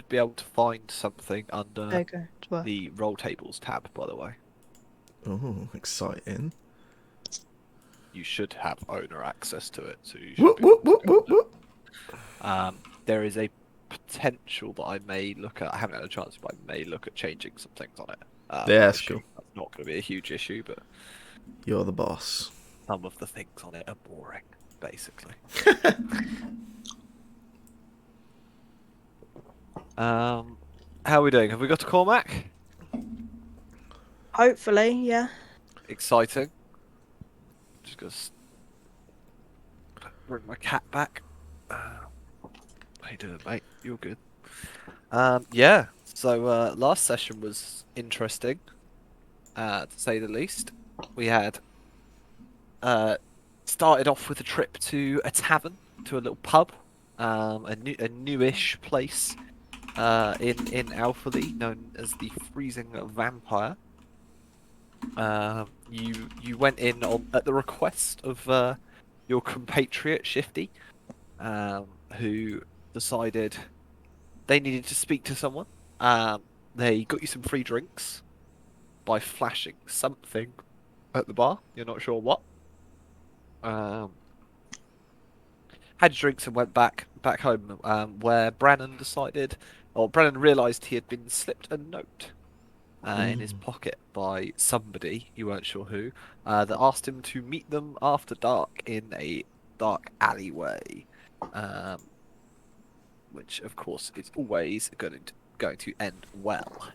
be able to find something under Okay. Well, the roll tables tab, by the way. Oh, exciting. You should have owner access to it, so you should Whoop, be able whoop, to whoop, go whoop, there. whoop. There is a potential that I may look at. I haven't had a chance, but I may look at changing some things on it. Yeah, I that's assume cool. that's not going to be a huge issue, but You're the boss. some of the things on it are boring, basically. How are we doing? Have we got a Cormac? hopefully, yeah. Exciting. Just gonna bring my cat back. How you doing, mate? You're good. Yeah. So last session was interesting, to say the least. We had started off with a trip to a tavern, to a little pub, a newish place in Alphaley, known as the Freezing Vampire. You went in at the request of your compatriot Shifty, who decided they needed to speak to someone. They got you some free drinks by flashing something at the bar. You're not sure what. Had drinks and went back home, where Brannon decided, or Brannon realised he had been slipped a note in his pocket by somebody, you weren't sure who, that asked him to meet them after dark in a dark alleyway, um, which of course is always going to end well.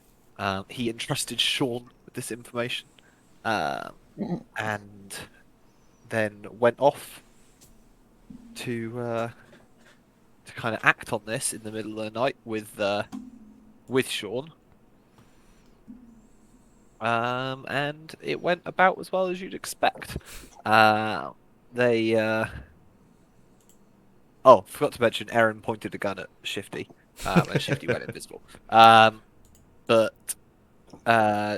He entrusted Sean with this information, and then went off to kind of act on this in the middle of the night with Sean. And it went about as well as you'd expect. They Oh, forgot to mention, Aaron pointed a gun at Shifty, and Shifty went invisible. But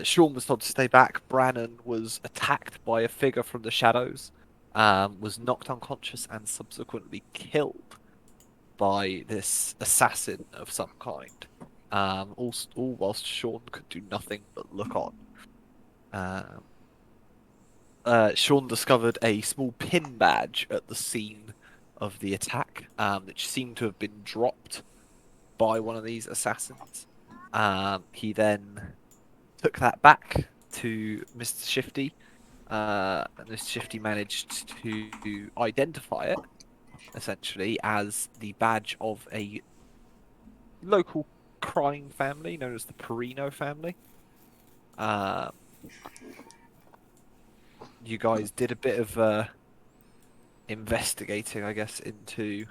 Sean was told to stay back. Brannon was attacked by a figure from the shadows, was knocked unconscious, and subsequently killed by this assassin of some kind. All whilst Sean could do nothing but look on. Sean discovered a small pin badge at the scene of the attack, which seemed to have been dropped by one of these assassins. He then took that back to Mr. Shifty, and Mr. Shifty managed to identify it, essentially, as the badge of a local crime family known as the Perino family. Uh, you guys did a bit of investigating, I guess, into.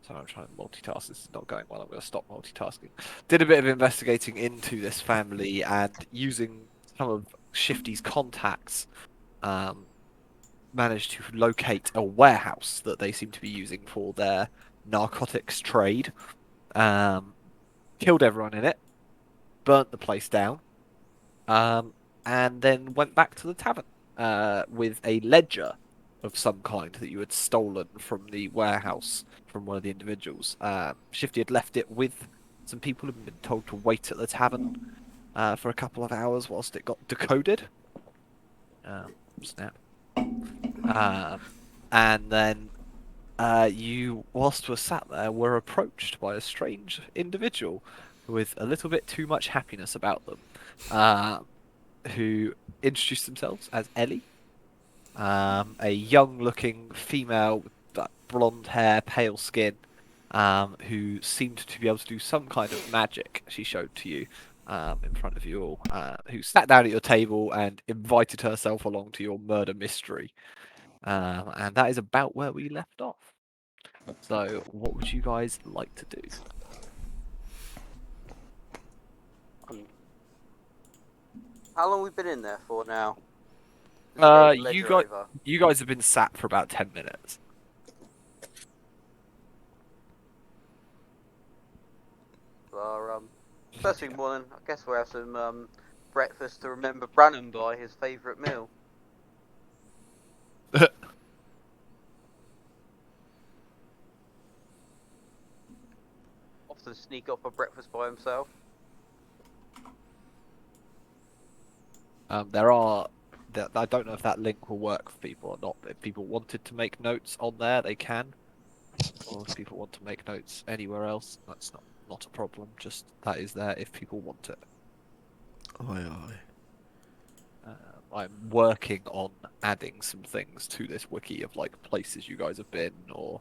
Sorry, I'm trying to multitask. This is not going well. I'm going to stop multitasking. Did a bit of investigating into this family and using some of Shifty's contacts, managed to locate a warehouse that they seem to be using for their narcotics trade. Killed everyone in it, burnt the place down, and then went back to the tavern with a ledger of some kind that you had stolen from the warehouse from one of the individuals. Shifty had left it with some people who had been told to wait at the tavern for a couple of hours whilst it got decoded. Snap. And then you, whilst were sat there, were approached by a strange individual with a little bit too much happiness about them, who introduced themselves as Ellie, a young-looking female with that blonde hair, pale skin, who seemed to be able to do some kind of magic. She showed to you in front of you all, who sat down at your table and invited herself along to your murder mystery. And that is about where we left off. So, what would you guys like to do? How long have we been in there for now? Just getting the ledger over. You guys have been sat for about 10 minutes. Well, first thing morning, I guess we'll have some breakfast to remember Brannon by, his favourite meal. Off to sneak off for breakfast by himself? There are. I don't know if that link will work for people or not. But if people wanted to make notes on there, they can. Or if people want to make notes anywhere else, that's not a problem. Just that is there if people want it. Aye, aye. I'm working on adding some things to this wiki of like places you guys have been or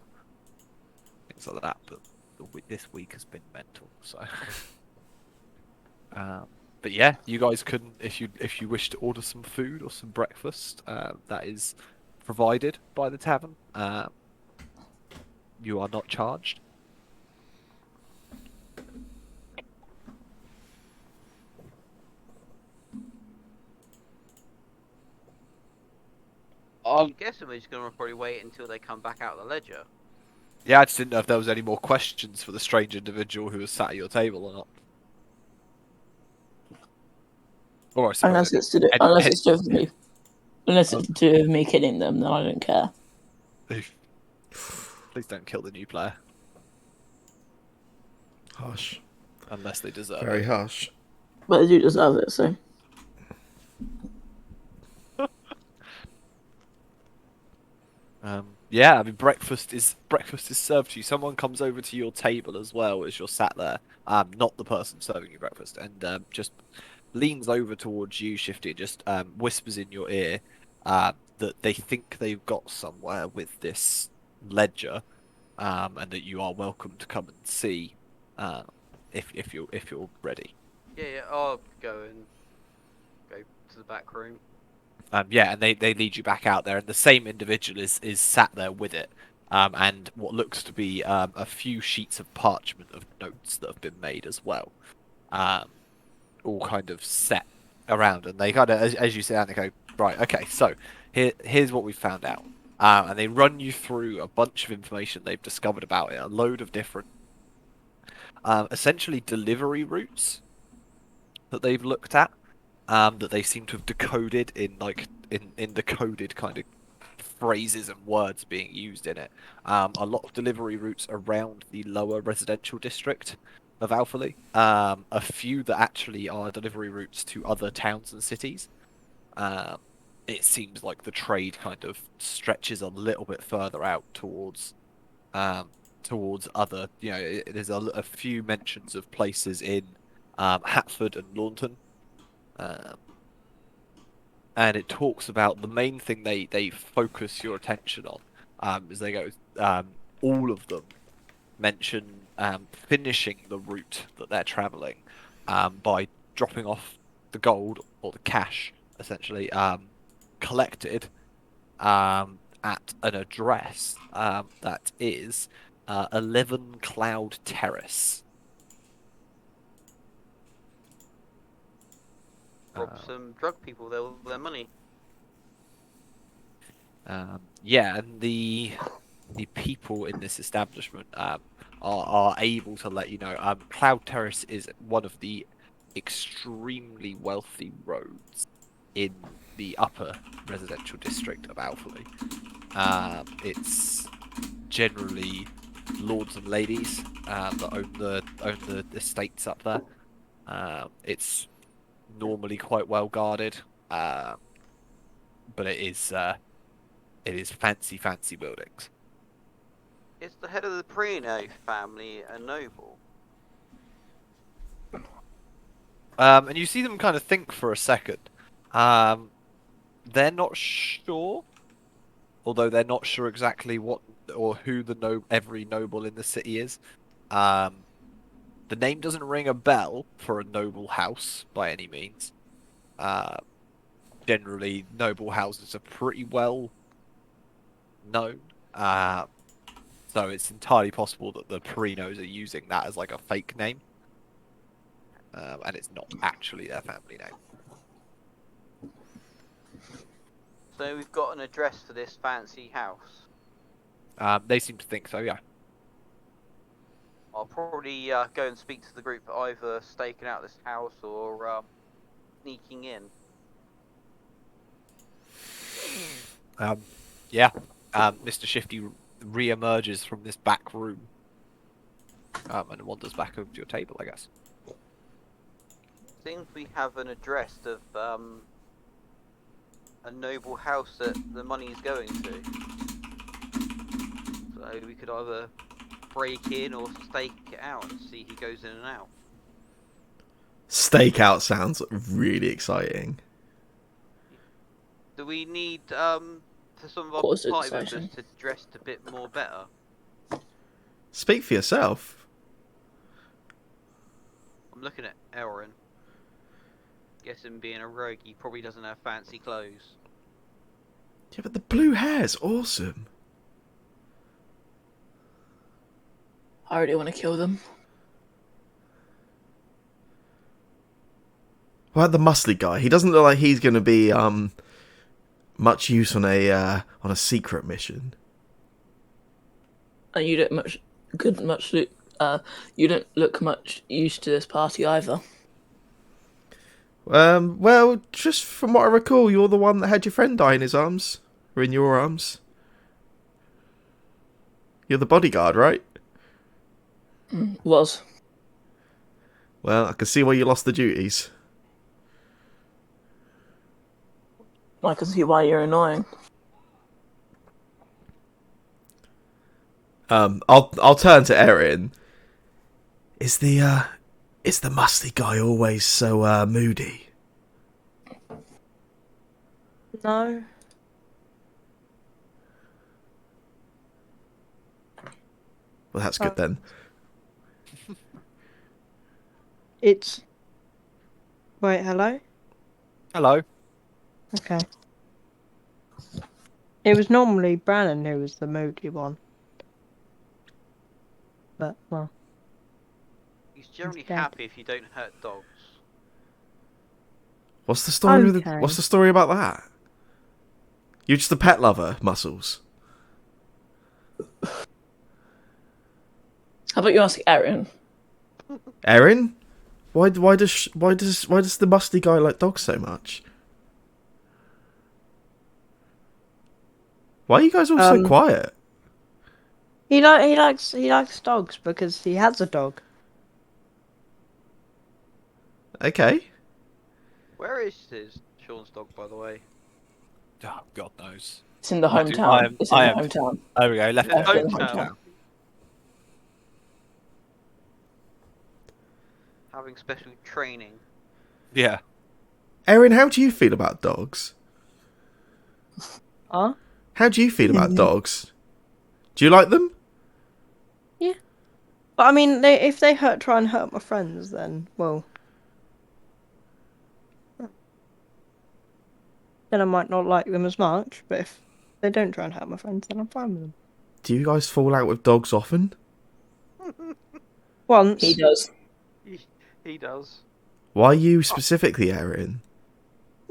things like that. But this week has been mental. So, but yeah, you guys can if you wish to order some food or some breakfast, that is provided by the tavern. You are not charged. I'm guessing we're just gonna probably wait until they come back out of the ledger. Yeah, I just didn't know if there was any more questions for the strange individual who was sat at your table or not. Or I suppose Unless it's to do, unless it's to do with yeah. me, unless it's to do with me killing them, then I don't care. Please don't kill the new player Hush. unless they deserve Very it. hush. But they do deserve it, so. Yeah, I mean breakfast is served to you. Someone comes over to your table as well as you're sat there. Not the person serving you breakfast, and just leans over towards you, Shifty, and just whispers in your ear that they think they've got somewhere with this ledger, and that you are welcome to come and see, uh, if you're ready. Yeah, I'll go to the back room. Yeah, and they lead you back out there, and the same individual is sat there with it, and what looks to be a few sheets of parchment of notes that have been made as well, um, all kind of set around, and they kind of, as you sit down, they go, right, okay, so here's what we found out, and they run you through a bunch of information they've discovered about it, a load of different, essentially delivery routes that they've looked at, that they seem to have decoded in like in decoded kind of phrases and words being used in it. A lot of delivery routes around the lower residential district of Alphaley. A few that actually are delivery routes to other towns and cities. Um, it seems like the trade kind of stretches a little bit further out um, towards other. There's a few mentions of places in Hatford and Launton. Um, and it talks about the main thing they focus your attention on, is they go, all of them mention finishing the route that they're traveling, by dropping off the gold or the cash essentially, collected, at an address, that is 11 Cloud Terrace. Rob some drug people their money. Yeah, and the people in this establishment, are able to let you know. Cloud Terrace is one of the extremely wealthy roads in the upper residential district of Alphaley. It's generally lords and ladies, that own the estates up there. It's normally quite well guarded, but it is fancy buildings. Is the head of the Prino family a noble? And you see them kind of think for a second. They're not sure, although they're not sure exactly what or who every noble in the city is. The name doesn't ring a bell for a noble house by any means. Uh, Generally, noble houses are pretty well known. So it's entirely possible that the Perinos are using that as like a fake name, and it's not actually their family name. So we've got an address for this fancy house. They seem to think so, yeah. I'll probably go and speak to the group either staking out this house or sneaking in. Yeah. Mr. Shifty re-emerges from this back room. And wanders back over to your table, I guess. Seems we have an address of a noble house that the money's going to. So we could either break in or stake it out and see who goes in and out. Stakeout sounds really exciting. Do we need for some of our course it's party members exciting. to dress a bit more better? Speak for yourself. I'm looking at Elrin. Guess him being a rogue, he probably doesn't have fancy clothes. Yeah, but the blue hair's awesome. I already want to kill them. What about the muscly guy? He doesn't look like he's going to be much use on a secret mission. And you don't you don't look much used to this party either. Well, just from what I recall, you're the one that had your friend die in his arms, or in your arms. You're the bodyguard, right? Was. Well, I can see why you lost the duties. I can see why you're annoying. I'll turn to Erin. Is the musty guy always so moody? No. Well, that's good then. It's. Wait, hello? Hello. Okay. It was normally Brannon who was the moody one. But, well. He's generally dead. happy if you don't hurt dogs. What's the story with Okay. what's the story about that? You're just a pet lover, Muscles. How about you ask Erin? Erin? Why does the musty guy like dogs so much? Why are you guys all so quiet? He likes dogs because he has a dog. Okay. Where is Sean's dog, by the way? Oh, God knows. It's in the I do- hometown. I am- It's in I the am- hometown. There we go. Left His it in hometown. hometown. Having special training. Yeah. Erin, how do you feel about dogs? Huh? How do you feel about dogs? Do you like them? Yeah. But I mean, if they try and hurt my friends, then, well. Then I might not like them as much, but if they don't try and hurt my friends, then I'm fine with them. Do you guys fall out with dogs often? Once. He does. He does. Why you specifically, Erin?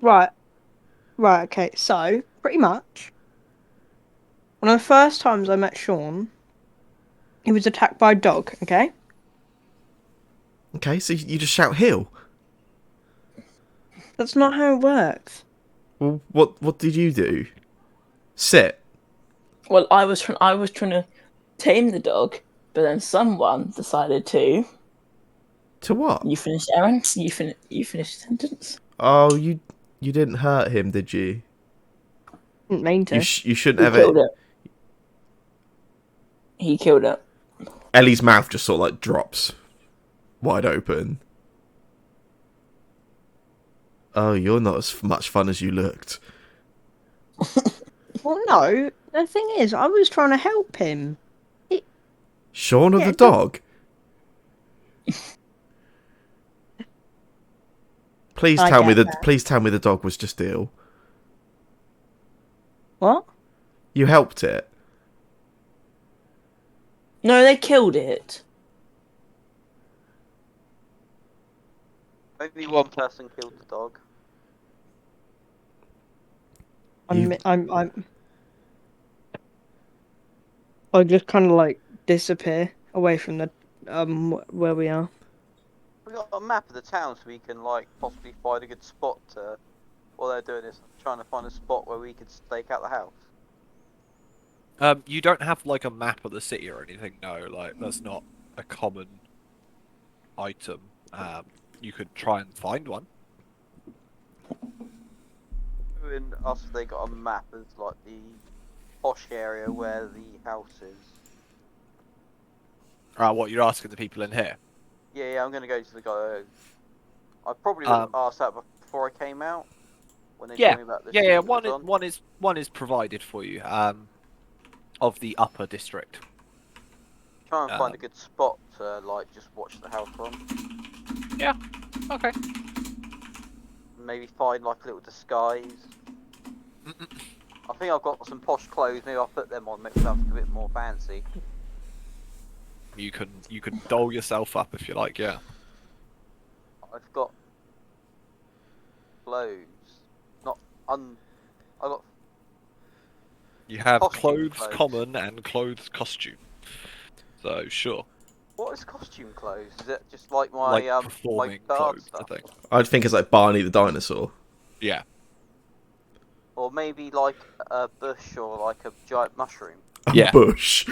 Right. Right, okay, so, pretty much. One of the first times I met Sean, he was attacked by a dog, okay? Okay, so you just shout "heal." That's not how it works. Well, what did you do? Sit. Well, I was trying to tame the dog, but then someone decided to. To what? You finished, Erin? You finished the sentence? Oh, you didn't hurt him, did you? Didn't mean to. You shouldn't He have killed it. it. He killed it. Ellie's mouth just sort of like drops wide open. Oh, you're not as much fun as you looked. Well, no. The thing is, I was trying to help him. Shaun of Yeah, the dog? Please I tell me get that. that. Please tell me the dog was just ill. What? You helped it. No, they killed it. Only one person killed the dog. I just kind of like disappear away from the where we are. We got a map of the town so we can like possibly find a good spot to. While they're doing this, trying to find a spot where we could stake out the house. You don't have like a map of the city or anything. No, like that's not a common item, you could try and find one. In us, they got a map as like the posh area where the house is. What you're asking the people in here? Yeah, I'm gonna go to the guy. I probably would have asked that before I came out when they Yeah, told me about the yeah, shoot yeah. that was on. One is provided for you. Of the upper district. Try and find a good spot to like just watch the house from. Yeah. Okay. Maybe find like a little disguise. I think I've got some posh clothes. Maybe I'll put them on, make myself a bit more fancy. You can doll yourself up if you like. Yeah. I've got clothes. Not I got You have costume clothes common and clothes costume. So sure. What is costume clothes? Is it just like my Like my performing guard clothes, stuff? I think. I'd think it's like Barney the dinosaur. Yeah. Or maybe like a bush or like a giant mushroom. A Yeah. bush.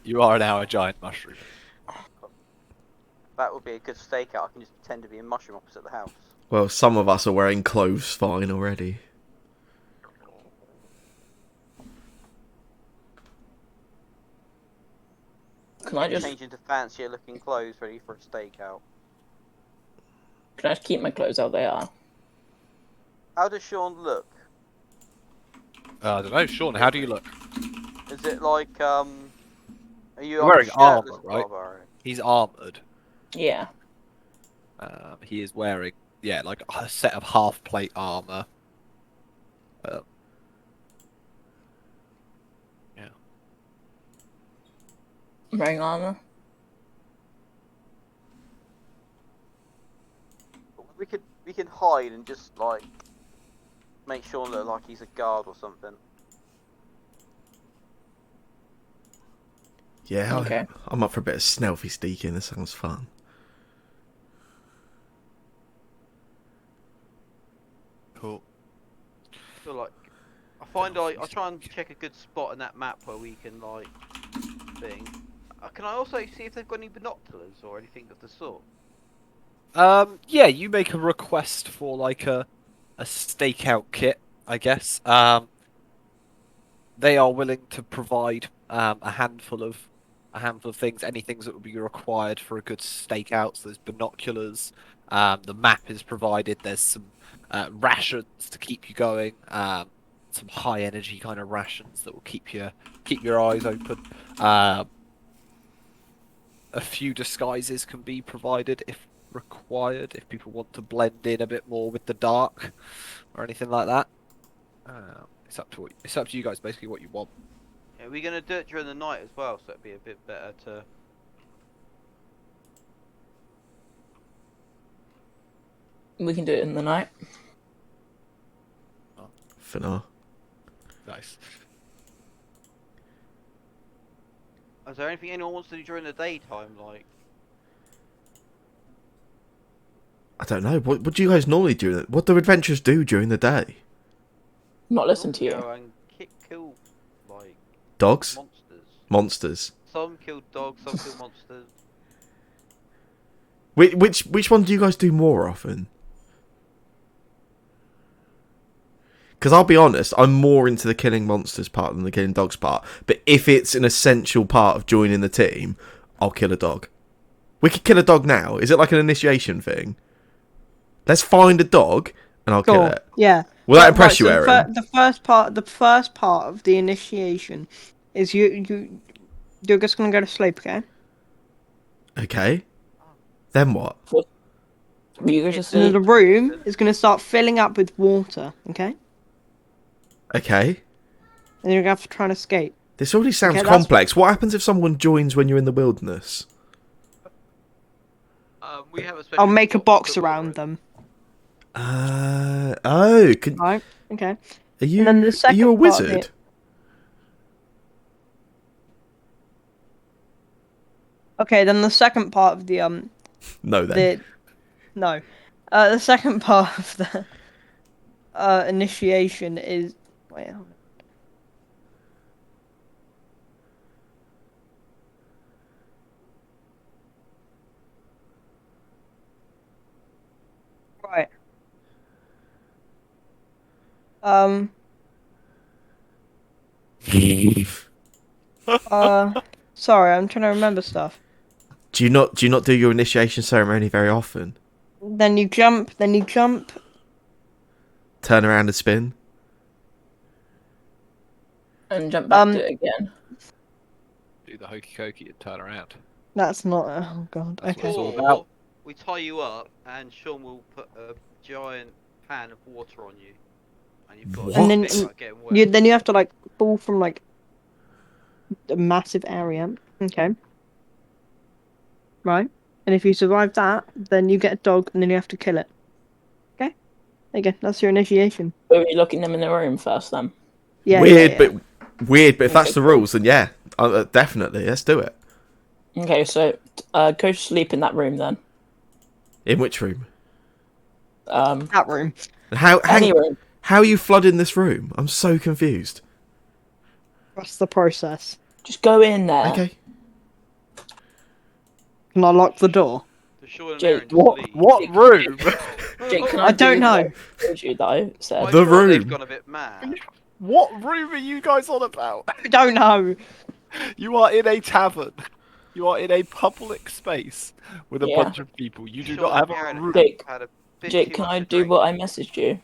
You are now a giant mushroom. That would be a good stakeout. I can just pretend to be a mushroom opposite the house. Well, some of us are wearing clothes fine already. Can I just change into fancier looking clothes ready for a stakeout? can I just keep my clothes how they are? How does Sean look? I don't know, Sean. How do you look? Is it like are you You're like wearing a armor, shirtless right? barbarian? He's armored. Yeah. He is wearing like a set of half plate armor. Yeah. I'm wearing armor. We can hide and just like make Sean look like he's a guard or something. Yeah, Okay. I'm up for a bit of stealthy sneaking. This sounds fun. Cool. So like, I try and check a good spot in that map where we can like thing. Can I also see if they've got any binoculars or anything of the sort? Yeah, you make a request for like a stakeout kit, I guess. They are willing to provide a handful of things, any things that would be required for a good stakeout. So there's binoculars. The map is provided. There's some rations to keep you going. Some high energy kind of rations that will keep your eyes open. A few disguises can be provided if required, if people want to blend in a bit more with the dark or anything like that. It's up to you guys, basically what you want. Yeah, we're gonna do it during the night as well, so it'd be a bit better to. We can do it in the night. For now. Nice. Is there anything anyone wants to do during the daytime, like? I don't know. What do you guys normally do? What do adventurers do during the day? Not listen to Go you. and kill like Dogs? monsters. Monsters. Some kill dogs, some kill monsters. Which one do you guys do more often? Because I'll be honest, I'm more into the killing monsters part than the killing dogs part. But if it's an essential part of joining the team, I'll kill a dog. We could kill a dog now. Is it like an initiation thing? Let's find a dog and I'll kill it. Yeah. Will that Right, impress you, so Aaron? the first part of the initiation is you're just gonna go to sleep, okay? Okay. Then what? You go to And then sleep. the room is gonna start filling up with water, okay? Okay. And you're gonna have to try and escape. This already sounds Okay, that's- complex. What happens if someone joins when you're in the wilderness? We have a special I'll make a spot to box put water around in. them. Are Right. Okay. you And then the are you a second part of wizard? it- Okay, then the second part of the No, then. no, the second part of the initiation is wait. Hold on. Um. Sorry, I'm trying to remember stuff. Do you not do your initiation ceremony very often? Then you jump. Then you jump. Turn around and spin. And jump back to it again. Do the hokey cokey and turn around. That's not. Oh god. That's what Okay. it's all Or about. we tie you up, and Sean will put a giant pan of water on you, and you've got What? to And then think about getting wet. you have to like fall from like a massive area. Okay. Right. And if you survive that, then you get a dog, and then you have to kill it. Okay. There you go. That's your initiation. Are we locking them in the room first then? Yeah. Weird, Yeah. but if that's Okay, the cool. rules, then yeah, definitely, let's do it. Okay, so go to sleep in that room then. In which room? That room. Any room. How are you flooding this room? I'm so confused. That's the process. Just go in there. Okay. Can I lock the door? Does Sean and Jake, Aaron just leave? What room? Jake, can I don't do know. what I told you that I said? I'm The sure they've room. gone a bit mad. What room are you guys on about? I don't know. You are in a tavern. You are in a public space with a Yeah. bunch of people. You do Sean not have and a Aaron room. Jake, had a bit Jake, too can much I to do drink. what I messaged you?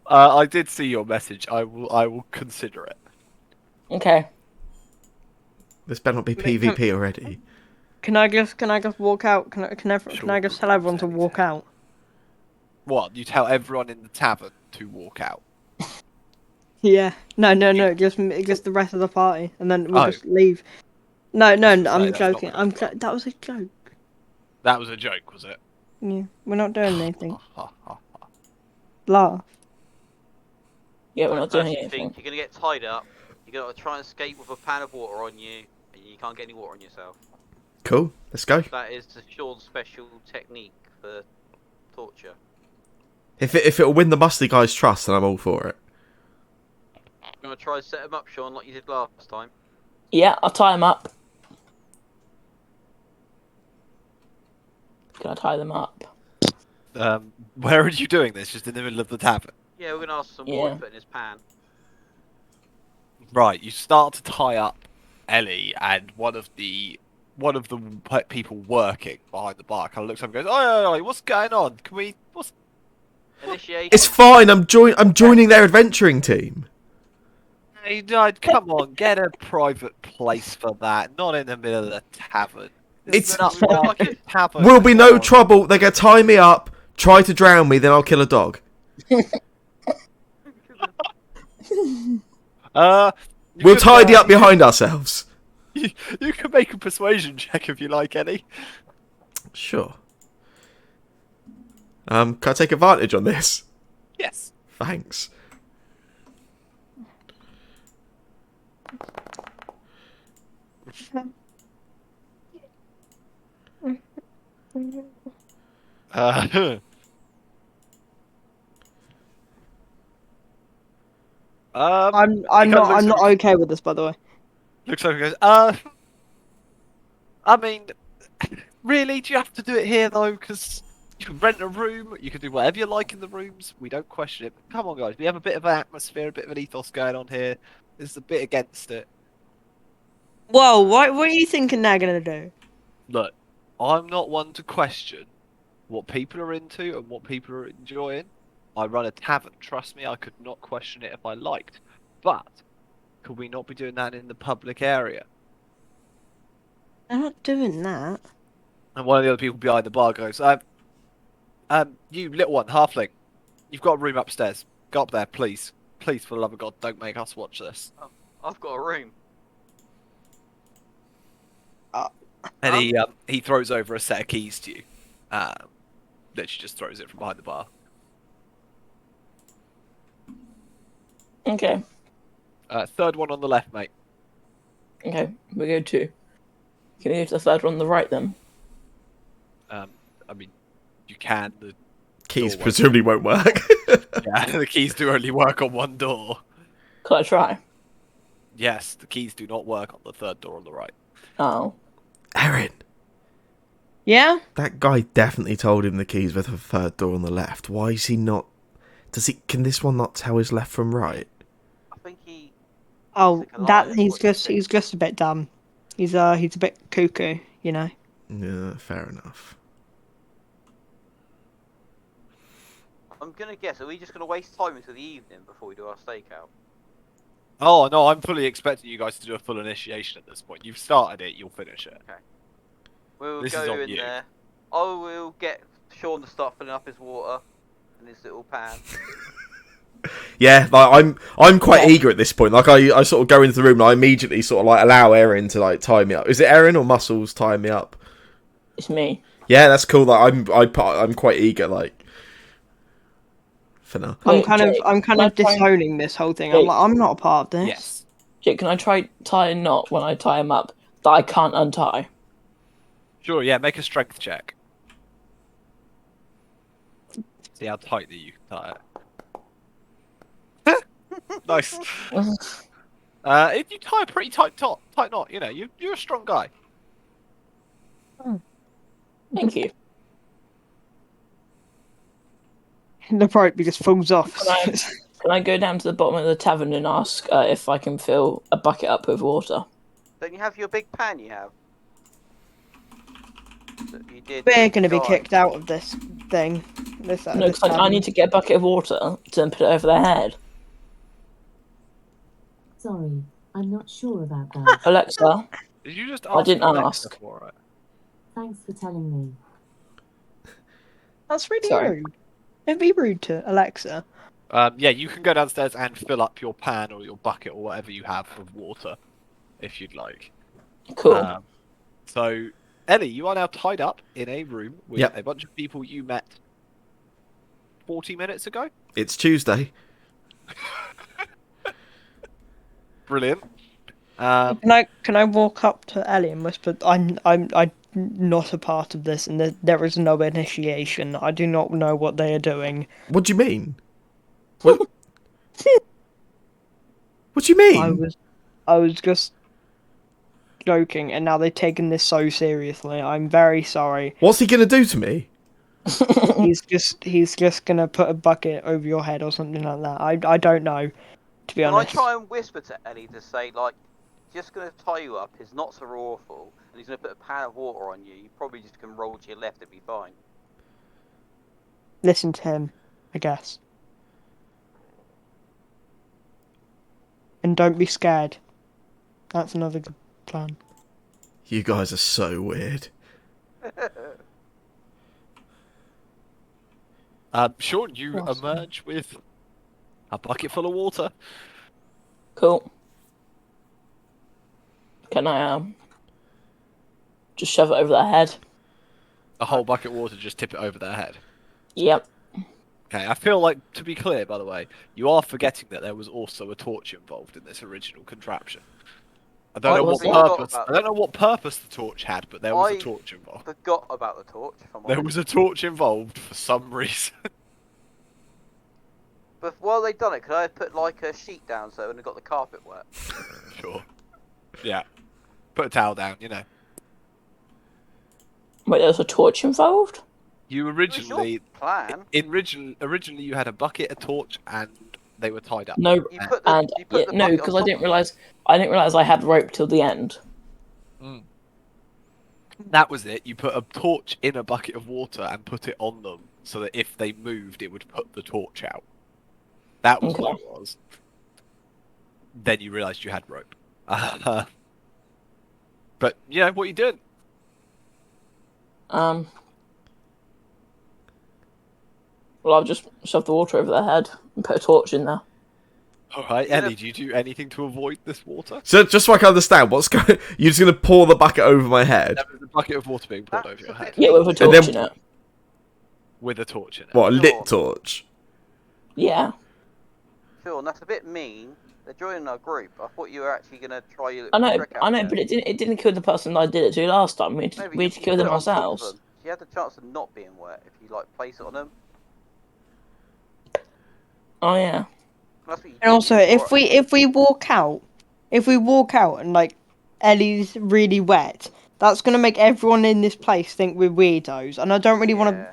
I did see your message. I will consider it. Okay. This better not be PvP already. Can I just walk out? Can I just tell everyone to walk out? What? You tell everyone in the tavern to walk out. Yeah. No. Just the rest of the party, and then we'll Oh. just leave. No. I was gonna say, I'm that's not joking. gonna work. That was a joke. That was a joke, was it? Yeah. We're not doing anything. Laugh. Yeah, we're I not doing personally anything. think you're gonna get tied up. You're gonna try and escape with a pan of water on you, and you can't get any water on yourself. Cool. Let's go. That is the Sean's special technique for torture. If it'll win the musty guy's trust, then I'm all for it. I'm gonna try and set him up, Sean, like you did last time. Yeah, I'll tie them up. Can I tie them up? Where are you doing this? Just in the middle of the tavern? Yeah, we're gonna ask some water Yeah. to put in his pan. Right. You start to tie up Ellie, and one of the people working behind the bar kind of looks up and goes, "Oh, what's going on? Can we? What's Initiation. It's fine. I'm joining their adventuring team. Hey, come on, get a private place for that, not in the middle of the tavern. It's- not fucking tavern. Will be no come on. trouble. They're gonna tie me up, try to drown me, then I'll kill a dog. You We'll could, tidy up behind ourselves. You can make a persuasion check if you like, Eddie. Sure. Can I take advantage on this? Yes. Thanks. Uh, I'm kinda not looks like- okay with this, by the way. looks like he goes, I mean, really, do you have to do it here though? Because you can rent a room, you can do whatever you like in the rooms. We don't question it. Come on, guys, we have a bit of an atmosphere, a bit of an ethos going on here. There's a bit against it. Whoa, what are you thinking they're gonna do? Look, I'm not one to question what people are into and what people are enjoying. I run a tavern. Trust me, I could not question it if I liked. But could we not be doing that in the public area? They're not doing that. And one of the other people behind the bar goes, you little one, halfling, you've got a room upstairs. Go up there, please. Please, for the love of God, don't make us watch this. I've got a room. And he throws over a set of keys to you. Literally just throws it from behind the bar. Okay. Third one on the left, mate. Okay. We go two. Can you use the third one on the right then? I mean, you can. The Keys door presumably won't work. yeah, the keys do only work on one door. Can I try? Yes, the keys do not work on the third door on the right. Oh. Erin, Yeah? that guy definitely told him the keys were the third door on the left. Why is he not Does he? Can this one not tell his left from right? I think he. Oh, Like a that lion, he's what do you just think? he's just a bit dumb. He's a bit cuckoo, you know. Yeah, fair enough. I'm gonna guess. Are we just gonna waste time until the evening before we do our stakeout? Oh no, I'm fully expecting you guys to do a full initiation at this point. You've started it, you'll finish it. We'll This go is on in you. there. I will get Sean to start filling up his water in his little pan. Yeah, like I'm quite Yeah. eager at this point. Like I sort of go into the room and I immediately sort of like allow Erin to like tie me up. Is it Erin or Muscles tying me up? It's me. Yeah, that's cool. Like I'm quite eager. Like for now. I'm Wait, kind Jake, of can I try- disowning this whole thing. Jake. I'm not a part of this. Yes. Jake, can I try tie a knot when I tie him up that I can't untie? Sure, yeah, make a strength check. See how tightly you can tie it. Nice. If you tie a pretty tight knot, you know, you're a strong guy. Thank you. The rope just falls off. Can I go down to the bottom of the tavern and ask if I can fill a bucket up with water? Don't you have your big pan you have? That you did We're with going to be Guy? kicked out of this thing. This, No, this because I need to get a bucket of water to then put it over their head. Sorry, I'm not sure about that. Alexa, Did you just I ask didn't Alexa ask. for it? Thanks for telling me. That's really Sorry. rude. Don't be rude to Alexa. Yeah, you can go downstairs and fill up your pan or your bucket or whatever you have of water, if you'd like. Cool. So, Ellie, you are now tied up in a room with Yep. a bunch of people you met 40 minutes ago. It's Tuesday. Brilliant. Can I walk up to Ellie and whisper, I'm not a part of this, and there is no initiation. I do not know what they are doing. What do you mean? What? What do you mean? I was just joking, and now they've taken this so seriously. I'm very sorry. What's he gonna do to me? He's just gonna put a bucket over your head or something like that. I don't know, to be Can I honest. try and whisper to Ellie to say, like, just gonna tie you up, his knots are awful, and he's gonna put a pan of water on you, you probably just can roll to your left, it'd be fine. Listen to him, I guess. And don't be scared. That's another good plan. You guys are so weird. Sean, you Awesome. emerge with a bucket full of water. Cool. Can I just shove it over their head? A whole bucket of water, just tip it over their head. Yep. Okay, I feel like, to be clear, by the way, you are forgetting that there was also a torch involved in this original contraption. I don't I know what wasn't. purpose. Forgot I don't know what purpose the torch had, but there was a torch involved. Forgot about the torch, if I'm There honest. was a torch involved for some reason. But while they'd done it, could I have put, like, a sheet down so it wouldn't have got the carpet wet? Sure. Yeah. Put a towel down, you know. Wait, there's a torch involved? You It was your originally, plan. originally you had a bucket, a torch, and they were tied up. No, You put the, and you put the no, bucket because on I top didn't of it. realize. I didn't realize I had rope till the end. That was it. You put a torch in a bucket of water and put it on them, so that if they moved, it would put the torch out. That was what Okay. it was. Then you realised you had rope. But you know what you did. Well, I'll just shove the water over their head and put a torch in there. All right, Yeah. Ellie, do you do anything to avoid this water? So just so I can understand, what's going? You're just gonna pour the bucket over my head? There was a bucket of water being poured That's over your a head bit Yeah, with a And torch then- in it. with a torch in it. What, a Sure. lit torch? Yeah. Phil, that's a bit mean. They're joining our group. I thought you were actually going to try your I know, trick out there. but it didn't kill the person I did it to last time. We No, but we you had to kill put them it on top of ourselves. them. You had the chance of not being wet if you, like, place it on them. Oh yeah. That's what you And did, also, you if we walk out and like Ellie's really wet, that's gonna make everyone in this place think we're weirdos, and I don't really want to Yeah.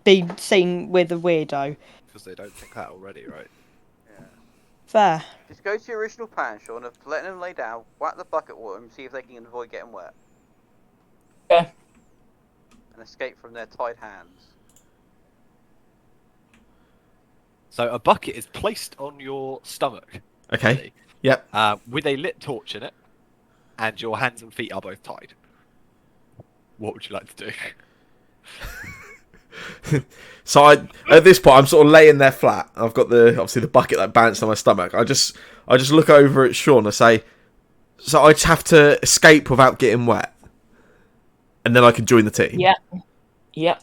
be seen with a weirdo. because they don't think that already, right? Yeah. Fair. Just go to your original plan, Sean, of letting them lay down, whack the bucket water, and see if they can avoid getting wet. Okay. And escape from their tied hands. So a bucket is placed on your stomach. Okay. Ellie, Yep. with a lit torch in it, and your hands and feet are both tied. What would you like to do? So at this point, I'm sort of laying there flat. I've got obviously the bucket like balanced on my stomach. I just look over at Sean and say, "So I just have to escape without getting wet, and then I can join the team." Yep. Yep.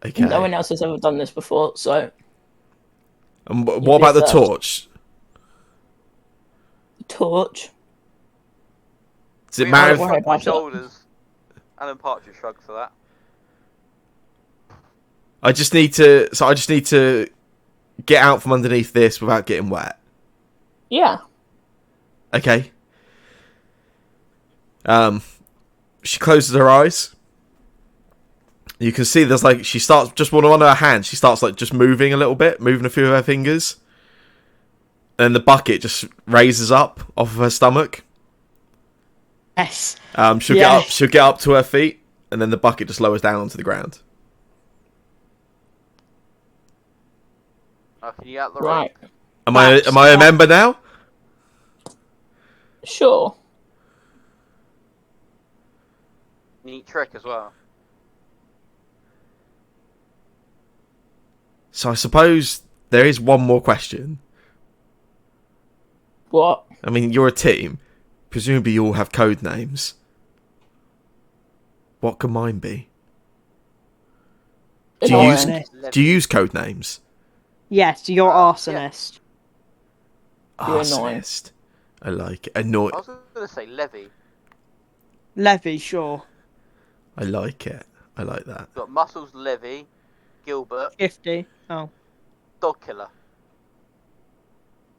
Okay. No one else has ever done this before, so And You'll what be about the first. torch? torch. Does it We matter? might If, worry shrug my about it. shoulders. Alan Partridge shrugs for that. I just need to get out from underneath this without getting wet. Yeah. Okay. She closes her eyes. You can see there's like she starts just one of her hands. She starts like just moving a little bit, moving a few of her fingers, and the bucket just raises up off of her stomach. Yes. She'll get Yes. up. She'll get up to her feet, and then the bucket just lowers down onto the ground. Oh, can you get out the Right. rope? Am I a member now? Sure. Neat trick as well. So I suppose there is one more question. What? I mean, you're a team. Presumably you all have code names. What can mine be? Do you use Annoying. do you use code names? Yes, you're arsonist. You're annoying. Arsonist. I like it. Annoy. I was going to say Levy. Levy, sure. I like it. I like that. Got Muscles, Levy, Gilbert, 50. Oh. Dog Killer.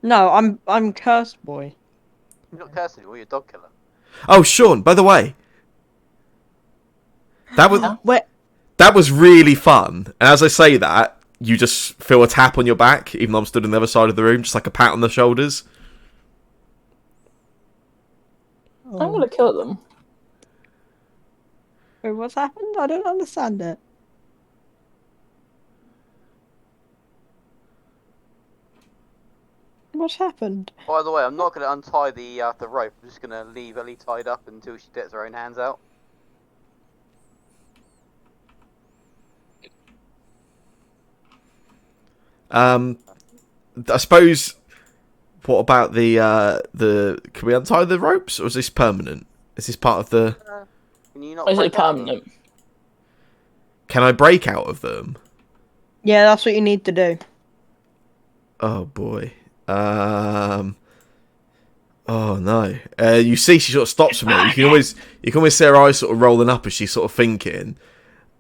No, I'm Cursed Boy. You're not cursing anymore, you're Dog Killer. Oh, Sean, by the way. That was Yeah. Wait, that was really fun. And as I say that, you just feel a tap on your back, even though I'm stood on the other side of the room, just like a pat on the shoulders. I'm gonna kill them. wait, what's happened? I don't understand it. What's happened? By the way, I'm not going to untie the rope. I'm just going to leave Ellie tied up until she gets her own hands out. I suppose. What about the? Can we untie the ropes, or is this permanent? Is this part of the? Can you not Is it break out of them? permanent? Can I break out of them? Yeah, that's what you need to do. Oh boy. Oh no. You see, she sort of stops for me. You can always see her eyes sort of rolling up as she's sort of thinking.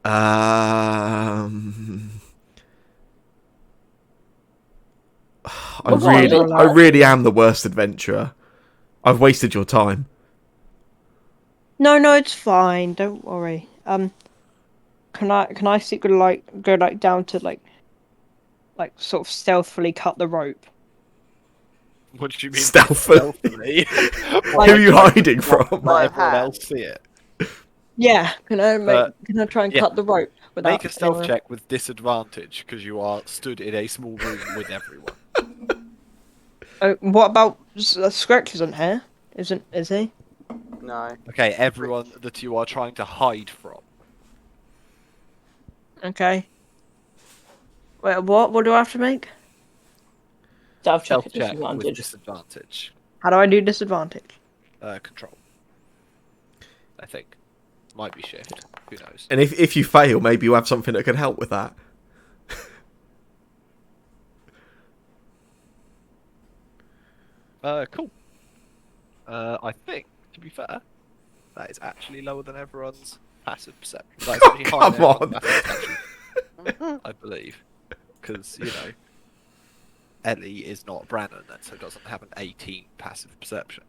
I Well, why? really am the worst adventurer. I've wasted your time. No, it's fine. Don't worry. Can I go down to like sort of stealthily cut the rope? What do you mean? Stealthily? Who Like- are you hiding from? Let Live everyone hand. else see it. Yeah. Can I try and yeah. cut the rope without Make a stealth anyone- check with disadvantage because you are stood in a small room with everyone. Oh, what about Scratch isn't here? Is he? No. Okay, everyone that you are trying to hide from. Okay. Wait, what? What do I have to make? Stealth check Stealth at check with disadvantage. disadvantage. How do I do disadvantage? Control. I think. Might be shift. Who knows? And if you fail, maybe you have something that can help with that. Cool. I think, to be fair, that is actually lower than everyone's passive perception. That's actually higher than Come on. everyone's passive perception, I believe. Because, you know, Ellie is not Brannon, and so doesn't have an 18 passive perception.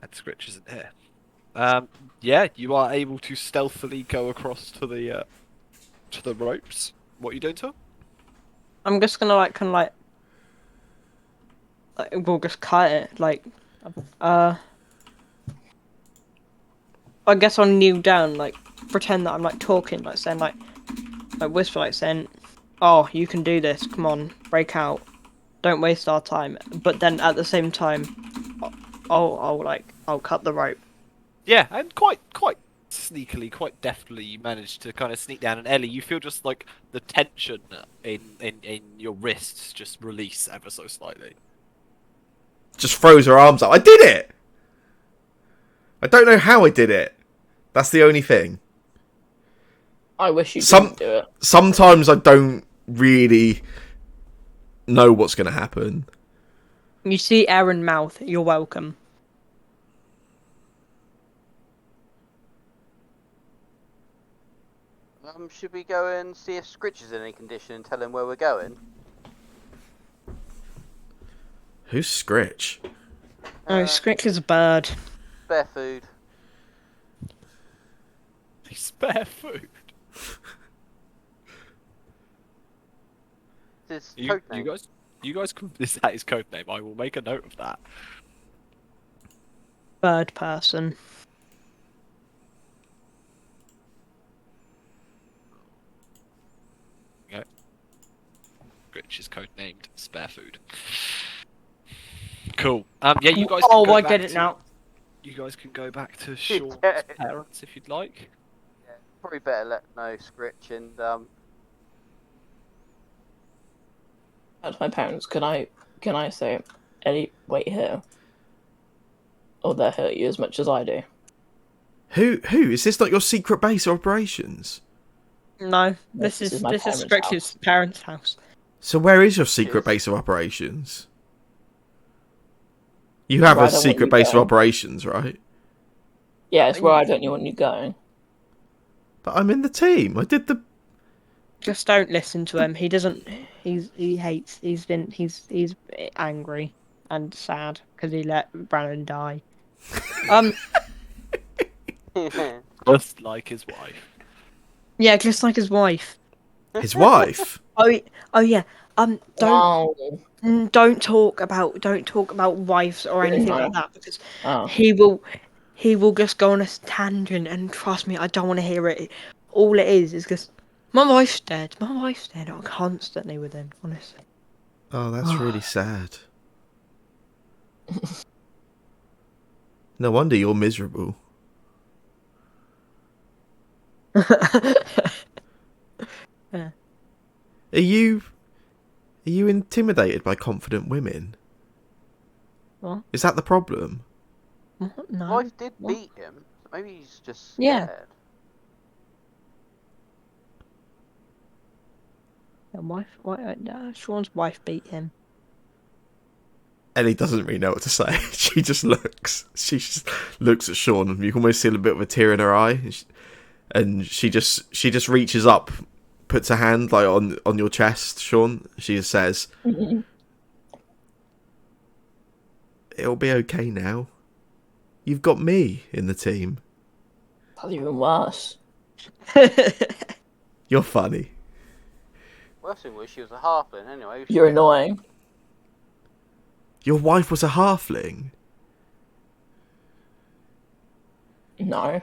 And Scritch isn't here. Yeah, you are able to stealthily go across to the ropes. What are you doing to 'em? I'm just gonna we'll just cut it. I guess I'll kneel down, pretend that I'm talking, saying whisper, saying, "Oh, you can do this. Come on, break out. Don't waste our time." But then at the same time, I'll cut the rope. Yeah, and quite sneakily, quite deftly, you manage to kind of sneak down. And Ellie, you feel just like the tension in your wrists just release ever so slightly. Just throws her arms up. I did it! I don't know how I did it. That's the only thing. I wish you didn't do it. Sometimes I don't really know what's going to happen. You see Aaron mouth. You're welcome. Should we go and see if Scritch is in any condition and tell him where we're going? Who's Scritch? Oh, Scritch is a bird. Spare food. Spare food. His You code name. guys, is that his code name? I will make a note of that. Bird person. Okay. Rich is codenamed Spare Food. Cool. Yeah, you guys. Oh, can go I back get it to- now. You guys can go back to Sean's parents if you'd like. Yeah, probably better let know Scritch and That's my parents. Can I say, Eddie, wait here? Or they hurt you as much as I do? Who? Is this not your secret base of operations? No, This this is is my Scritch's parents' house. So where is your secret base of operations? You have Where I a don't want secret you base of going. operations, right? Yeah, it's where I don't want you going. But I'm in the team. I did the... Just don't listen to him. He doesn't. He hates. He's angry and sad because he let Brandon die. Just like his wife. Yeah, just like his wife. His wife? Oh yeah. Don't Oh. don't talk about wives or anything No. like that because Oh. he will just go on a tangent, and trust me, I don't want to hear it. All it is just my wife's dead. My wife's dead. I'm constantly with him, honestly. Oh, that's really sad. No wonder you're miserable. Yeah. Are you intimidated by confident women? What? Is that the problem? What? No. wife did What? beat him, so maybe he's just Yeah. scared. Sean's wife beat him. Ellie doesn't really know what to say. She just looks. She just looks at Sean, and you can almost see a bit of a tear in her eye. And she just reaches up, puts her hand on your chest, Sean. She just says, "It'll be okay now. You've got me in the team. Probably even worse. You're funny." Worst thing was she was a halfling anyway. You're annoying. Your wife was a halfling. No.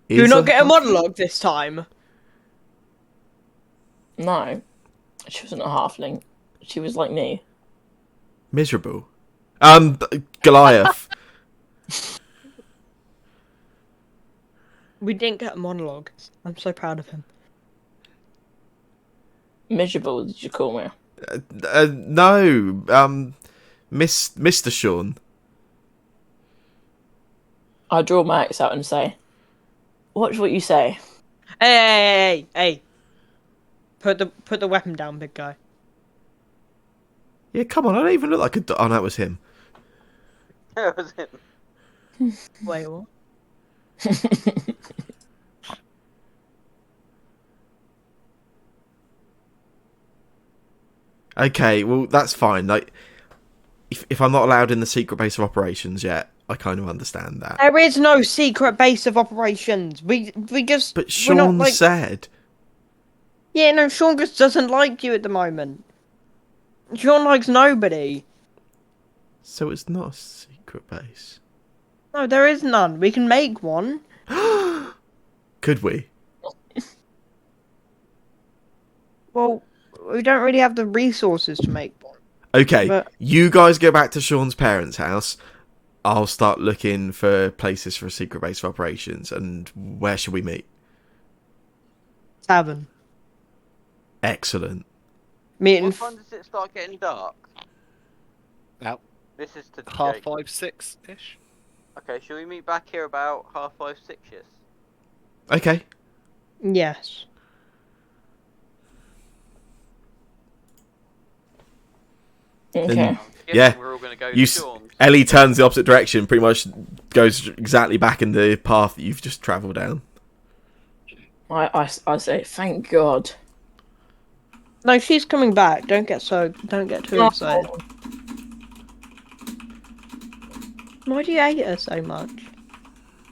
Do Is not get a halfling? monologue this time. No. She wasn't a halfling. She was like me. Miserable. Goliath. We didn't get a monologue. I'm so proud of him. Miserable, did you call me? No. Mr. Sean. I draw my axe out and say, watch what you say. Hey! Put the weapon down, big guy. Yeah, come on. I don't even look like a... Oh, no, that was him. That was him. Wait, what? Okay, well, that's fine. Like, if I'm not allowed in the secret base of operations yet, I kind of understand that. There is no secret base of operations. We just But we're not Sean like said. yeah. No, Sean just doesn't like you at the moment. Sean likes nobody. So it's not a secret base. No, there is none. We can make one. Could we? Well, we don't really have the resources to make one. Okay, But you guys go back to Sean's parents' house. I'll start looking for places for a secret base of operations. And where should we meet? tavern. Excellent. Meeting. What time does it start getting dark? About This is to half Jake. 5, 6-ish. Okay, shall we meet back here about 5:30, 6ish? Okay. Yes. Okay. And I'm yeah, guessing we're all going to go you to Sean's. Ellie turns the opposite direction, pretty much goes exactly back in the path that you've just travelled down. I say thank God. No, she's coming back. Don't get too excited. Why do you hate her so much?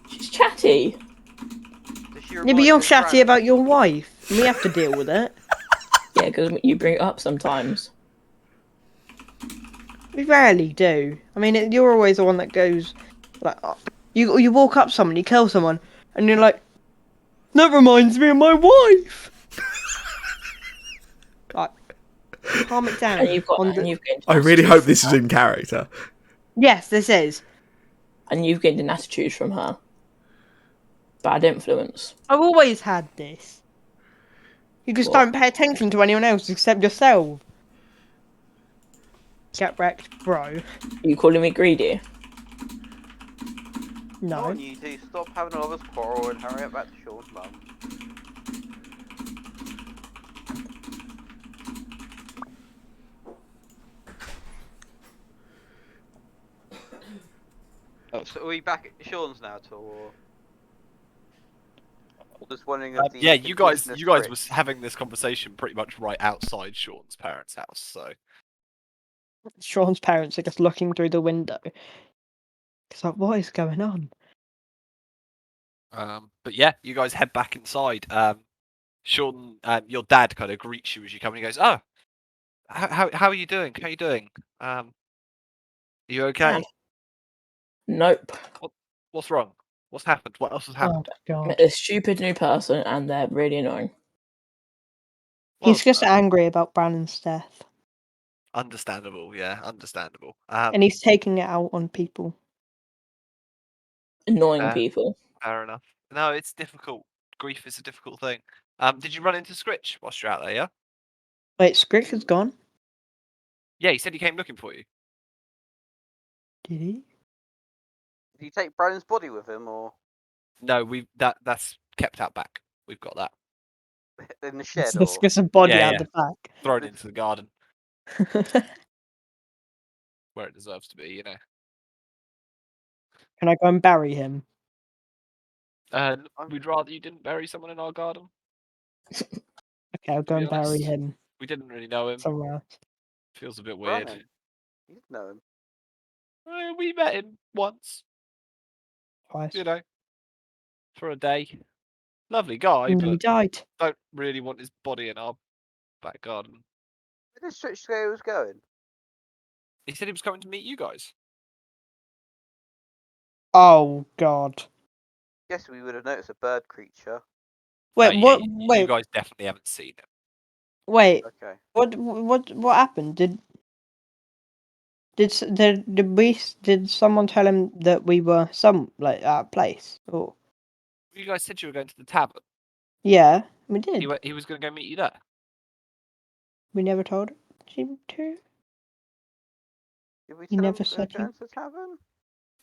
She's chatty. Does she Yeah, remind but you you're of chatty Granny? about your wife. And we have to deal with it. Yeah, because you bring it up sometimes. We rarely do. I mean, you're always the one that goes like, you walk up someone, you kill someone, and you're like, that reminds me of my wife. Like, calm it down. And you've got On and you've gained. I an really attitude hope from this is her. in character. Yes, this is. And you've gained an attitude from her. Bad influence. I've always had this. You just What? don't pay attention to anyone else except yourself. Get wrecked, bro. Are you calling me greedy? Come No. on, you two, stop having a lovers' quarrel and hurry up back to Sean's mum. Oh, so are we back at Sean's now, at all? Or just wondering if the Yeah, you guys completionist was Chris- having this conversation pretty much right outside Sean's parents' house. So Sean's parents are just looking through the window. It's like, what is going on? but yeah, you guys head back inside. Sean, your dad kind of greets you as you come and he goes, "Oh, how are you doing? How are you doing? Are you okay? Dad. Nope. What's wrong? What's happened? What else has Oh happened?" god. Met this stupid new person, and they're really annoying. He's Well, just angry about Brandon's death. understandable. Yeah, understandable. And he's taking it out on people. Annoying Uh, people. fair enough. No, it's difficult. Grief is a difficult thing. Did you run into Scritch whilst you're out there? Yeah. Wait, Scrick is gone? Yeah, he said he came looking for you. Did he? Did he take Brandon's body with him, or No, that's kept out back. We've got that in the shed, Let's or? get some body Yeah, out yeah. the back. thrown into the garden where it deserves to be. You know. Can I go and bury him? We'd rather you didn't bury someone in our garden. Okay, I'll To go be and bury honest, him we didn't really know him. somewhere else. Feels a bit weird. Brandon. You know him. We met him once, Twice. you know, for a day. Lovely guy, And then he but died. don't really want his body in our back garden. Where did Stretch say he was going? He said he was coming to meet you guys. Oh god. Guess we would have noticed a bird creature. Wait, Yeah, what? you Wait, guys definitely haven't seen him. wait. Okay. What happened? Did someone tell him that we were at a place? Or You guys said you were going to the tavern. yeah, we did. He was going to go meet you there. We never told him to. Did we He tell never him we were said going he. to the tavern?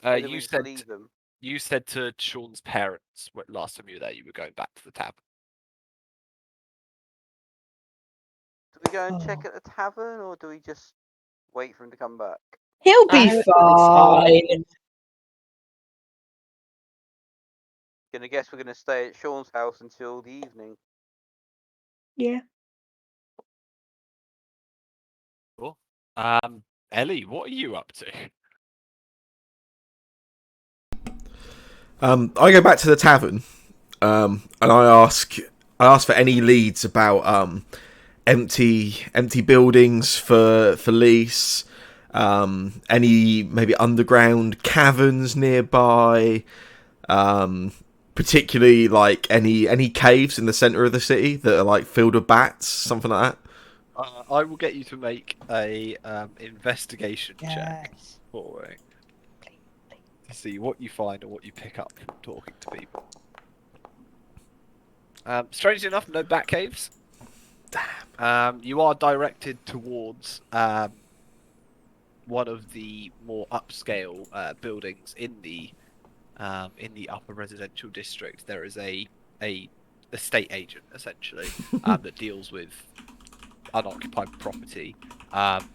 Or did we You just said leave him? you said to Sean's parents last time you were there you were going back to the tavern. Do we go and check Oh. at the tavern, or do we just wait for him to come back? He'll be He'll be fine. Gonna guess we're gonna stay at Sean's house until the evening. Yeah. Cool. Ellie, what are you up to? I go back to the tavern, and I ask for any leads about empty buildings for lease, any maybe underground caverns nearby, particularly like any caves in the center of the city that are like filled with bats, something like that. I will get you to make a investigation check Yes. for me to see what you find and what you pick up from talking to people. Strangely enough, no bat caves. You are directed towards one of the more upscale buildings in the upper residential district. There is a estate agent essentially that deals with unoccupied property.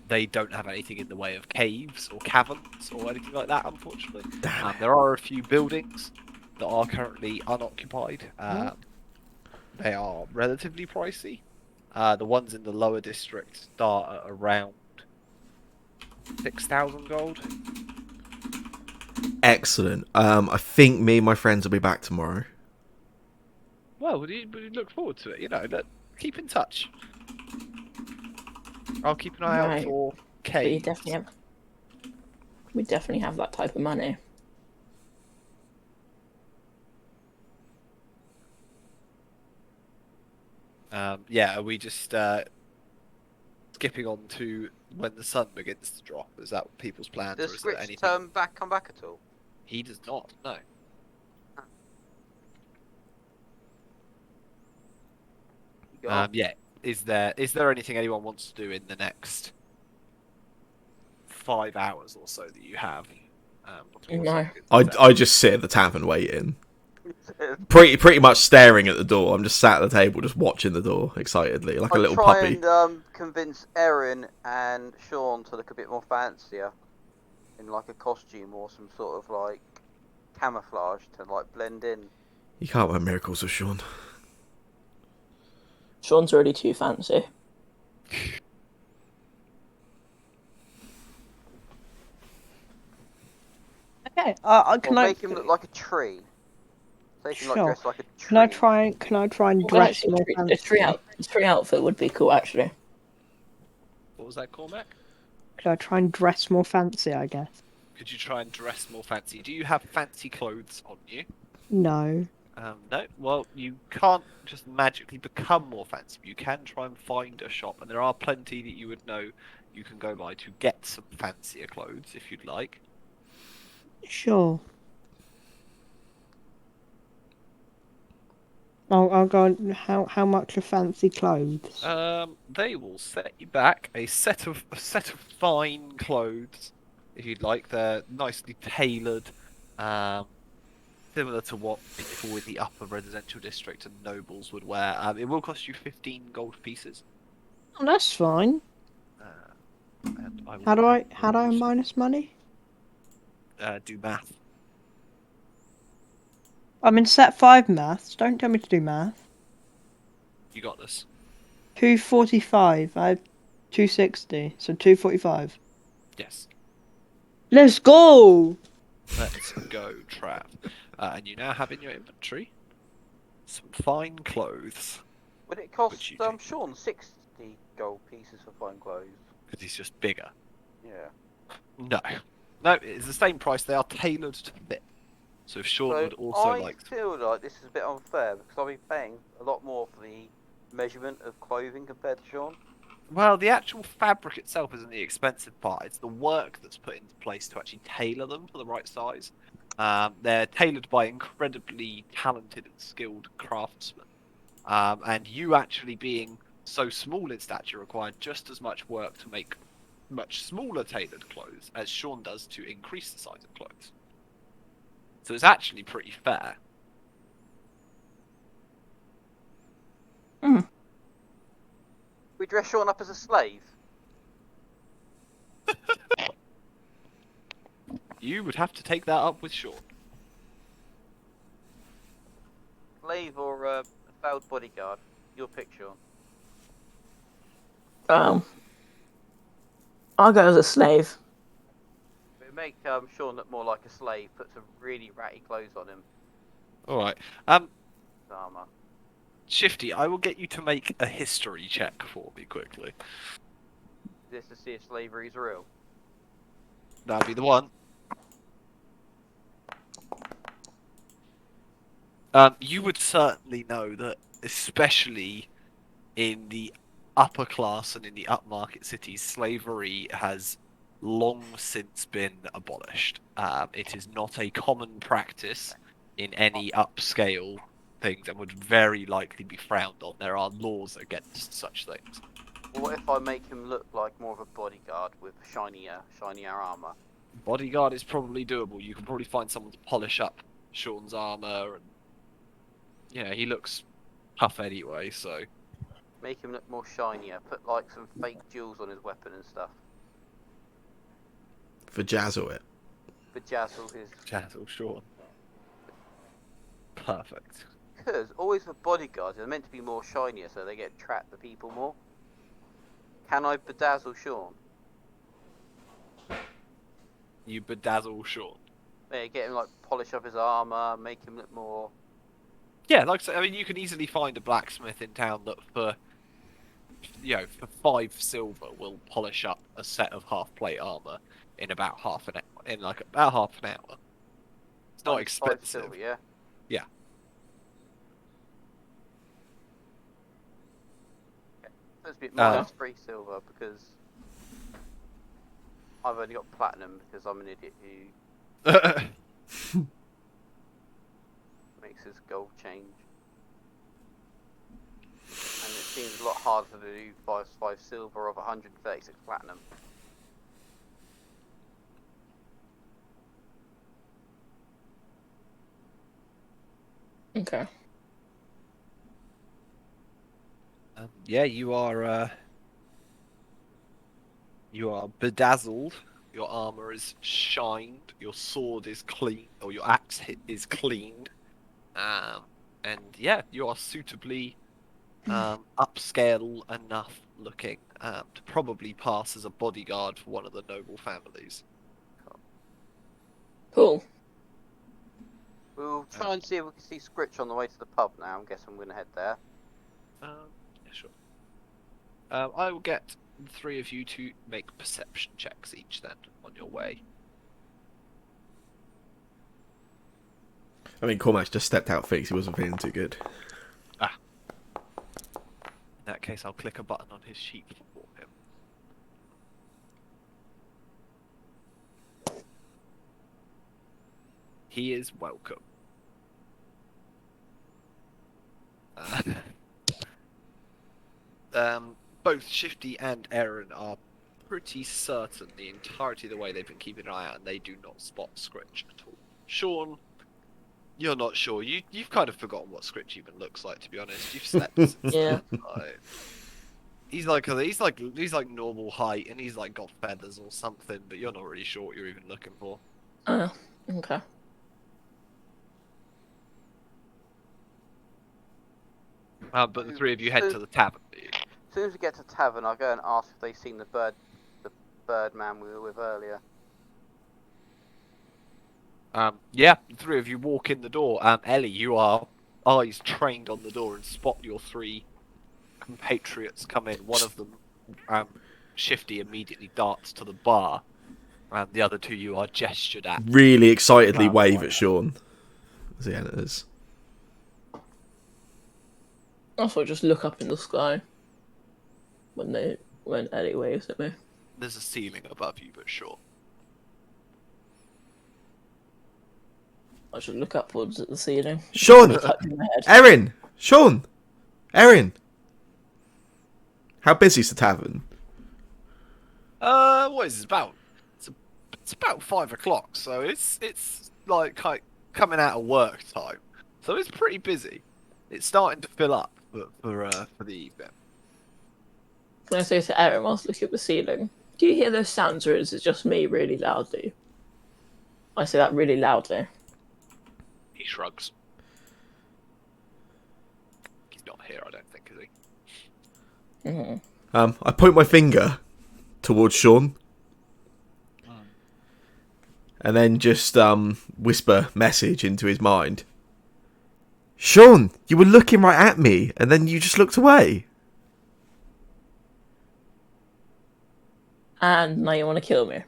They don't have anything in the way of caves or caverns or anything like that, unfortunately. There are a few buildings that are currently unoccupied. They are relatively pricey. The ones in the lower district start at around 6,000 gold. Excellent. I think me and my friends will be back tomorrow. Well, we look forward to it. You know, keep in touch. I'll keep an eye out Right. for But you caves. we definitely have that type of money. Yeah, are we just skipping on to when the sun begins to drop? Is that people's plans, Does or is there Scritch anything? come back at all? He does not. No. You got Yeah. Is there anything anyone wants to do in the next 5 hours or so that you have? Before the sun No. begins to set? I just sit at the tavern waiting, pretty much staring at the door. I'm just sat at the table, just watching the door excitedly, like a I'd little try puppy. and convince Erin and Sean to look a bit more fancier in like a costume or some sort of like camouflage to like blend in. You can't wear miracles with Sean. Sean's already too fancy. Okay. Or Can I? make him look like a tree. So he can like Sure. dress like a tree. Can I try? Can I try and Well, dress actually, more a tree fancy? tree outfit would be cool, actually. What was that, Cormac? Could I try and dress more fancy? I guess. Could you try and dress more fancy? Do you have fancy clothes on you? No. No. Well, you can't just magically become more fancy. You can try and find a shop, and there are plenty that you would know you can go by to get some fancier clothes if you'd like. Sure. I'll go. How much are fancy clothes? They will set you back a set of fine clothes if you'd like. They're nicely tailored, similar to what people in the upper residential district and nobles would wear. It will cost you 15 gold pieces. Oh, that's fine. And I will How do I minus money? do math. I'm in set 5 maths. Don't tell me to do math. You got this. 245. I have 260, so 245. Yes. Let's go. Let's go, Trav. And you now have in your inventory some fine clothes. Would it Which cost you do. Sean 60 gold pieces for fine clothes? Because he's just bigger. Yeah. No. No, it's the same price. They are tailored to fit. So if Sean So would also I like to... feel like this is a bit unfair because I'll be paying a lot more for the measurement of clothing compared to Sean. Well, the actual fabric itself isn't the expensive part. It's the work that's put into place to actually tailor them for the right size. They're tailored by incredibly talented and skilled craftsmen. And you actually being so small in stature require just as much work to make much smaller tailored clothes as Sean does to increase the size of clothes. So it's actually pretty fair. We dress Sean up as a slave. You would have to take that up with Sean. Slave or a failed bodyguard. Your pick, Sean. I'll go as a slave. But make Sean look more like a slave. Put some really ratty clothes on him. All right. Armor. Shifty, I will get you to make a history check for me quickly. This to see if slavery is real. That'd be the one. You would certainly know that, especially in the upper class and in the upmarket cities, slavery has long since been abolished. It is not a common practice in any upscale things and would very likely be frowned on. There are laws against such things. Well, what if I make him look like more of a bodyguard with shinier armor? Bodyguard is probably doable. You can probably find someone to polish up Sean's armor, and yeah, he looks tough anyway. So Make him look more shinier. Put like some fake jewels on his weapon and stuff. Vajazzle it. Bedazzle his. Chattel Sean. Perfect. Because always with bodyguards, they're meant to be more shinier, so they get trap the people more. Can I bedazzle Sean? You bedazzle Sean. Yeah, get him like polish up his armor, make him look more. Yeah, like I say, I mean, you can easily find a blacksmith in town that for 5 silver will polish up a set of half plate armor in about half an hour. In like about half an hour. It's not Times 5 expensive. silver, yeah. Yeah. Let's be minus 3 silver because I've only got platinum because I'm an idiot who makes his gold change. And it seems a lot harder to do 5 silver of 136 platinum. Okay. Yeah, you are bedazzled. Your armor is shined. Your sword is clean, or your axe is cleaned. And yeah, you are suitably upscale enough looking to probably pass as a bodyguard for one of the noble families. Cool. We'll try and see if we can see Scritch on the way to the pub now. I guess I'm going to head there. Yeah, sure. I will get the 3 of you to make perception checks each then on your way. I mean, Cormac just stepped out fix. He wasn't feeling too good. In that case, I'll click a button on his sheet for him. He is welcome. Both Shifty and Aaron are pretty certain the entirety of the way they've been keeping an eye out, and they do not spot Scritch at all. Sean, you're not sure. You've kind of forgotten what Scritch even looks like, to be honest. You've slept since Yeah. night. He's like normal height, and he's like got feathers or something, but you're not really sure what you're even looking for. Oh, okay. But the 3 of you head to the tavern. As soon as we get to tavern, I'll go and ask if they've seen the bird man we were with earlier. Yeah, the 3 of you walk in the door. Ellie, you are eyes trained on the door and spot your 3 compatriots come in. One of them, Shifty, immediately darts to the bar. And the other 2 you are gestured at. Really excitedly wave at Sean as he enters. Also, just look up in the sky when Eddie waves at me. There's a ceiling above you, but sure. I should look upwards at the ceiling. Sean! Touching my head. Erin! Sean! Erin! How busy's the tavern? What is it about? It's about 5 o'clock, so it's like coming out of work time. So it's pretty busy. It's starting to fill up for the evening. When I say to Erin whilst looking at the ceiling, do you hear those sounds, or is it just me really loudly? I say that really loudly. He shrugs. He's not here, I don't think, is he? Mm-hmm. I point my finger towards Sean. and then just whisper message into his mind. Sean, you were looking right at me, and then you just looked away. And now you want to kill me.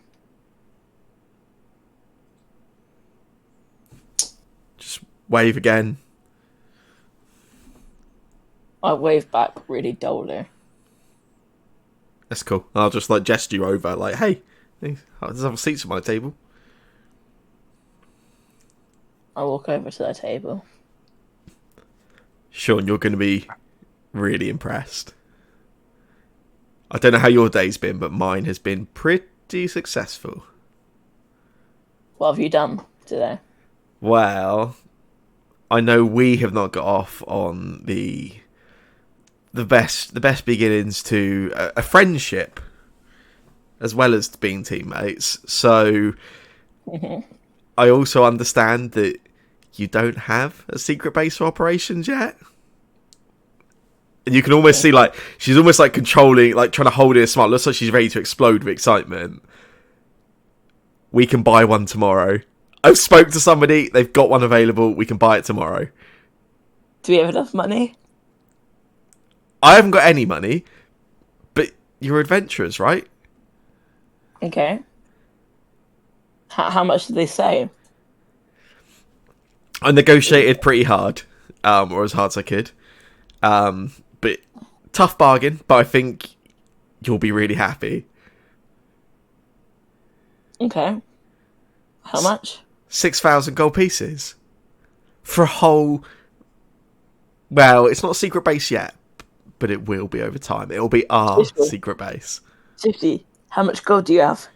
Just wave again. I wave back really dully. That's cool. I'll just like gesture you over, like, hey, there's other seats at my table. I walk over to their table. Sean, you're going to be really impressed. I don't know how your day's been, but mine has been pretty successful. What have you done today? Well, I know we have not got off on the best beginnings to a friendship, as well as being teammates. So I also understand that you don't have a secret base for operations yet. And you can almost see, like, she's almost like controlling, like trying to hold it smart. Looks like she's ready to explode with excitement. We can buy one tomorrow. I've spoke to somebody, they've got one available, we can buy it tomorrow. Do we have enough money? I haven't got any money, but you're adventurers, right? Okay. How much did they say? I negotiated pretty hard, or as hard as I could. But tough bargain, but I think you'll be really happy. Okay. How much? 6,000 gold pieces. For a whole... Well, it's not a secret base yet, but it will be over time. It'll be our secret base. 50. How much gold do you have?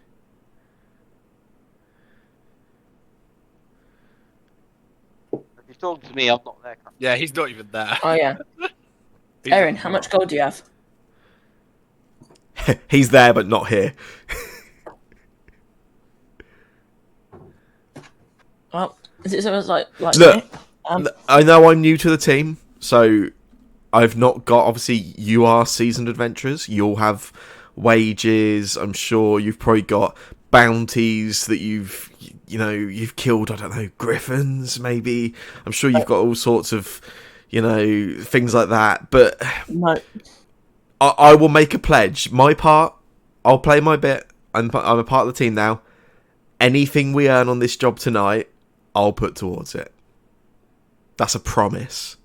If you're talking to me, I'm not there. Yeah, he's not even there. Oh, yeah. He's Erin, how much gold do you have? He's there, but not here. Well, is it someone's like Look, me? I know I'm new to the team, so I've not got... Obviously, you are seasoned adventurers. You'll have wages. I'm sure you've probably got bounties that you've killed, I don't know, griffins, maybe. I'm sure you've got all sorts of, things like that. But No. I will make a pledge. My part, I'll play my bit. I'm a part of the team now. Anything we earn on this job tonight, I'll put towards it. That's a promise.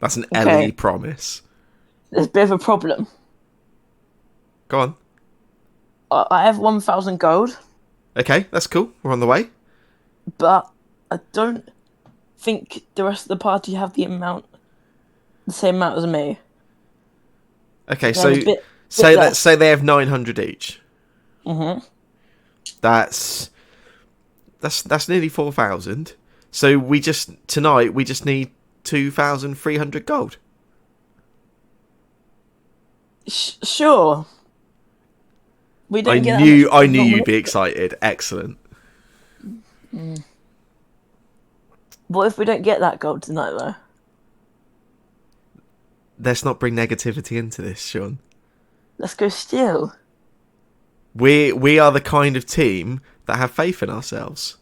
That's an Okay. LE promise. There's a bit of a problem. Go on. I have 1,000 gold, Okay, that's cool. We're on the way. but I don't think the rest of the party have the same amount as me. Okay, They so have a bit say less. they have 900 each. Mm-hmm. That's nearly 4,000. So tonight we just need 2,300 gold. Sure. We I don't get knew that much you'd be excited. Excellent. What if we don't get that gold tonight, though? Let's not bring negativity into this, Sean. Let's go steal. We are the kind of team that have faith in ourselves.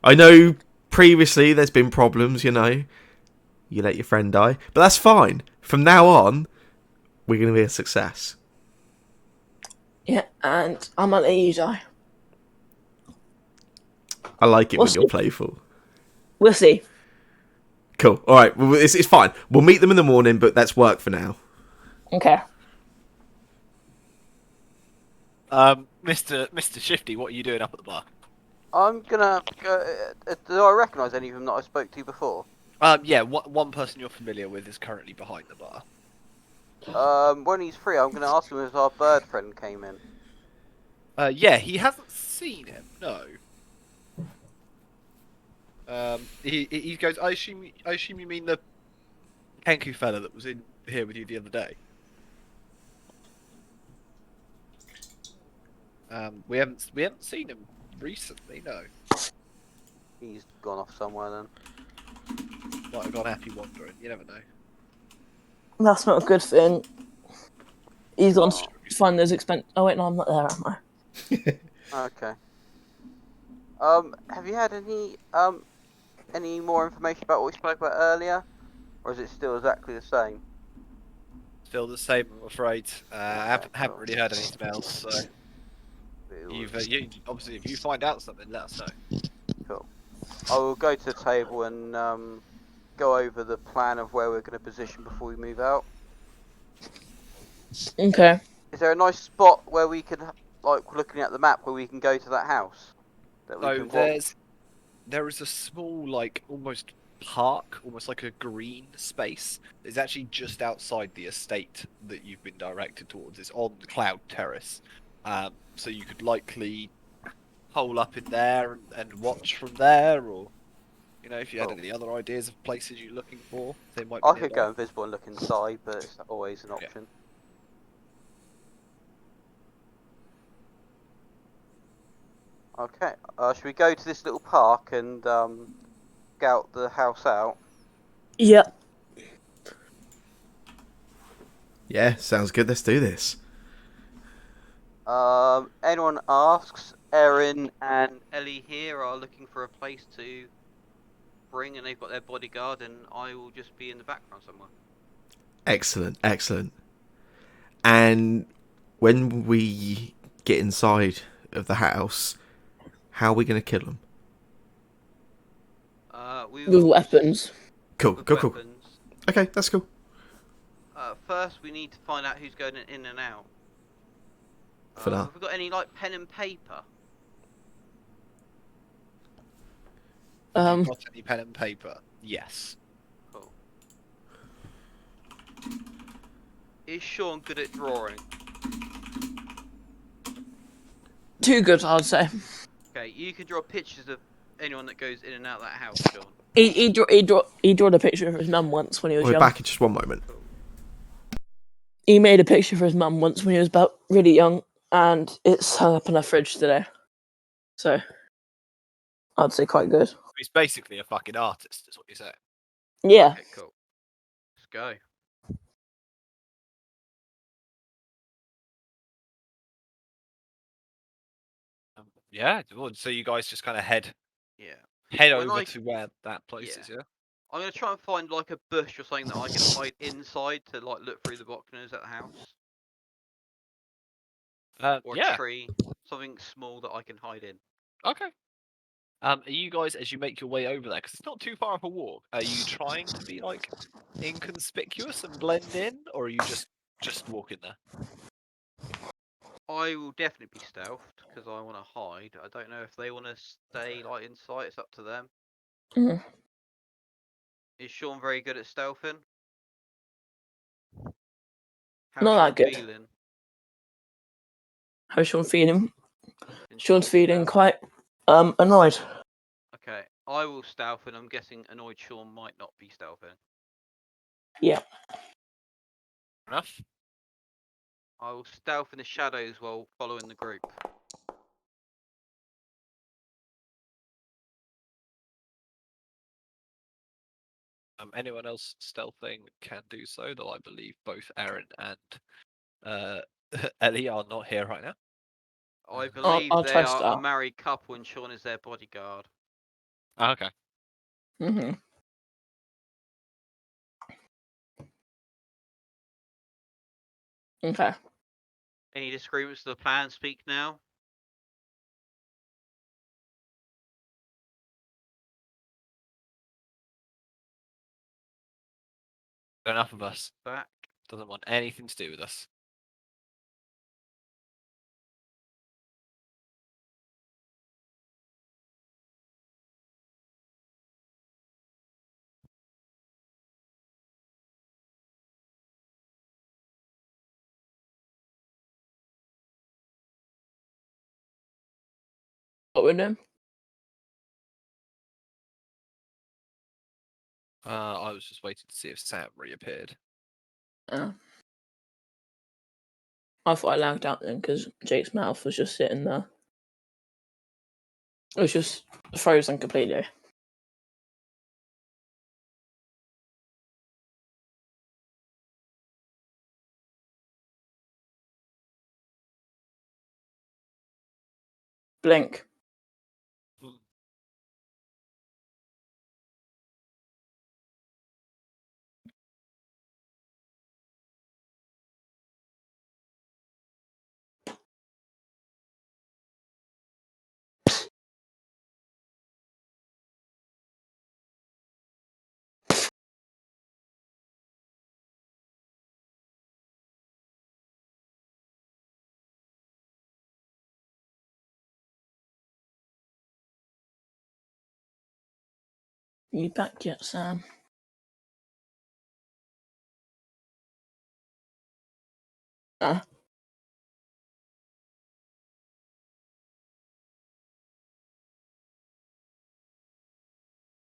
I know previously there's been problems, you let your friend die, but that's fine. From now on, we're going to be a success. Yeah, and I'm gonna let you die. I like it We'll when you're see. playful. We'll see. Cool. All right, well, it's fine. We'll meet them in the morning, but that's work for now. Okay. Mr. Shifty, what are you doing up at the bar? I'm gonna go. Do I recognise any of them that I spoke to before? Yeah, one person you're familiar with is currently behind the bar. When he's free, I'm gonna ask him if our bird friend came in. Yeah, he hasn't seen him. No. He goes. I assume you mean the Kenku fella that was in here with you the other day. We haven't seen him recently. No. He's gone off somewhere then. Might have gone happy wandering. You never know. That's not a good thing. He's gone to find those expensive. Oh wait, no, I'm not there, am I? Okay. Have you had any more information about what we spoke about earlier, or is it still exactly the same? Still the same, I'm afraid. Haven't Cool. really heard anything else. So you obviously, if you find out something, let us know. Cool. I will go to the table and go over the plan of where we're going to position before we move out. Okay. Is there a nice spot where we can, like, looking at the map, where we can go to that house that we So can watch? there is a small, like, almost park, almost like a green space. It's actually just outside the estate that you've been directed towards. It's on the Cloud Terrace. So you could likely hole up in there and watch from there, or if you had Cool. any other ideas of places you're looking for, they might be I could nearby. go invisible and look inside, but it's always an Yeah. option. Okay. Should we go to this little park and scout the house out? Yep. Yeah, sounds good. Let's do this. Anyone asks, Erin and Ellie here are looking for a place to bring, and they've got their bodyguard, and I will just be in the background somewhere. Excellent, excellent. And when we get inside of the house, how are we going to kill them? We With will weapons. Cool, with cool, cool. weapons. Okay, that's cool. First, we need to find out who's going in and out. For now. Have we got any, like, pen and paper? Have you got any pen and paper? Yes. Cool. Is Sean good at drawing? Too good, I'd say. Okay, you can draw pictures of anyone that goes in and out of that house, Sean. He drew a picture of his mum once when he was We're young. back in just one moment. Cool. He made a picture for his mum once when he was about really young, and it's hung up in our fridge today. So, I'd say quite good. He's basically a fucking artist, is what you say. Yeah. Okay, cool. Let's go. Yeah. Well, so you guys just kind of head Yeah. When over I- to where that place Yeah. is, yeah? I'm gonna try and find, like, a bush or something that I can hide inside to, like, look through the balconies at the house. Or a Yeah. tree. Something small that I can hide in. Okay. Are you guys, as you make your way over there, because it's not too far of a walk, are you trying to be, like, inconspicuous and blend in, or are you just walking there? I will definitely be stealthed, because I want to hide. I don't know if they want to stay, like, in sight. It's up to them. Mhm. Is Sean very good at stealthing? How's Not Sean that good. feeling? How's Sean feeling? in Sean's feeling stealth? quite annoyed. Okay, I will stealth, and I'm guessing annoyed Sean might not be stealthing. Yeah. Enough? I will stealth in the shadows while following the group. Anyone else stealthing can do so, though I believe both Aaron and Ellie are not here right now. I believe I'll they try are a stealth. married couple, and Sean is their bodyguard. Okay. Mm-hmm. Okay. Any disagreements to the plan? Speak now. Enough of us. Back. Doesn't want anything to do with us. What we're doing? I was just waiting to see if Sam reappeared. I thought I lagged out then because Jake's mouth was just sitting there. It was just frozen completely. Blink. You back yet, Sam?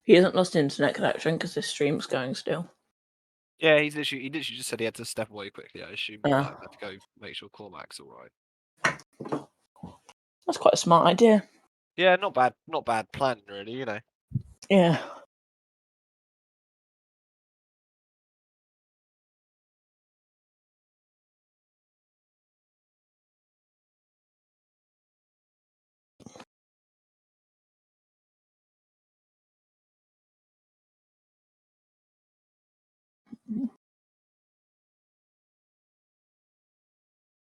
He hasn't lost internet connection because his stream's going still. Yeah, he literally just said he had to step away quickly. I assume he Yeah. might have had to go make sure Cormac's all right. That's quite a smart idea. Yeah, not bad plan really. Yeah.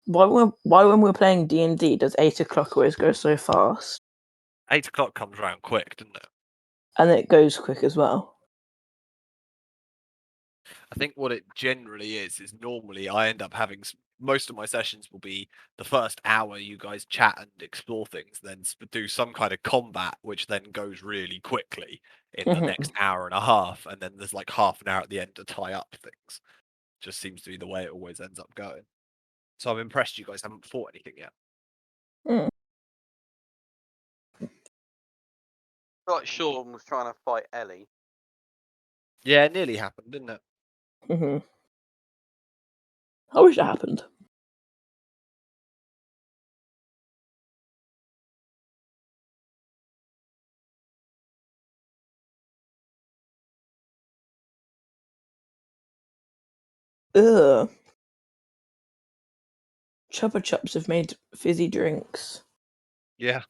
Why when we're playing D&D does 8 o'clock always go so fast? 8 o'clock comes round quick, doesn't it? And it goes quick as well. I think what it generally is normally I end up having most of my sessions will be the first hour you guys chat and explore things, then do some kind of combat, which then goes really quickly in the next hour and a half, and then there's like half an hour at the end to tie up things. Just seems to be the way it always ends up going. So I'm impressed you guys haven't fought anything yet. Mm. Like Sean was trying to fight Ellie. Yeah, it nearly happened, didn't it? Mm-hmm. I wish it happened. Ugh. Chupa Chups have made fizzy drinks. Yeah.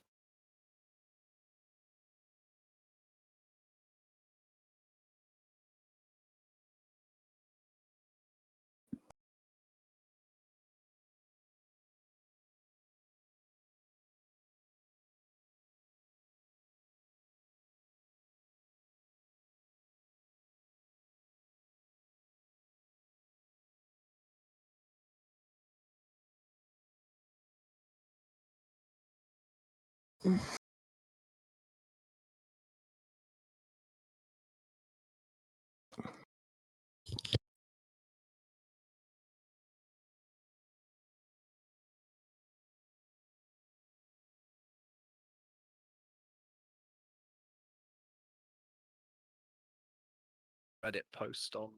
Reddit post on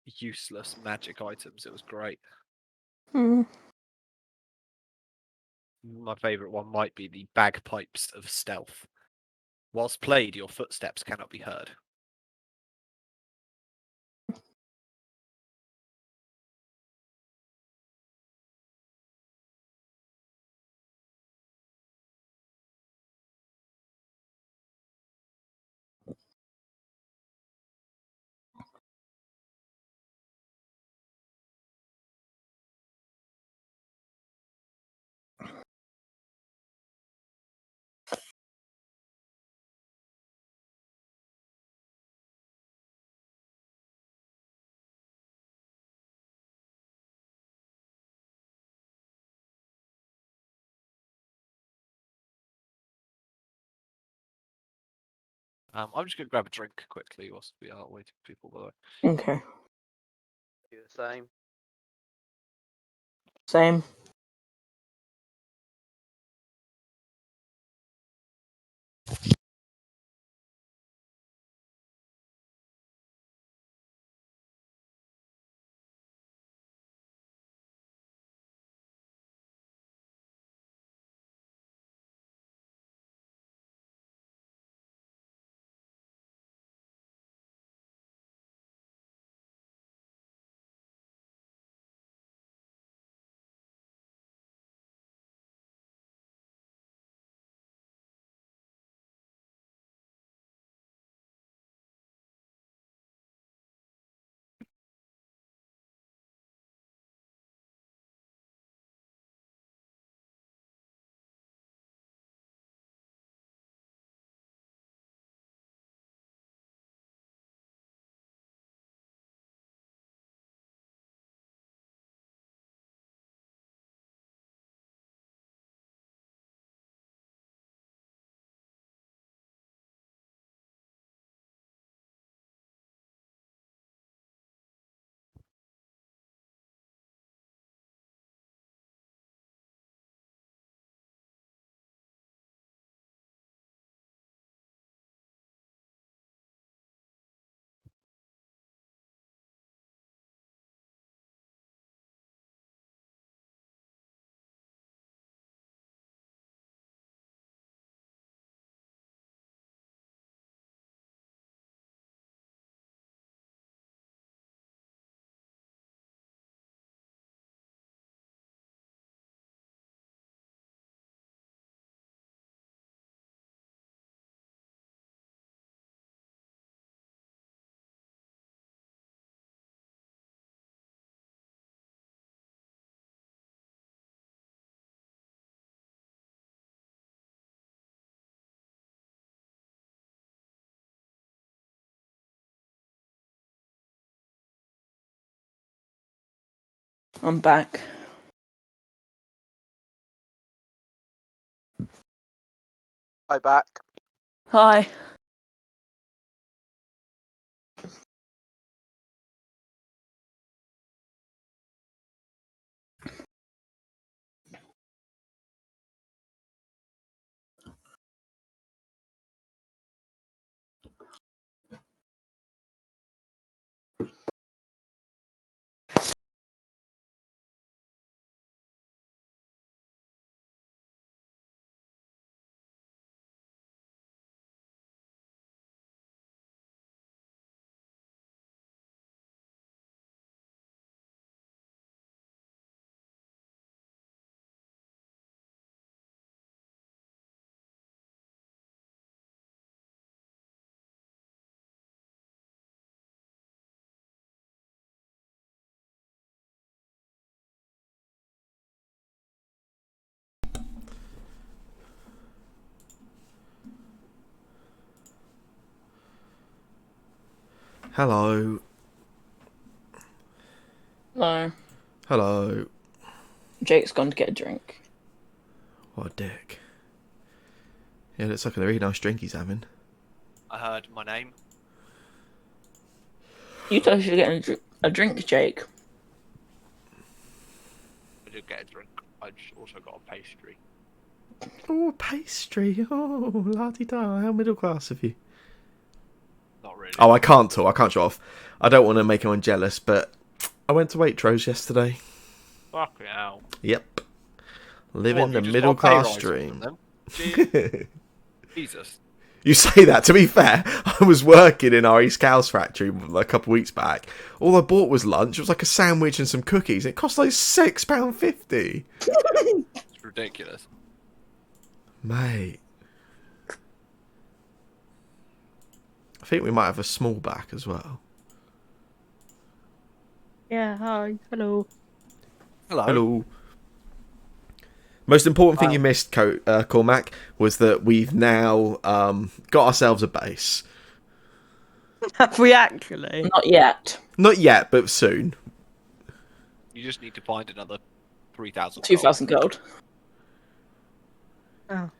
useless magic items. It was great. Mm. My favourite one might be the bagpipes of stealth. Whilst played, your footsteps cannot be heard. I'm just going to grab a drink quickly whilst we are waiting for people, by the way. Okay. Do the same. Same. I'm back. Hi, back. Hi. Hello. No. Hello. Jake's gone to get a drink. What a dick. Yeah, looks like a really nice drink he's having. I heard my name. You told us you're getting a drink, Jake. I did get a drink. I just also got a pastry. Oh, pastry. Oh, la-di-da. How middle class of you. Not really. Oh, I can't talk. I can't show off. I don't want to make anyone jealous, but I went to Waitrose yesterday. Fucking hell. Yep. Living the What, have you just middle got a pay class rise from dream. them? Gee, Jesus. You say that. To be fair, I was working in our East Cows factory a couple of weeks back. All I bought was lunch. It was like a sandwich and some cookies. It cost like £6.50. It's ridiculous. Mate. I think we might have a small back as well. Yeah, hi, hello. Hello. Hello. Most important thing you missed, Cormac, was that we've now got ourselves a base. Have we actually? Not yet. Not yet, but soon. You just need to find another 3,000 gold. 2,000 gold. Oh.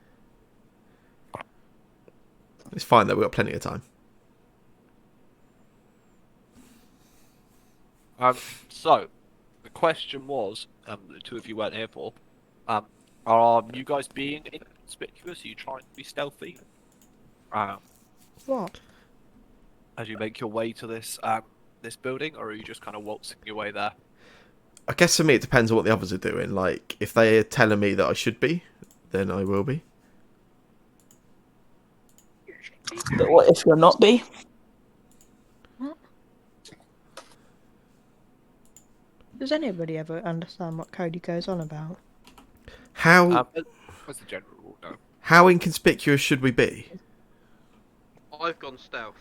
It's fine though. We've got plenty of time. So, the question was, the two of you weren't here for, are you guys being inconspicuous? Are you trying to be stealthy? What? As you make your way to this this building, or are you just kind of waltzing your way there? I guess for me, it depends on what the others are doing. Like, if they are telling me that I should be, then I will be. But what if you're not be? Does anybody ever understand what Cody goes on about? How What's the general rule? No. how inconspicuous should we be? I've gone stealth.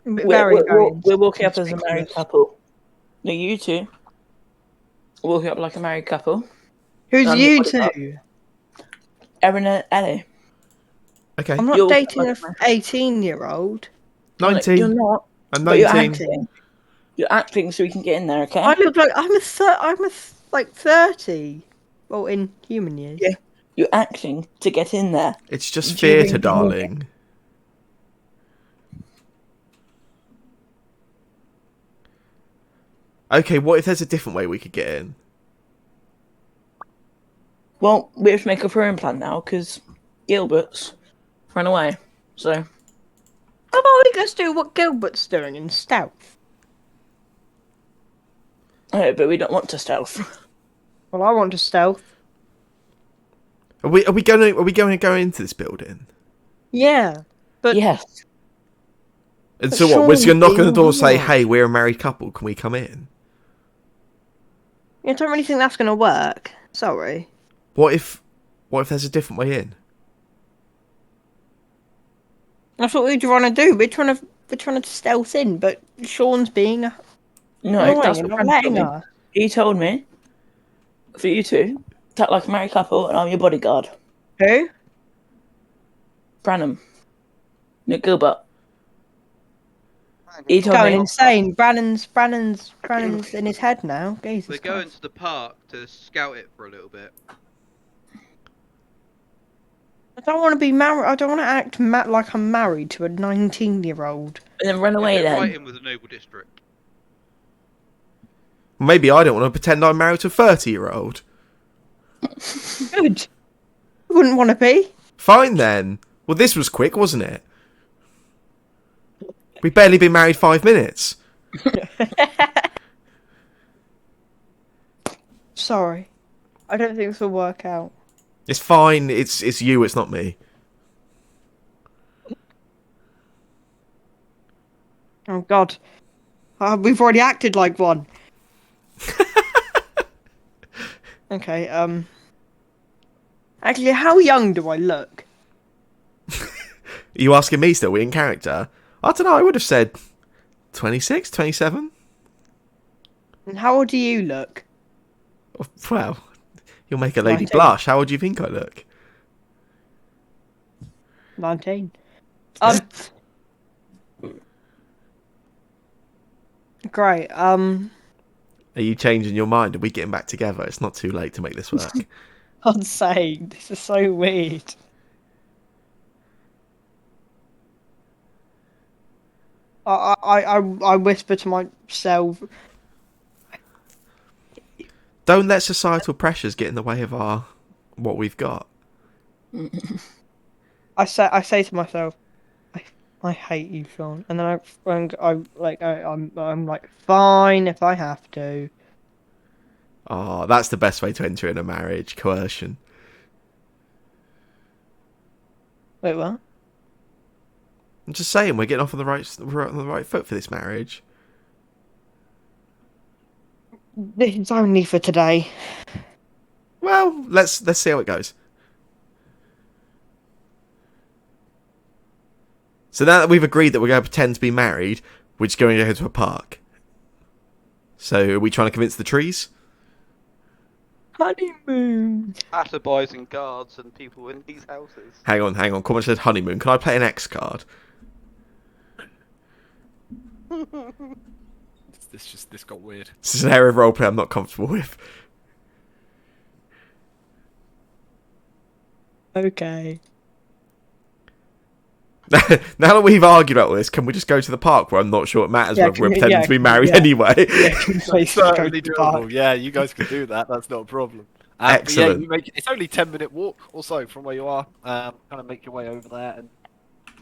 We're walking up as a married inconspicuous. couple. No, you two. Walking up like a married couple. Who's your you bodyguard. two? Erin and Ellie. Okay, I'm not You're dating like a 18-year-old. 19. You're not. I'm But you're 19. acting. You're acting so we can get in there, okay? I look like I'm like 30. Well, in human years. Yeah. You're acting to get in there. It's just Do you theatre, really believe darling. Okay, what if there's a different way we could get in? Well, we have to make up our own plan now because Gilbert's ran away. So, How about we just do what Gilbert's doing in stealth? but we don't want to stealth. Well, I want to stealth. Are we going to go into this building? Yeah. But Yes. And But so what? We're just going to knock on the Sean door and say, Bean, "Hey, we're a married couple. Can we come in?" I don't really think that's going to work. Sorry. What if there's a different way in? That's what we're trying to do. We're trying to stealth in, but Sean's being No, annoying that's and what not Fran letting told me. us. He told me for you two to act like a married couple, and I'm your bodyguard. Who? Branham. Nick Gilbert. He He's told going me. insane. Brandon's in his head now. Jesus We're going Christ. to the park to scout it for a little bit. I don't want to be married. I don't want to act like I'm married to a 19-year-old. And then run Yeah, away fit then. right in with the Noble District. Maybe I don't want to pretend I'm married to a 30-year-old. Good. I wouldn't want to be. Fine then. Well, this was quick, wasn't it? We've barely been married 5 minutes. Sorry. I don't think this will work out. It's fine. It's you. It's not me. Oh God. We've already acted like one. Okay. Actually, how young do I look? Are you asking me still? We in character? I don't know. I would have said 26, 27. And how old do you look? Well, you'll make a lady 19. blush. How old do you think I look? 19. Great. Are you changing your mind? Are we getting back together? It's not too late to make this work. God's sake, this is so weird. I whisper to myself. Don't let societal pressures get in the way of what we've got. I say to myself, I hate you, Sean. And then I'm like, fine if I have to. Oh, that's the best way to enter in a marriage. Coercion. Wait, what? I'm just saying, we're getting off on the right foot for this marriage. This is only for today. Well, let's see how it goes. So now that we've agreed that we're going to pretend to be married, we're just going to go to a park. So are we trying to convince the trees? Honeymoon. Passerbys and guards and people in these houses. Hang on. Cormac said honeymoon. Can I play an X card? This got weird. This is an area of roleplay I'm not comfortable with. Okay. Now that we've argued about this, can we just go to the park where I'm not sure it matters whether we're pretending to be married anyway? Certainly doable. Yeah, you guys can do that. That's not a problem. Excellent. But yeah, it's only 10-minute walk or so from where you are. Kind of make your way over there,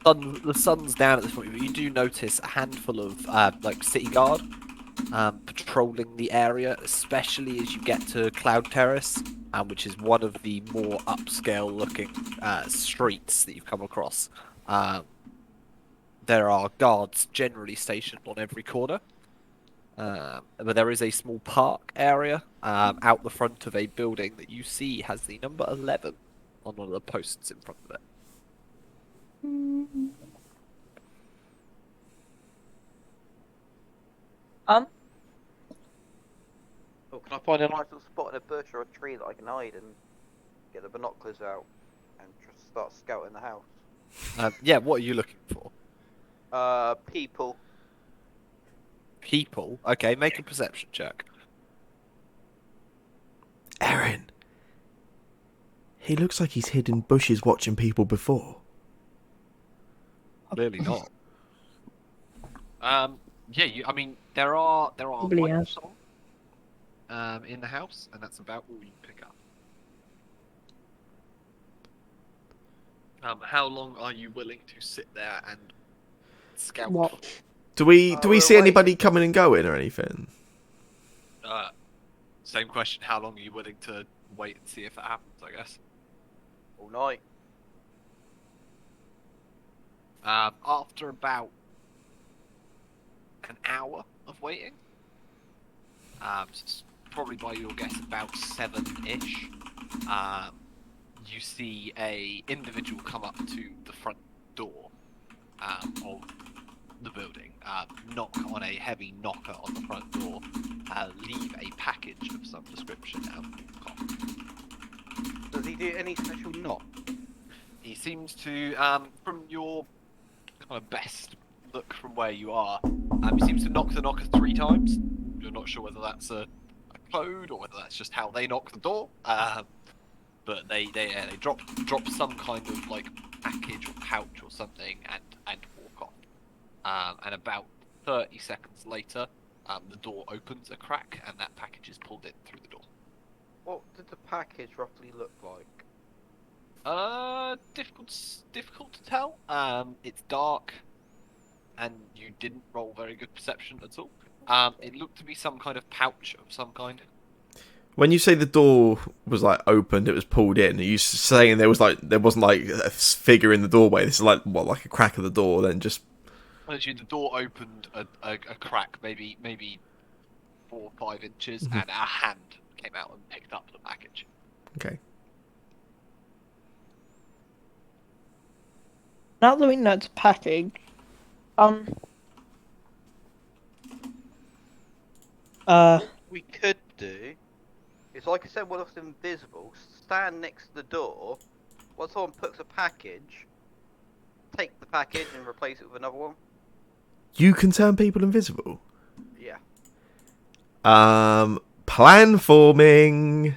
and the sun's down at this point. But you do notice a handful of like city guard patrolling the area, especially as you get to Cloud Terrace, which is one of the more upscale-looking streets that you've come across. There are guards generally stationed on every corner, but there is a small park area out the front of a building that you see has the number 11 on one of the posts in front of it. Oh, can I find a nice little spot in a bush or a tree that I can hide and get the binoculars out and just start scouting the house? Yeah, what are you looking for? People. People? Okay, make a perception check. Aaron. He looks like he's hid in bushes watching people before. Clearly not. Yeah, I mean, there are Probably lights on in the house, and that's about all you pick up. How long are you willing to sit there and scout? What? Do we see wait. anybody coming and going or anything? Same question. How long are you willing to wait and see if it happens? I guess. All night. After about an hour of waiting, probably by your guess about 7-ish, you see a individual come up to the front door of the building, knock on a heavy knocker on the front door, leave a package of some description out in the car. Does he do any special knock? He seems to, from your kind of best look from where you are. He seems to knock the knocker 3 times. You're not sure whether that's a code or whether that's just how they knock the door. But they drop some kind of like package or pouch or something and walk off. And about 30 seconds later, the door opens a crack and that package is pulled in through the door. What did the package roughly look like? Difficult to tell. It's dark, and you didn't roll very good perception at all. It looked to be some kind of pouch of some kind. When you say the door was like opened, it was pulled in. Are you saying there wasn't like a figure in the doorway? This is like what, like a crack of the door, then just. Literally, the door opened a crack, maybe 4 or 5 inches, and a hand came out and picked up the package. Okay. Now that we know it's a package, We could do is, like I said, one of them invisible. Stand next to the door. Once someone puts a package, take the package and replace it with another one. You can turn people invisible. Yeah. Plan forming.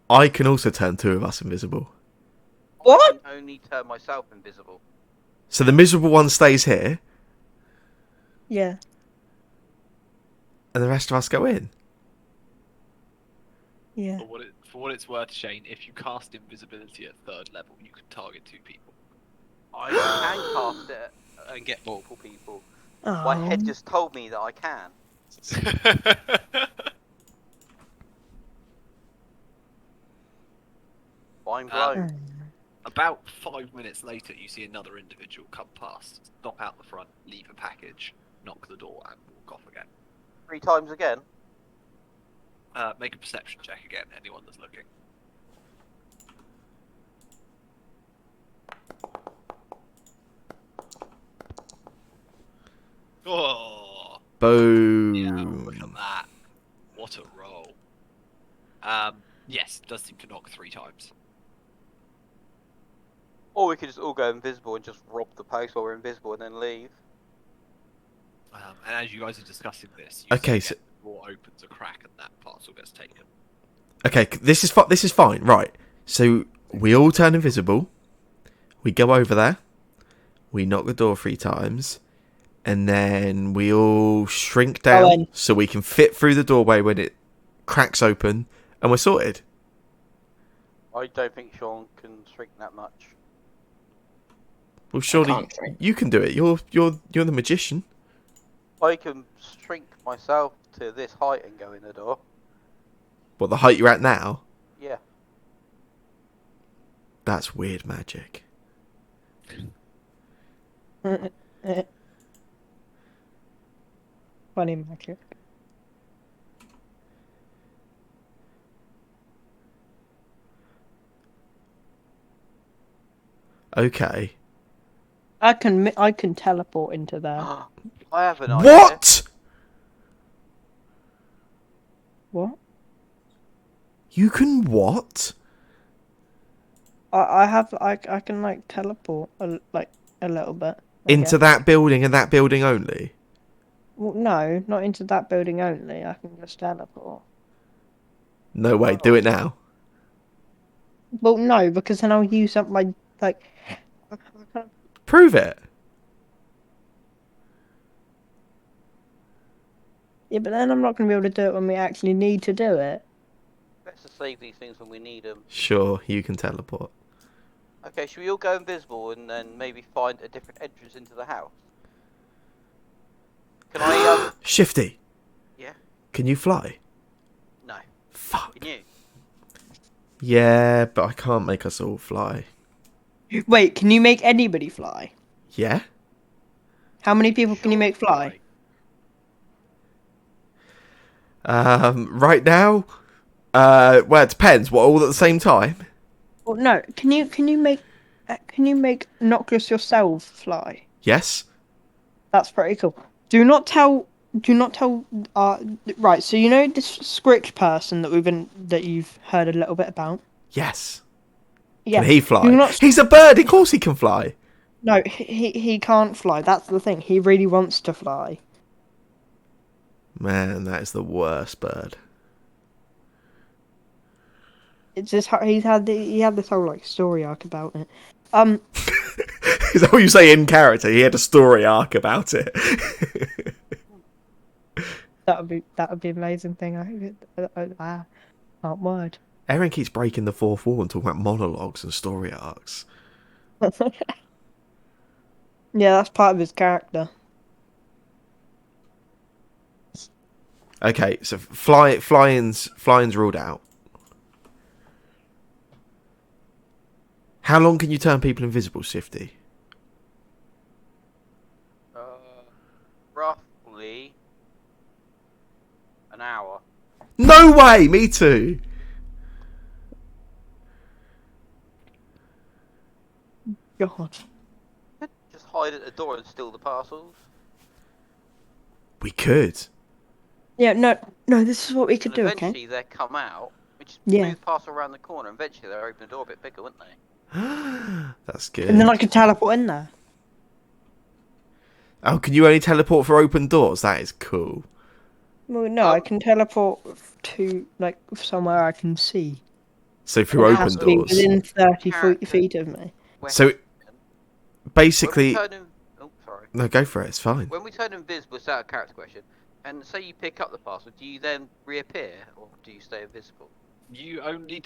I can also turn 2 of us invisible. What? I can only turn myself invisible. So the miserable one stays here, Yeah. and the rest of us go in. Yeah. For what it's worth, Shane, if you cast invisibility at 3rd level, you can target 2 people. I can cast it and get multiple people. Oh. My head just told me that I can. I'm blown. About 5 minutes later, you see another individual come past, stop out the front, leave a package, knock the door, and walk off again. 3 times again. Make a perception check again, anyone that's looking. Oh, Boom. yeah, look at that. What a roll. Yes, does seem to knock 3 times. Or we could just all go invisible and just rob the place while we're invisible and then leave. And as you guys are discussing this, you Okay, see so the door opens a crack and that parcel gets taken. okay, this is fine, right? So we all turn invisible. We go over there. We knock the door 3 times, and then we all shrink down so we can fit through the doorway when it cracks open, and we're sorted. I don't think Sean can shrink that much. Well, surely can't shrink. you can do it. You're the magician. I can shrink myself to this height and go in the door. What, the height you're at now? Yeah. That's weird magic. Funny magic. Okay. I can teleport into there. I have an idea. What? What? You can what? I can like teleport a little bit. I Into guess. that building and that building only? Well, no, not into that building only. I can just teleport. No way. Do it now. Well, no, because then I'll use up my like. Prove it. Yeah, but then I'm not going to be able to do it when we actually need to do it. Let's just save these things when we need them. Sure, you can teleport. Okay, should we all go invisible and then maybe find a different entrance into the house? Can I, Shifty. Yeah? Can you fly? No. Fuck. Can you? Yeah, but I can't make us all fly. Wait, can you make anybody fly? Yeah? How many people can you make fly? Right now? Well, it depends. What, all at the same time? Well, no. Can you make not just yourself fly? Yes? That's pretty cool. Do not tell. Right. So you know this Scritch person that you've heard a little bit about. Yes. Yeah. Can he fly? Do not. He's a bird. Of course he can fly. No, he can't fly. That's the thing. He really wants to fly. Man, that is the worst bird. It's just he had this whole like story arc about it. Is that what you say in character? He had a story arc about it. That would be an amazing thing. Can't word. Aaron keeps breaking the fourth wall and talking about monologues and story arcs. Yeah, that's part of his character. Okay, so flying's ruled out. How long can you turn people invisible, Sifty? Roughly an hour. No way! Me too! God. Just hide at the door and steal the parcels. We could. Yeah, no, this is what we could And do, eventually okay? they come out. We just Yeah. move parcel around the corner. And eventually they'll open the door a bit bigger, wouldn't they? That's good. And then I could teleport in there. Oh, can you only teleport for open doors? That is cool. Well, no, I can teleport to like somewhere I can see. So through It open has to be doors. within 30 Character. feet of me. So basically, Oh, sorry. no, go for it. It's fine. When we turn invisible, it's out of character question. And say you pick up the parcel, do you then reappear, or do you stay invisible? You only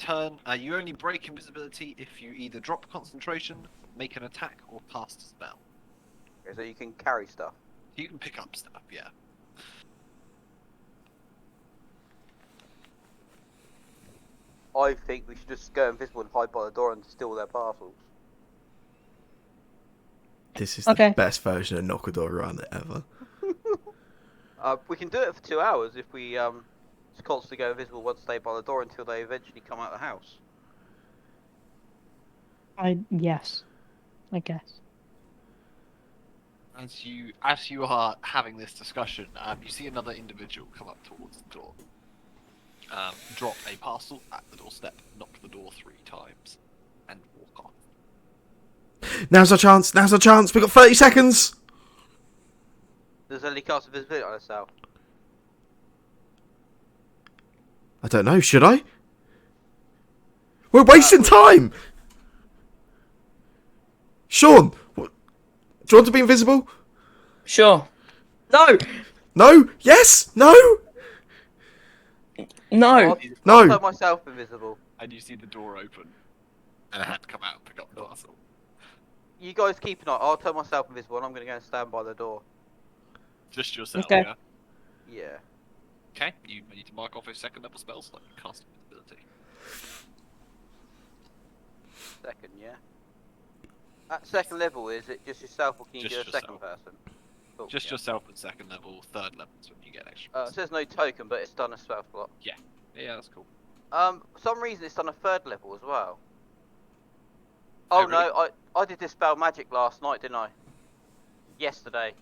break invisibility if you either drop concentration, make an attack, or cast a spell. Okay, so you can carry stuff. You can pick up stuff, yeah. I think we should just go invisible and hide by the door and steal their parcels. This is Okay. the best version of Knockador Run ever. We can do it for 2 hours if we just constantly go invisible, one stay by the door until they eventually come out of the house. Yes, I guess. As you are having this discussion, you see another individual come up towards the door. Drop a parcel at the doorstep, knock the door 3 times, and walk off. Now's our chance. Now's our chance. We've got 30 seconds. Does only cast invisibility on herself? I don't know. Should I? We're wasting time. Sean, do you want to be invisible? Sure. No. No? Yes? No? No. No. I'll turn myself invisible. And you see the door open, and a hand come out and pick up the parcel. You guys keep an eye. I'll turn myself invisible and I'm going to go and stand by the door. Just yourself, Okay. yeah? Yeah. Okay, you need to mark off a second level spell slot and cast invisibility. Second, yeah. At second level, is it just yourself or can you Just do a second yourself. person? Cool, Just yeah. yourself at second level, third level is when you get extra. It says no token, but it's done a spell slot. Yeah, that's cool. For some reason it's done a third level as well. Oh really? no, I did dispel magic last night, didn't I? Yesterday.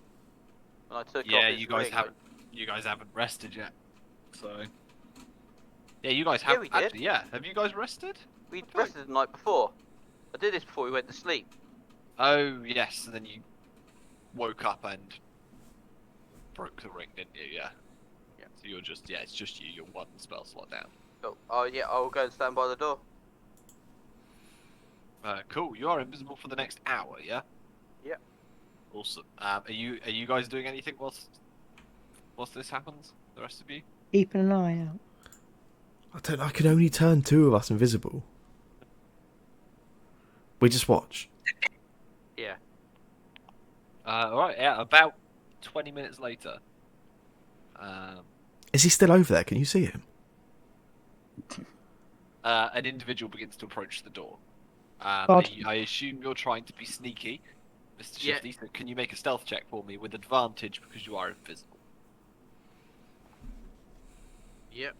When I took Yeah, off his ring. you guys haven't rested yet. So yeah, you guys Yeah, have we did. actually, yeah. Have you guys rested? We rested the night before. I did this before we went to sleep. Oh yes, and then you woke up and broke the ring, didn't you? Yeah. Yeah. So you're just it's just you. You're one spell slot down. Oh yeah, I'll go and stand by the door. Cool. You are invisible for the next hour, yeah? Yeah. Awesome. Are you guys doing anything whilst this happens? The rest of you? Keeping an eye out. I don't know. I can only turn 2 of us invisible. We just watch. Yeah. Alright, yeah, about 20 minutes later. Is he still over there? Can you see him? An individual begins to approach the door. God. I assume you're trying to be sneaky, Mr. Yeah. Shifty, so can you make a stealth check for me with advantage because you are invisible? Yep.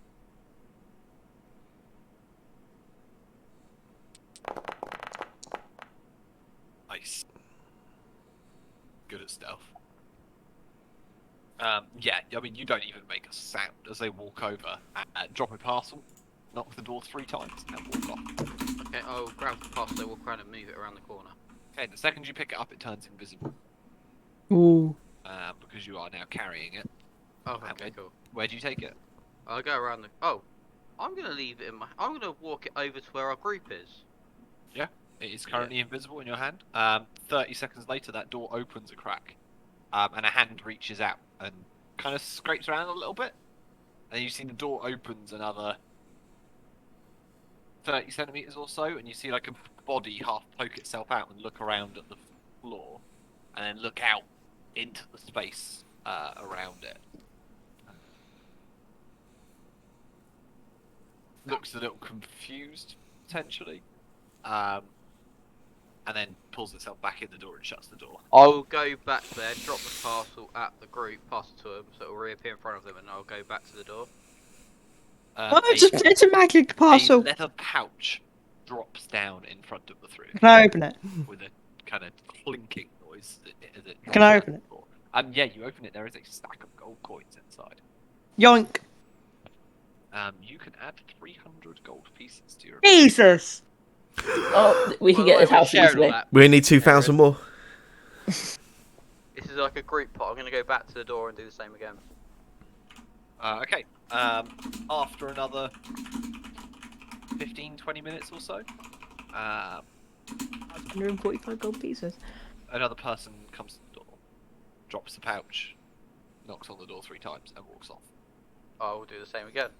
Nice. Good at stealth. Yeah, I mean, you don't even make a sound as they walk over and drop a parcel, knock the door 3 times, and walk off. Okay, I'll grab the parcel, walk around and move it around the corner. Okay, the second you pick it up, it turns invisible. Ooh. Because you are now carrying it. Oh, And okay, cool. Where do you take it? I'll go around the. Oh, I'm gonna leave it in my. I'm gonna walk it over to where our group is. Yeah, it is currently invisible in your hand. 30 seconds later, that door opens a crack, and a hand reaches out and kind of scrapes around a little bit, and you see the door opens another 30 centimeters or so, and you see like a body half poke itself out and look around at the floor, and then look out into the space around it. Looks a little confused, potentially, and then pulls itself back in the door and shuts the door. I'll go back there, drop the parcel at the group, pass it to them, so it'll reappear in front of them, and I'll go back to the door. Oh, it's a magic A parcel. leather pouch drops down in front of the three of you Can I open it? with a kind of clinking noise as it Can I drops open it? down. Yeah, you open it. There is a stack of gold coins inside. Yoink. You can add 300 gold pieces to your. Jesus. Oh, we By can the get way, this we're house sharing all easily. that. We need 2,000 more. This is like a group pot. I'm gonna go back to the door and do the same again. Okay. After another 15-20 minutes or so, 145 gold pieces. another person comes to the door, drops the pouch, knocks on the door 3 times, and walks off. I will do the same again.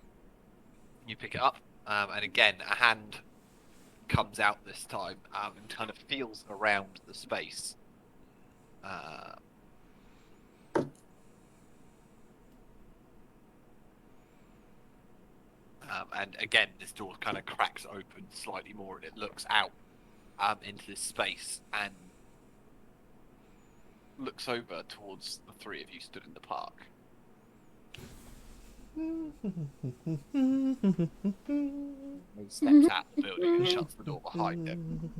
You pick it up, and again, a hand comes out this time and kind of feels around the space. And again, this door kind of cracks open slightly more, and it looks out into this space and looks over towards the 3 of you stood in the park. He steps out the building and shuts the door behind him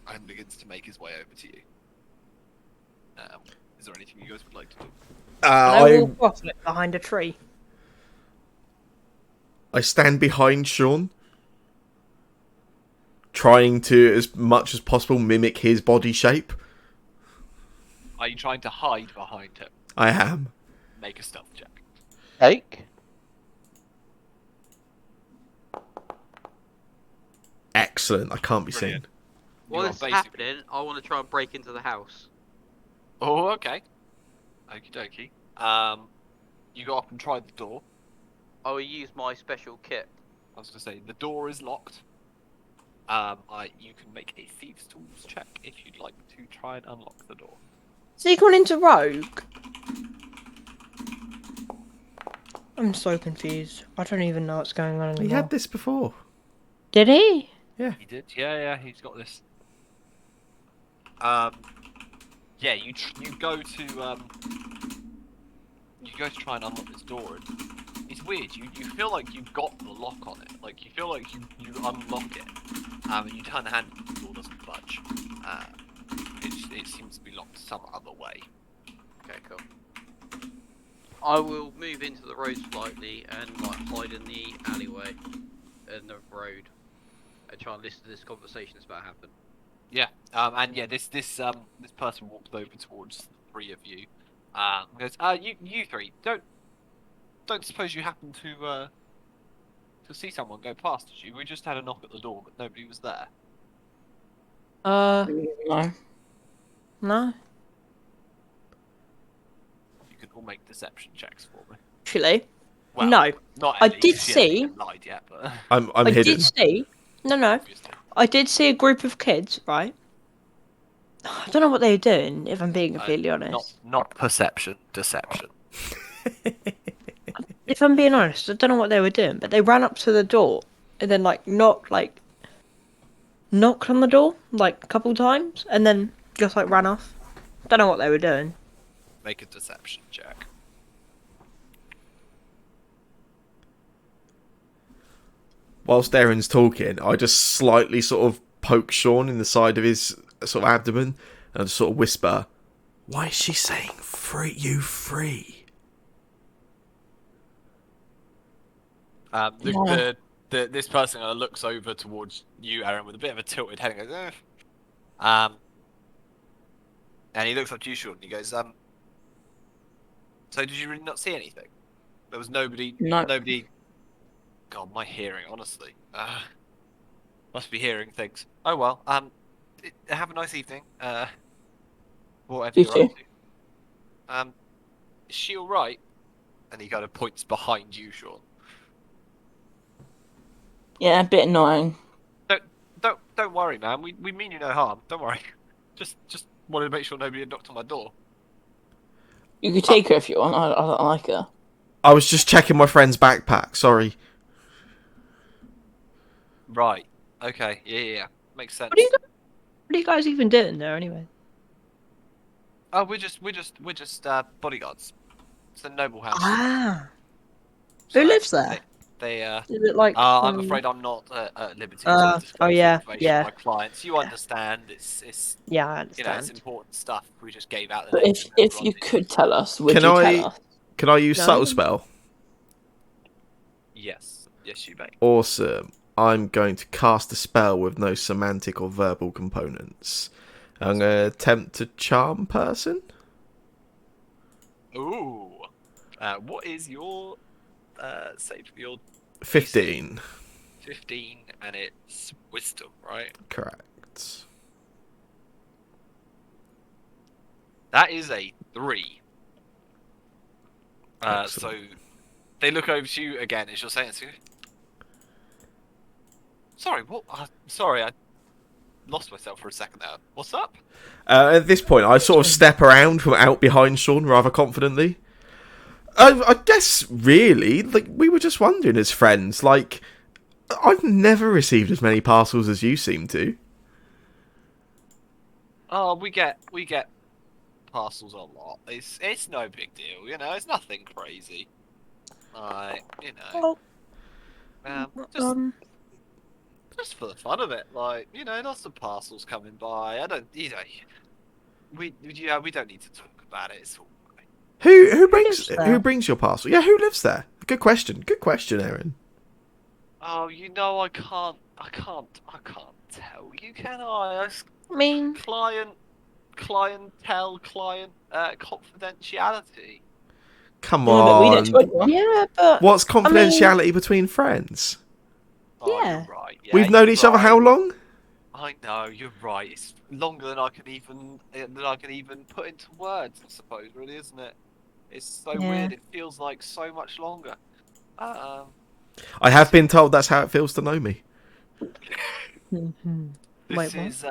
and begins to make his way over to you. Is there anything you guys would like to do? I walk off it behind a tree. I stand behind Sean, trying to, as much as possible, mimic his body shape. Are you trying to hide behind him? I am. Make a stealth check. Take. Excellent. I can't be Brilliant. seen. While You are this is basically- happening, I want to try and break into the house. Oh, okay. Okie dokie. You go up and try the door. I will use my special kit. I was going to say, the door is locked. You can make a thieves' tools check if you'd like to try and unlock the door. So you gone into Rogue? I'm so confused. I don't even know what's going on He anymore. had this before. Did he? He did? Yeah, he's got this. Yeah, you go to try and unlock this door, and it's weird. You feel like you've got the lock on it. Like you feel like you unlock it, and you turn the handle, the door doesn't budge. It seems to be locked some other way. Okay, cool. I will move into the road slightly and like hide in the alleyway in the road and try and listen to this conversation that's about to happen. Yeah, and yeah, this person walks over towards the 3 of you. And goes, you 3, don't suppose you happen to see someone go past you? We just had a knock at the door, but nobody was there. No. No. You can all make deception checks for me. Actually, Well, no. not I Ellie, did 'cause she hasn't see- even lied yet, but I'm I hidden. did see. No. obviously. I did see a group of kids, right? I don't know what they were doing, if I'm being completely honest. Not perception, deception. If I'm being honest, I don't know what they were doing, but they ran up to the door and then knocked on the door a couple times and then just ran off. Don't know what they were doing. Make a deception check. Whilst Darren's talking, I just slightly sort of poke Sean in the side of his sort of abdomen and I just sort of whisper, "Why is she saying free? You free?" This person looks over towards you, Aaron, with a bit of a tilted head and goes, And he looks up to you, Sean, and he goes, so did you really not see anything? There was nobody. No. Nobody. God, my hearing, honestly. Must be hearing things. Oh well. Have a nice evening. Whatever You you're up too. to. Is she all right? And he kind of points behind you, Sean. Yeah, a bit annoying. Don't worry, man. We mean you no harm. Don't worry. Just wanted to make sure nobody had knocked on my door. You could take her if you want. I don't like her. I was just checking my friend's backpack. Sorry. Right. Okay. Yeah. Makes sense. What are you guys even doing there anyway? Oh, we're just bodyguards. It's a noble house. Ah. So Who lives there? They Is it like? I'm afraid I'm not at liberty to disclose yeah, information yeah. to my clients. You understand? It's Yeah, I you know, understand. it's important stuff. We just gave out the But names. if you could tell us, would Can you I- tell us? Can I use No. subtle spell? Yes, you may. Awesome. I'm going to cast a spell with no semantic or verbal components. I'm going to attempt to charm person. Ooh. What is your save for your 15. 15, and it's wisdom, right? Correct. That is a 3. So Excellent. they look over to you again as you're saying it. Sorry, what? Sorry, I lost myself for a second there. What's up? At this point, I sort of step around from out behind Sean rather confidently. I guess, really, like, we were just wondering as friends, like, I've never received as many parcels as you seem to. Oh, we get parcels a lot. It's no big deal, you know. It's nothing crazy. You know, Well, just for the fun of it, like, you know, lots of parcels coming by. I don't, you know, we don't need to talk about it. It's all right. Who brings lives there? who brings your parcel? Yeah, who lives there? Good question, Aaron. Oh, you know, I can't tell you, can I? I mean, Clientele, confidentiality. Come Yeah, but we don't on. tell anyone. yeah, but What's I mean, confidentiality between friends? Oh, Yeah. you're right. Yeah, We've known you're each other how right. long? I know, you're right. It's longer than I can even put into words, I suppose, really, isn't it? It's so Yeah. weird. It feels like so much longer. I have been told that's how it feels to know me. Mhm. This Wait, what? is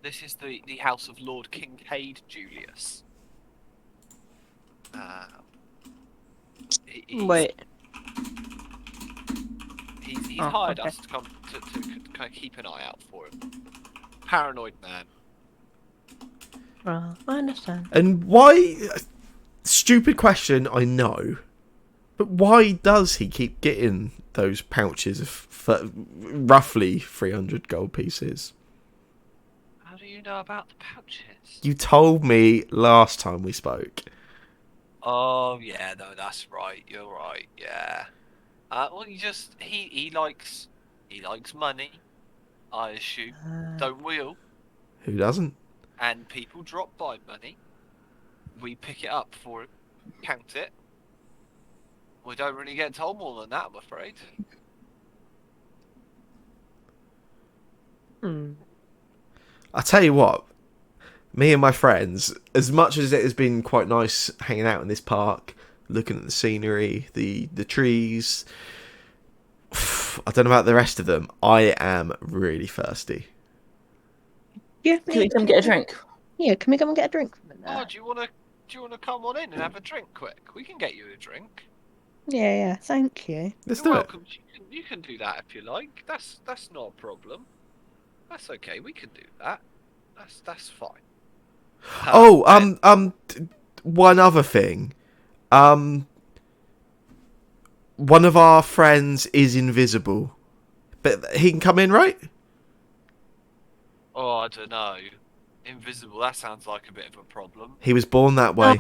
this is the house of Lord Kincaid Julius. Wait. He's Oh, hired okay. us to come to kind of keep an eye out for him. Paranoid man. I understand. And why? Stupid question, I know. But why does he keep getting those pouches of roughly 300 gold pieces? How do you know about the pouches? You told me last time we spoke. Oh yeah, no, that's right. You're right. Yeah. Well, he likes money. I assume. Don't we all? Who doesn't? And people drop by money. We pick it up for him, count it. We don't really get told more than that, I'm afraid. I tell you what, me and my friends, as much as it has been quite nice hanging out in this park, looking at the scenery, the trees, I don't know about the rest of them. I am really thirsty. Yeah, Can we come get a drink? Yeah, can we come and get a drink from in there? Oh, do you wanna come on in and have a drink quick? We can get you a drink. Yeah, thank you. Let's You're do it. welcome. You can do that if you like. That's not a problem. That's okay. We can do that. That's fine. One other thing. One of our friends is invisible, but he can come in, right? Oh, I don't know. Invisible. That sounds like a bit of a problem. He was born that way.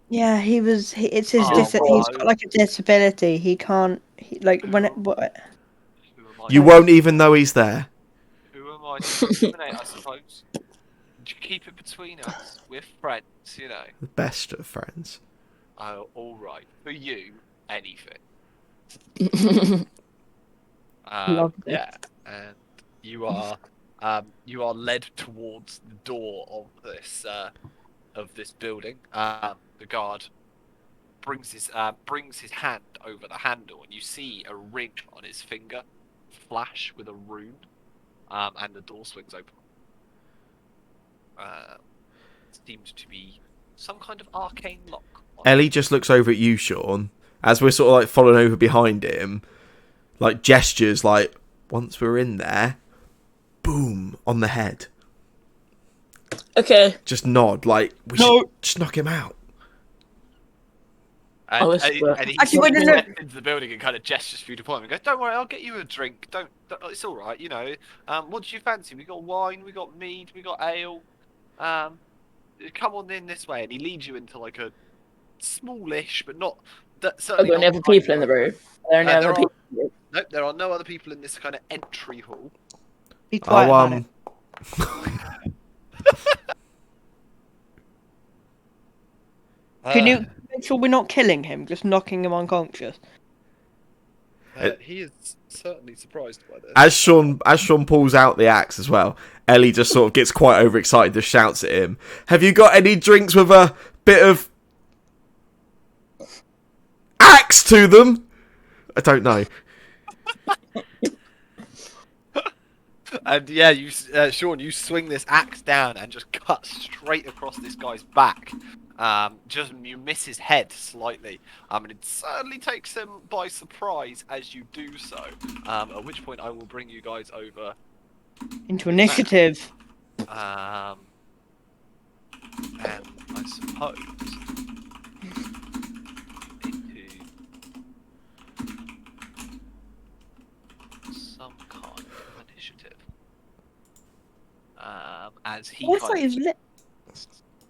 Yeah, it's his. Oh, He's no. got like a disability. He can't. Like when it. What? Who am I? You won't even know he's there. Who am I to discriminate? I suppose. keep it between us. We're friends, you know. The best of friends. Oh, all right. For you, anything. Love this. Yeah, and you are led towards the door of this building. The guard brings his hand over the handle, and you see a ring on his finger flash with a rune. And the door swings open. Seems to be some kind of arcane lock. Ellie just looks over at you, Sean, as we're sort of like following over behind him, like gestures, like once we're in there, boom on the head. Okay. Just nod, like we should just knock him out. And he Actually, wait, no. into the building and kind of gestures for you to point and goes, "Don't worry, I'll get you a drink. Don't it's all right, you know. What do you fancy? We got wine, we got mead, we got ale. Come on in this way." And he leads you into like a smallish, but not Are certainly there any not other people in the room? Are there any other people? Nope, there are no other people in this kind of entry hall. Be quiet about it. Can you make sure we're not killing him, just knocking him unconscious? He is certainly surprised by this. As Sean pulls out the axe as well, Ellie just sort of gets quite overexcited, just shouts at him, "Have you got any drinks with a bit of axe to them?" I don't know. And yeah, Sean, you swing this axe down and just cut straight across this guy's back. You miss his head slightly, and it certainly takes him by surprise as you do so. At which point I will bring you guys over Into initiative. and I suppose into some kind of initiative. As he What's like his lip?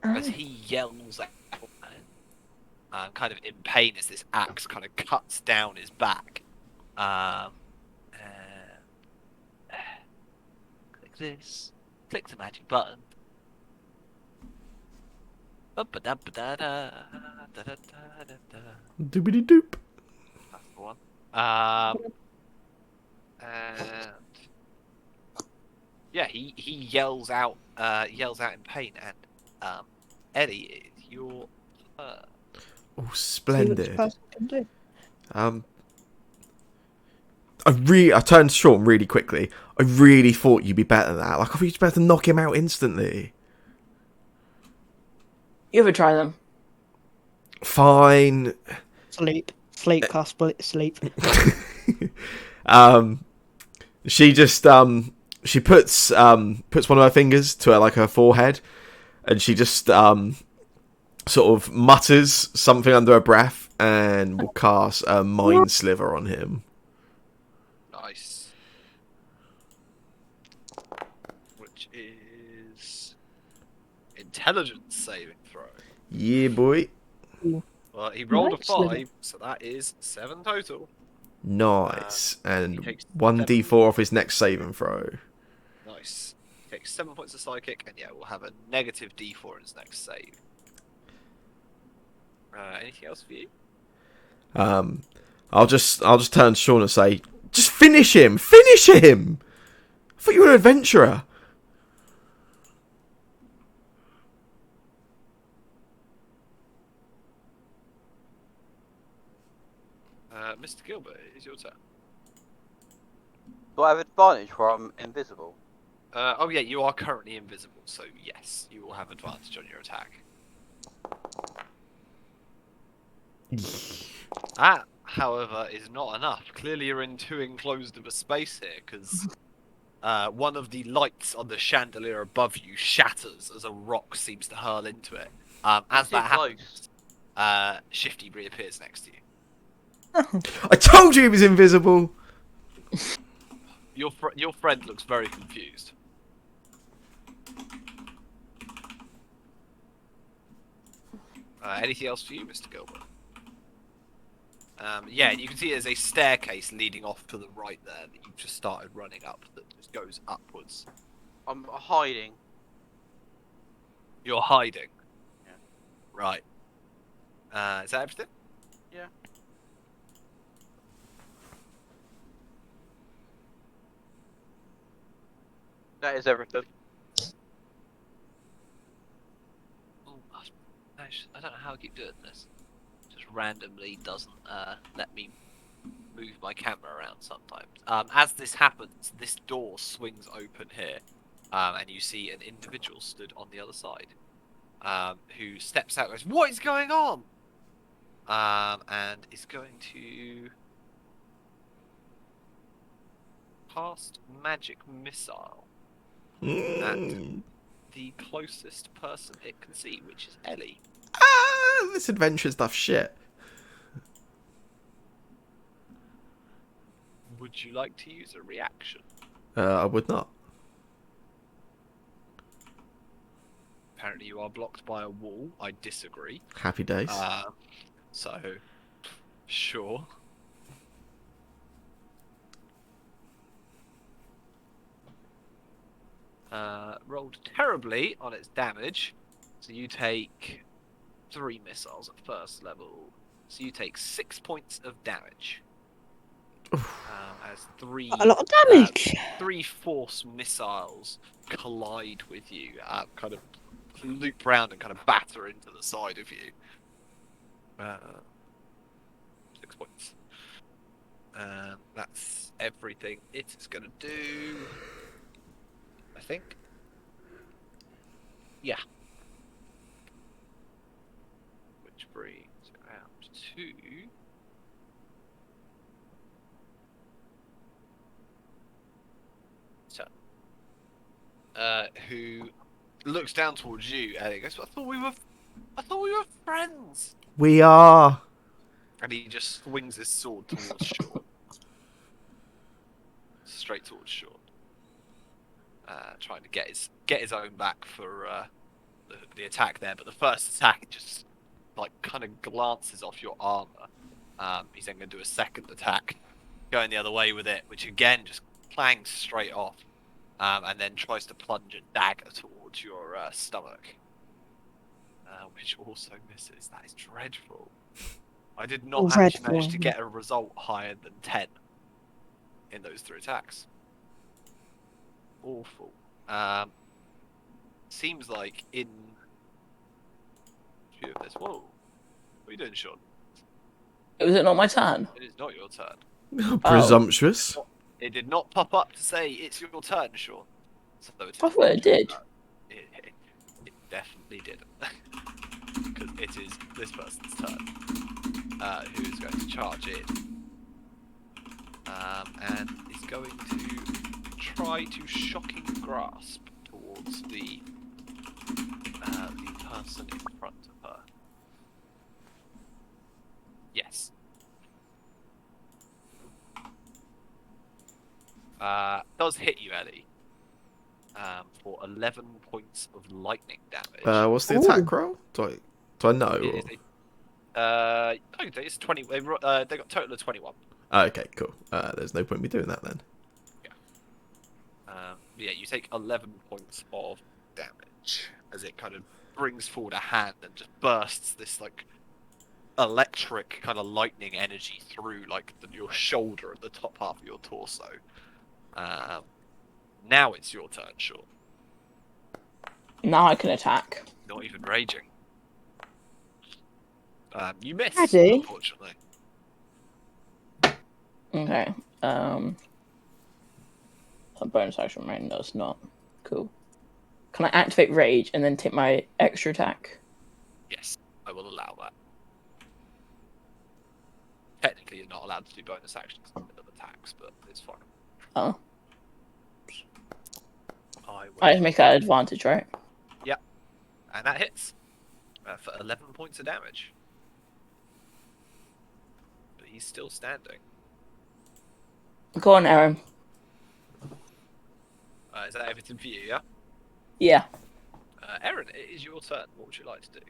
as he yells out kind of in pain as this axe kind of cuts down his back. Click this. Click the magic button. Doobity doop. That's the one. And yeah, he yells out in pain, and Eddie, it's your turn. Oh, splendid. Do. I turned to Sean really quickly. I really thought you'd be better than that. Like, I thought you'd be better to knock him out instantly. You ever try them? Fine. Sleep, cast, sleep. She just she puts one of her fingers to her forehead, and she just sort of mutters something under her breath, and will cast a mind sliver on him. Nice. Which is intelligence saving throw. Yeah, boy. Well, he rolled Nice. a 5, so that is 7 total. Nice. He And takes 1d4 off his next saving throw. Nice. He takes 7 points of psychic, and yeah, we'll have a negative D4 in his next save. Anything else for you? I'll just turn to Sean and say, just finish him! Finish him! I thought you were an adventurer. Mr. Gilbert, it is your turn. Do I have advantage where I'm invisible? Oh yeah, you are currently invisible, so yes, you will have advantage on your attack. That, however, is not enough. Clearly you're in too enclosed of a space here, because one of the lights on the chandelier above you shatters as a rock seems to hurl into it. As that happens, Shifty reappears next to you. I told you he was invisible! Your friend looks very confused. Anything else for you, Mr. Gilbert? Yeah, you can see there's a staircase leading off to the right there that you've just started running up that just goes upwards. I'm hiding. You're hiding. Yeah. Right. Is that everything? Yeah. That is everything. Oh, I don't know how I keep doing this. Just randomly doesn't let me move my camera around sometimes. As this happens, this door swings open here, and you see an individual stood on the other side, who steps out and goes, "What is going on?" And is going to cast magic missile Mm. the closest person it can see, which is Ellie. This adventure stuff shit. Would you like to use a reaction? I would not. Apparently, you are blocked by a wall. I disagree. Happy days. So, sure. Rolled terribly on its damage, so you take 3 missiles at first level. So you take 6 points of damage. As A lot of damage. 3 force missiles collide with you, kind of loop round and kind of batter into the side of you. 6 points. That's everything it is going to do. I think. Yeah. Which brings out to who looks down towards you and he goes, I thought we were friends. We are. And he just swings his sword towards Sean. Straight towards Sean. Trying to get his own back for the attack there, but the first attack just like kind of glances off your armor. He's then going to do a second attack, going the other way with it, which again just clangs straight off, and then tries to plunge a dagger towards your stomach, which also misses. That is dreadful. I did not actually manage to get a result higher than 10 in those 3 attacks. Awful. Seems like in view of this. Whoa. What are you doing, Sean? Was it not my turn? It is not your turn. Presumptuous. It did not pop up to say it's your turn, Sean. So it I thought it did. It definitely didn't. Because it is this person's turn. Who is going to charge in. And is going to try to shocking grasp towards the person in front of her. Yes. Does hit you, Ellie. For 11 points of lightning damage. What's the attack roll? Do I know? It is it's 20. They got a total of 21. Oh, okay, cool. There's no point in me doing that then. Yeah, you take 11 points of damage as it kind of brings forward a hand and just bursts this like electric kind of lightning energy through like your shoulder and the top half of your torso. Now it's your turn, Sean. Now I can attack. Not even raging. You miss, Ready? unfortunately. Okay. A bonus action, right? No, it's not. Cool. Can I activate rage and then take my extra attack? Yes, I will allow that. Technically, you're not allowed to do bonus actions in the middle of attacks, but it's fine. Oh. I I just make that advantage, right? Yep. And that hits for 11 points of damage. But he's still standing. Go on, Aaron. Is that everything for you, yeah? Yeah. Aaron, it is your turn. What would you like to do?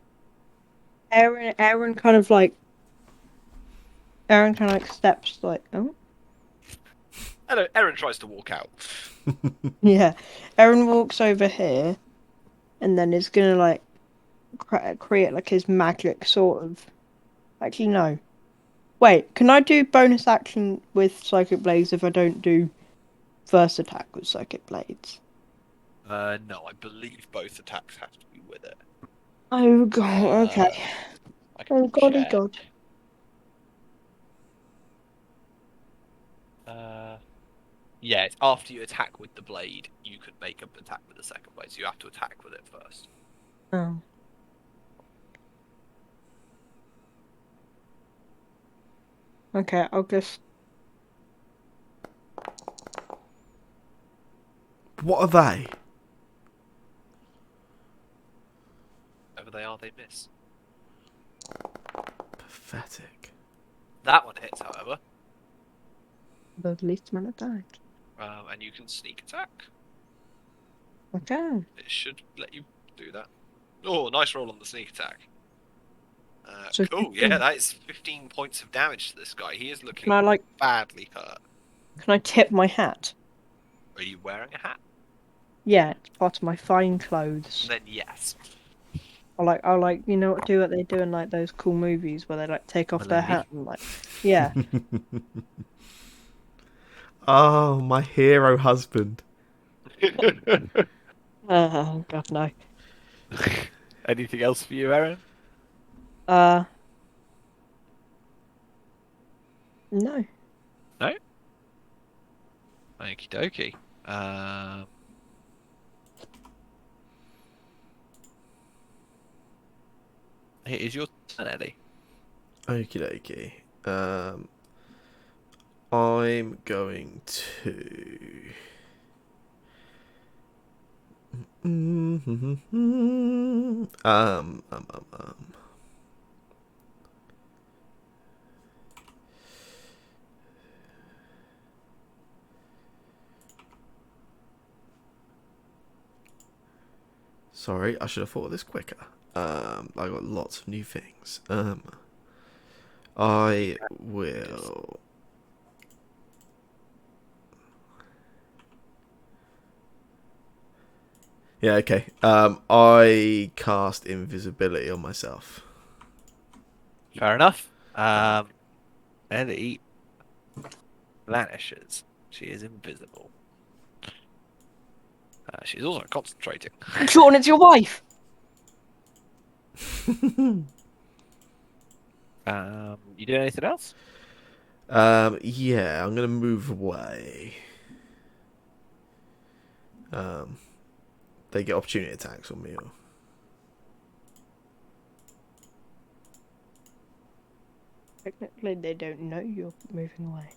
Aaron kind of steps like, oh? Hello, Aaron tries to walk out. Yeah. Aaron walks over here and then is gonna like create like his magic sort of. Actually, no. Wait, can I do bonus action with psychic blades if I don't do first attack with psychic blades? No, I believe both attacks have to be with it. Oh god. Okay. I can Oh golly check. god. Yeah, it's after you attack with the blade, you can make an attack with the second blade, so you have to attack with it first. Oh. Okay, I'll just. What are they? Whatever they are, they miss. Pathetic. That one hits, however, The least amount of damage. and you can sneak attack. Okay. It should let you do that. Oh, nice roll on the sneak attack. So Cool, 15. yeah, that is 15 points of damage to this guy. He is looking Can I like? badly hurt. Can I tip my hat? Are you wearing a hat? Yeah, it's part of my fine clothes. Then yes. I'll like, you know what they do in like those cool movies where they like take off their Milady? hat and like, yeah. Oh, my hero husband. Oh god no. Anything else for you, Aaron? No. No? Okie dokie. It is your turn, Eddie. Okie dokie. I'm going to. Um. Sorry, I should have thought of this quicker. I got lots of new things. I will. Yeah, okay. I cast invisibility on myself. Fair enough. Eddie vanishes. She is invisible. She's also concentrating. Sean, it's your wife. You do anything else? Yeah, I'm gonna move away. They get opportunity attacks on me. Or... Technically, they don't know you're moving away.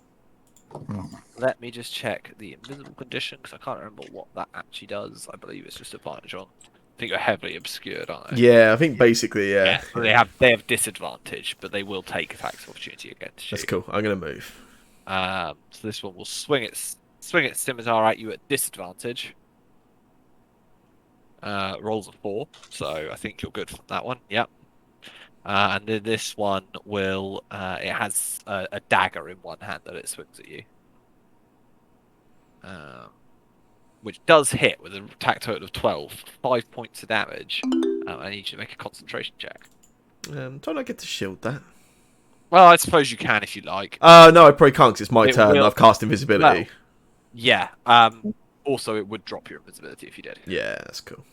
Let me just check the invisible condition because I can't remember what that actually does. I believe it's just advantage on. I think you're heavily obscured, aren't they? Yeah, I think basically, yeah. So they have disadvantage, but they will take attacks of opportunity against you. That's cool. I'm gonna move. So this one will swing its scimitar at you at disadvantage. Rolls a 4, so I think you're good for that one. Yep. And then this one will. It has a dagger in one hand that it swings at you. Which does hit with an attack total of 12, 5 points of damage. I need you to make a concentration check. Don't I get to shield that? Well, I suppose you can if you like. No, I probably can't 'cause it's my It turn. will- I've cast invisibility. Yeah. Also, it would drop your invisibility if you did. Yeah, that's cool.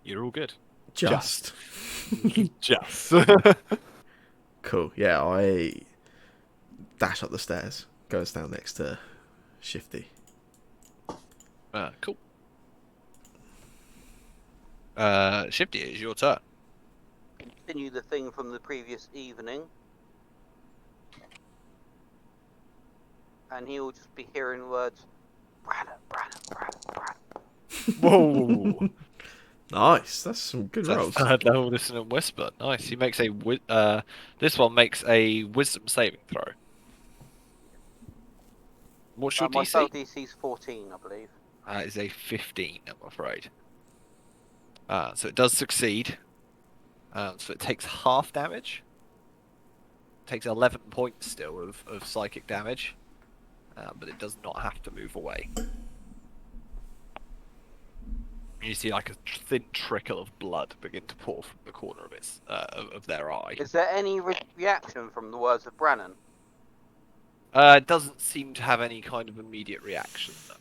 You're all good. Just. Just. Cool. Yeah, I dash up the stairs. Goes down next to Shifty. Cool. Shifty, it is your turn. Continue the thing from the previous evening. And he will just be hearing the words, Braddock. Whoa! Nice. That's some good That's rolls. third level dissonant whisper. Nice. He makes this one makes a wisdom saving throw. What's your My DC? spell DC is 14, I believe. Is a 15, I'm afraid. So it does succeed. So it takes half damage. It takes 11 points still of psychic damage. But it does not have to move away. You see like a thin trickle of blood begin to pour from the corner of its of their eye. Is there any reaction from the words of Brannon? It doesn't seem to have any kind of immediate reaction, though.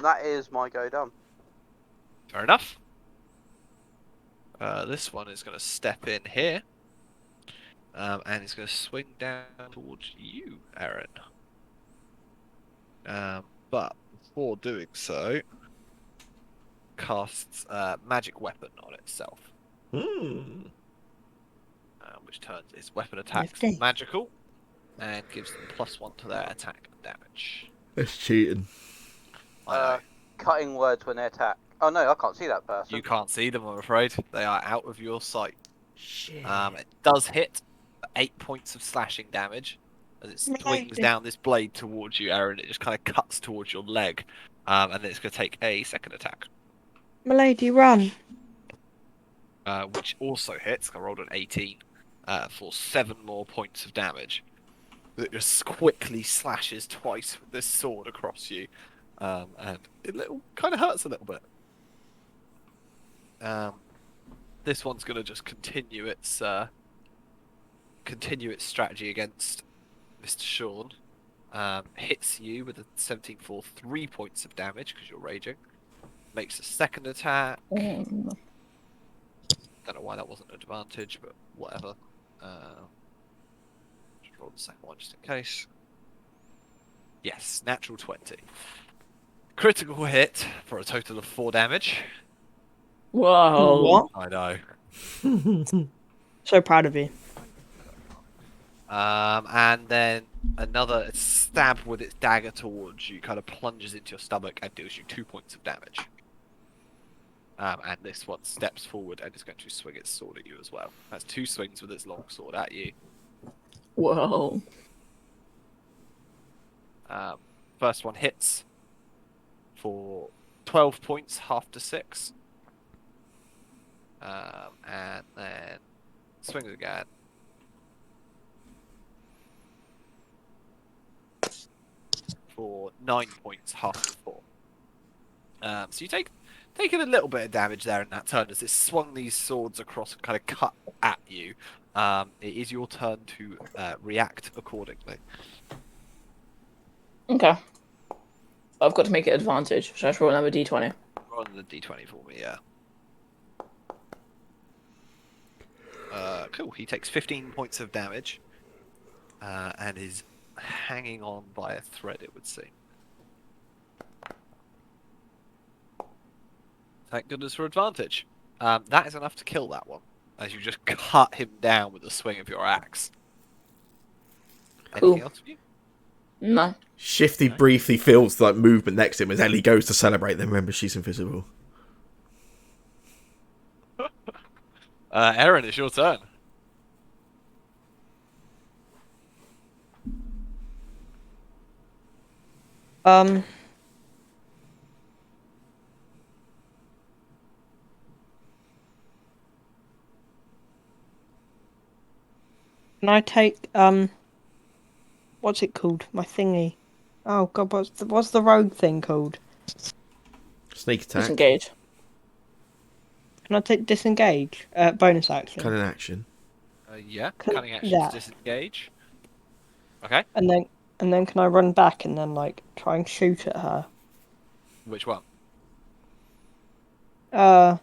That is my go done. Fair enough. This one is going to step in here. And it's going to swing down towards you, Aaron. But before doing so, casts magic weapon on itself, which turns its weapon attacks Nifty. magical and gives them +1 to their attack and damage. That's cheating. I know. Cutting words when they attack. Oh no, I can't see that person. You can't see them, I'm afraid. They are out of your sight. Shit. It does hit 8 points of slashing damage as it swings down this blade towards you, Aaron. It just kind of cuts towards your leg, and then it's going to take a second attack, Milady, run. which also hits. I rolled an 18 for 7 more points of damage. It just quickly slashes twice with this sword across you, and it kind of hurts a little bit. This one's going to just continue its strategy against Mr. Sean. Hits you with a 17 for 3 points of damage because you're raging. Makes a second attack. Don't know why that wasn't an advantage, but whatever. Just roll the second one just in case. Yes, natural 20. Critical hit for a total of 4 damage. Whoa. What? I know. So proud of you. And then another stab with its dagger towards you kind of plunges into your stomach and deals you 2 points of damage. And this one steps forward and is going to swing its sword at you as well. That's 2 swings with its long sword at you. Whoa. First one hits for 12 points, half to 6. And then swings again. For 9 points, half to 4. So you take a little bit of damage there in that turn as it swung these swords across and kind of cut at you. It is your turn to react accordingly. Okay. I've got to make it advantage. Should I just roll another d20? Roll the d20 for me, yeah. Cool. He takes 15 points of damage and is hanging on by a thread, it would seem. Thank goodness for advantage. That is enough to kill that one, as you just cut him down with the swing of your axe. Cool. Anything else for you? No. Shifty briefly feels like movement next to him as Ellie goes to celebrate. Then remember, she's invisible. Aaron, it's your turn. Can I take what's it called? My thingy. Oh god, what's the rogue thing called? Sneak attack. Disengage. Can I take disengage? Bonus action. Cunning action. Yeah, Can- cunning action yeah. to disengage. Okay. And then can I run back and then like try and shoot at her? Which one? The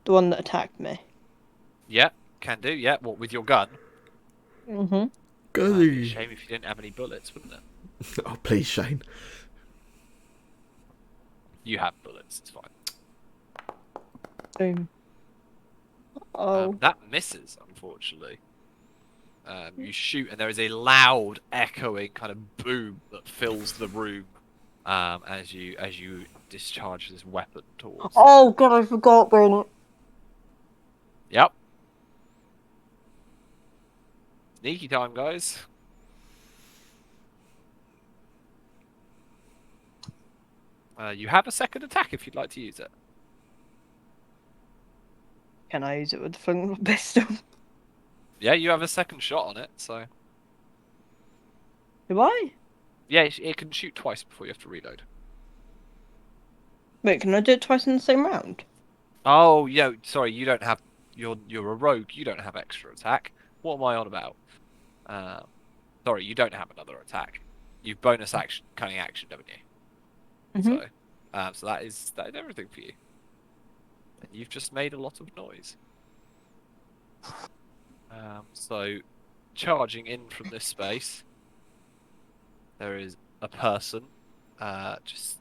one that attacked me. Yeah, can do. Yeah, what, with your gun? Mm-hmm. It'd be a Go. shame if you didn't have any bullets, wouldn't it? Oh, please, Shane. You have bullets, it's fine. Boom. Oh. That misses, unfortunately. You shoot, and there is a loud, echoing kind of boom that fills the room as you discharge this weapon towards. Oh god, I forgot, Bernard. Yep. Sneaky time, guys. You have a second attack if you'd like to use it. Can I use it with the flint pistol? Yeah, you have a second shot on it, so. Do I? Yeah, it can shoot twice before you have to reload. Wait, can I do it twice in the same round? Oh, yeah. Sorry, you don't have. You're a rogue. You don't have extra attack. What am I on about? Um, sorry, you don't have another attack. You've bonus action, cunning action, haven't you? Mhm. So that is everything for you. And you've just made a lot of noise. So charging in from this space, there is a person, just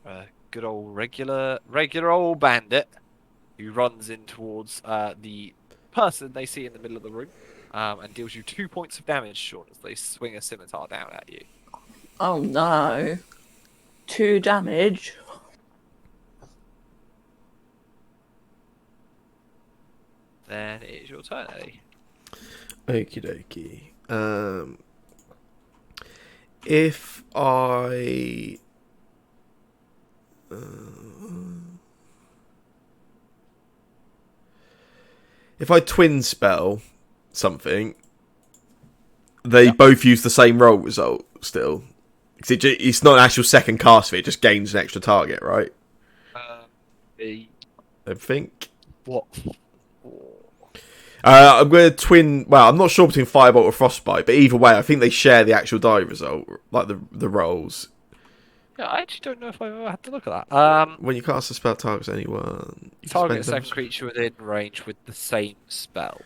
a good old regular old bandit who runs in towards the person they see in the middle of the room, and deals you 2 points of damage, Sean, as they swing a scimitar down at you. Oh no. 2 damage. Then it is your turn, Eddie. Okie dokie. If I twin spell something, they both use the same roll result still. Because it's not an actual second cast for it, just gains an extra target, right? I think. What? I'm going to twin. Well, I'm not sure between Firebolt or Frostbite, but either way, I think they share the actual die result, like the rolls. Yeah, I actually don't know if I've ever had to look at that. When you cast a spell targets anyone, you can Target a spend second creature within range with the same spell.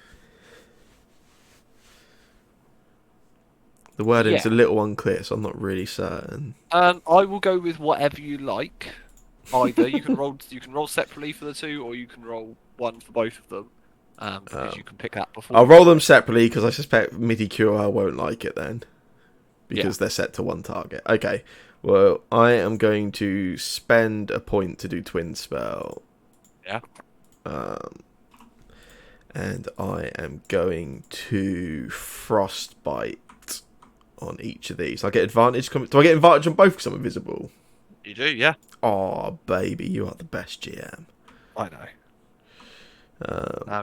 The wording's Yeah. a little unclear, so I'm not really certain. I will go with whatever you like. Either you can roll separately for the two, or you can roll one for both of them. Because you can pick that before. I'll roll them separately because I suspect MIDI QR won't like it then, because they're set to one target. Okay, well I am going to spend a point to do twin spell. Yeah. And I am going to frostbite on each of these. I get advantage. Do I get advantage on both because I'm invisible? You do, yeah. Oh, baby, you are the best GM. I know.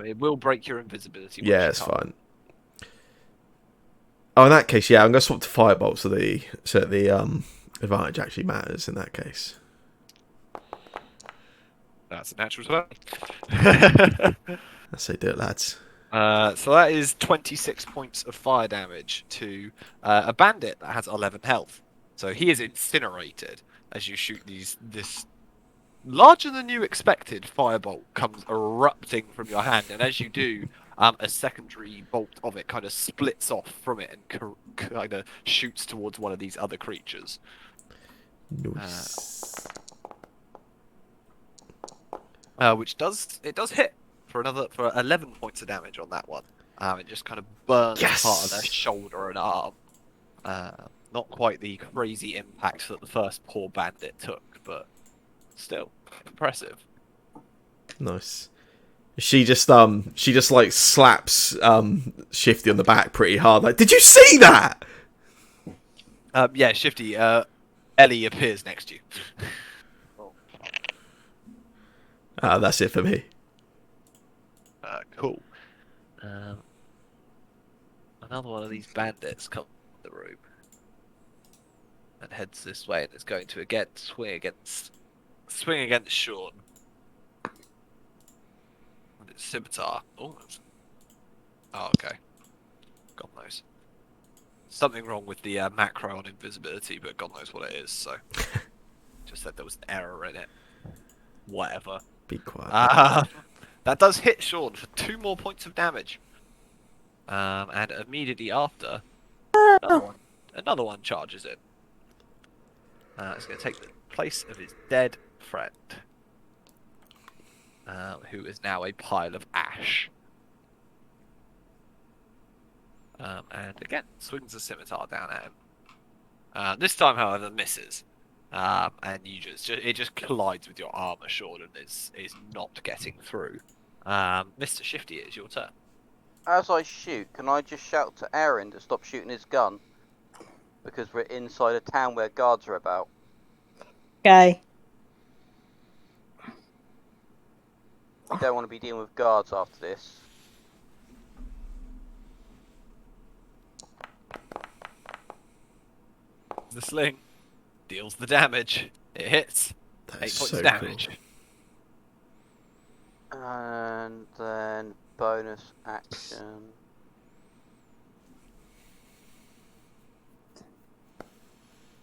It will break your invisibility. Yeah, it's fine. Oh, in that case, yeah, I'm going to swap to Firebolt so the advantage actually matters in that case. That's a natural 20. Let's say do it, lads. So that is 26 points of fire damage to a bandit that has 11 health. So he is incinerated as you shoot this larger than you expected firebolt comes erupting from your hand, and as you do, a secondary bolt of it kind of splits off from it and kind of shoots towards one of these other creatures. Nice. Which does hit for 11 points of damage on that one. It just kind of burns part of their shoulder and arm. Not quite the crazy impact that the first poor bandit took, but still impressive. Nice. She just like slaps Shifty on the back pretty hard. Like, did you see that? Yeah, Shifty. Ellie appears next to you. That's it for me. Cool. Another one of these bandits comes in the room and heads this way, and is going to again swing against Sean. And it's scimitar. Oh, okay. God knows. Something wrong with the macro on invisibility, but God knows what it is. So, just said there was an error in it. Whatever. Be quiet. That does hit Sean for 2 more points of damage. And immediately after, another one charges in. It's going to take the place of his dead friend, who is now a pile of ash. And again, swings a scimitar down at him. This time, however, misses. And it just collides with your armor, Sean, and is not getting through. Mr. Shifty, it's your turn. As I shoot, can I just shout to Aaron to stop shooting his gun? Because we're inside a town where guards are about. Okay. Don't want to be dealing with guards after this. the sling, deals the damage. It hits. That 8 is points so of damage. cool. And then bonus action.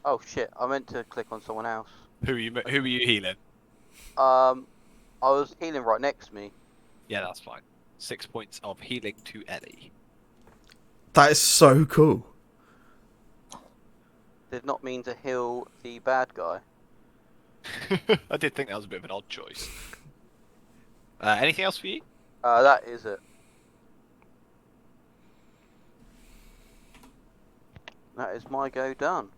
Oh shit! I meant to click on someone else. Who are you healing? I was healing right next to me. Yeah, that's fine. 6 points of healing to Ellie. That is so cool. Did not mean to heal the bad guy. I did think that was a bit of an odd choice. Anything else for you? That is it. That is my go done.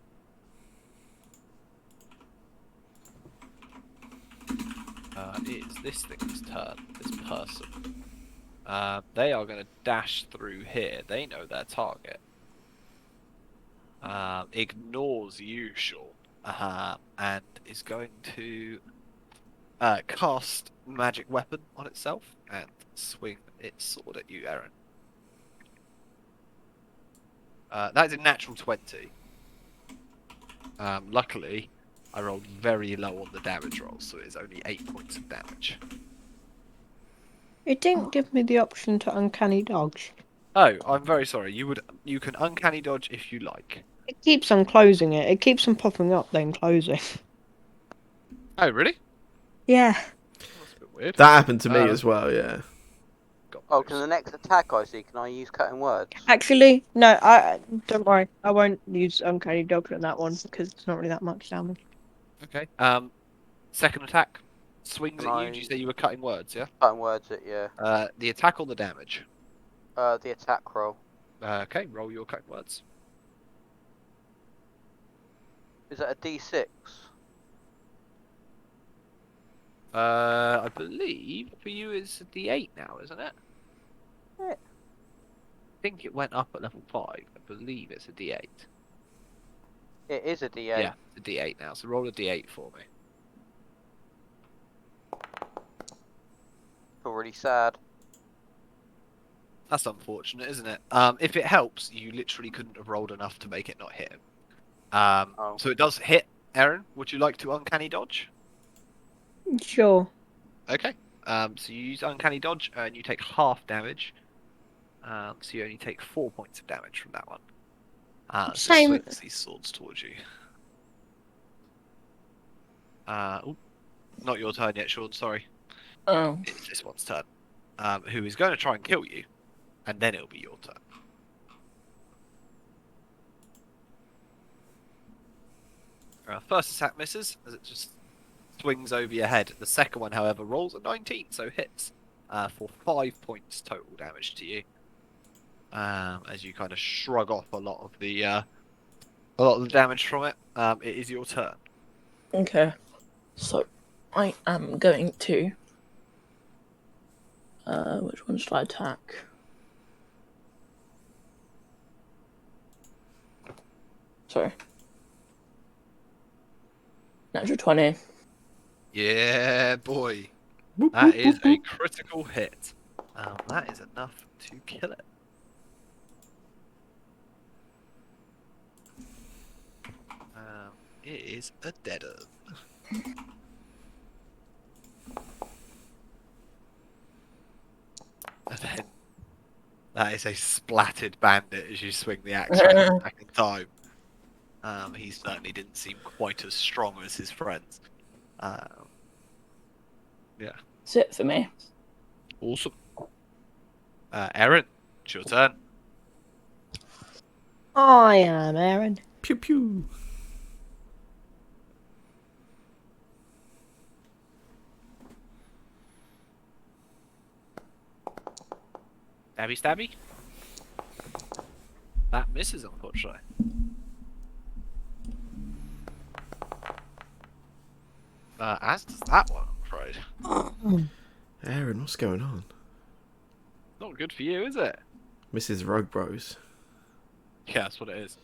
It is this thing's turn, this person. They are going to dash through here. They know their target. Ignores you, Sean, and is going to cast magic weapon on itself and swing its sword at you, Aaron. That is a natural 20. Luckily, I rolled very low on the damage roll, so it is only 8 points of damage. It didn't give me the option to uncanny dodge. Oh, I'm very sorry. You can uncanny dodge if you like. It keeps on closing it. It keeps on popping up, then closing. Oh, really? Yeah. That's a bit weird. That happened to me as well, yeah. Oh, can the next attack I see, can I use cutting words? Actually, no. I don't worry. I won't use uncanny dodge on that one because it's not really that much damage. Okay. Second attack swings Can at you. Did you say you were cutting words? Yeah. Cutting words it, yeah. The attack or the damage? The attack roll. Okay. Roll your cutting words. Is that a D6? I believe for you it's a D8 now, isn't it? Right. I think it went up at level 5. I believe it's a D8. It is a D8. Yeah, it's a D8 now. So roll a D8 for me. Feel really sad. That's unfortunate, isn't it? If it helps, you literally couldn't have rolled enough to make it not hit him. Oh. So it does hit. Aaron, would you like to uncanny dodge? Sure. Okay. So you use uncanny dodge and you take half damage. So you only take 4 points of damage from that one. As it Same. swings these swords towards you. Not your turn yet, Sean. Sorry. Oh. It's this one's turn. Who is going to try and kill you, and then it'll be your turn. First attack misses as it just swings over your head. The second one, however, rolls a 19, so hits for 5 points total damage to you. As you kind of shrug off a lot of the damage from it. It is your turn. Okay. So, I am going to. Which one should I attack? Sorry. Natural 20. Yeah, boy. Whoop, That whoop, is whoop, a whoop. critical hit. That is enough to kill it. It is a deader. And then that is a splattered bandit as you swing the axe around the second time. He certainly didn't seem quite as strong as his friends. Yeah. That's it for me. Awesome. Aaron, it's your turn. I am Aaron. Pew pew. Stabby stabby. That misses, unfortunately. As does that one, I'm afraid. Aaron, what's going on? Not good for you, is it? Mrs. Rogue Bros. Yeah, that's what it is.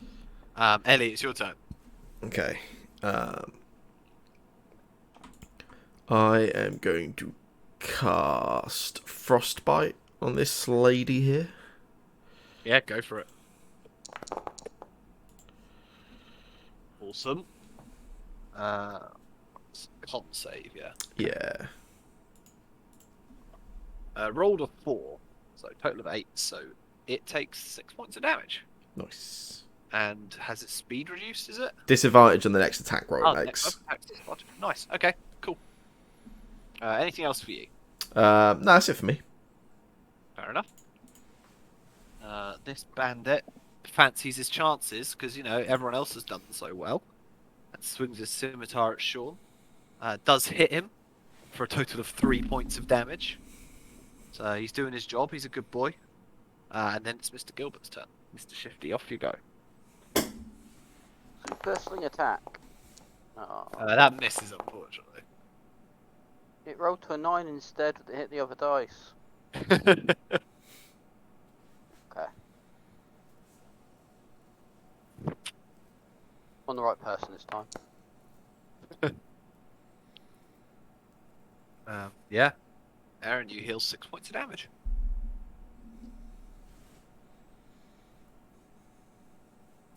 Ellie, it's your turn. Okay. I am going to cast Frostbite on this lady here. Yeah, go for it. Awesome. Con save, yeah. Yeah. Rolled a 4, so total of 8. So it takes 6 points of damage. Nice. And has its speed reduced? Is it? Disadvantage on the next attack roll Oh, it next makes. attack disadvantage. Nice. Okay. Cool. Anything else for you? No, that's it for me. Fair enough. This bandit fancies his chances because everyone else has done so well, and swings his scimitar at Sean. Does hit him for a total of 3 points of damage. So he's doing his job. He's a good boy. And then it's Mr. Gilbert's turn. Mr. Shifty, off you go. First swing attack. Oh. That misses, unfortunately. It rolled to a 9 instead, but it hit the other dice. Okay. On the right person this time. Yeah. Aaron, you heal 6 points of damage.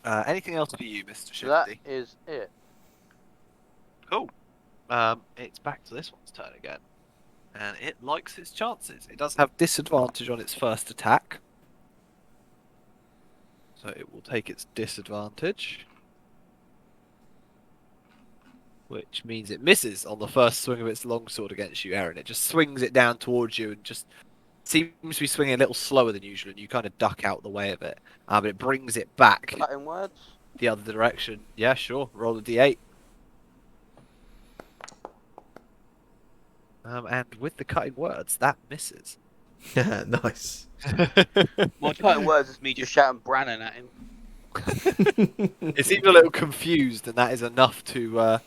Anything else for you, Mr. So that Shifty? is it. Cool. It's back to this one's turn again. And it likes its chances. It does have disadvantage on its first attack. So it will take its disadvantage. Which means it misses on the first swing of its longsword against you, Aaron. It just swings it down towards you and just seems to be swinging a little slower than usual, and you kind of duck out the way of it. But it brings it back Cutting words. the other direction. Yeah, sure. Roll a d8. And with the cutting words, that misses. Nice. My cutting words is me just shouting Brannon at him. It seems a little confused, and that is enough to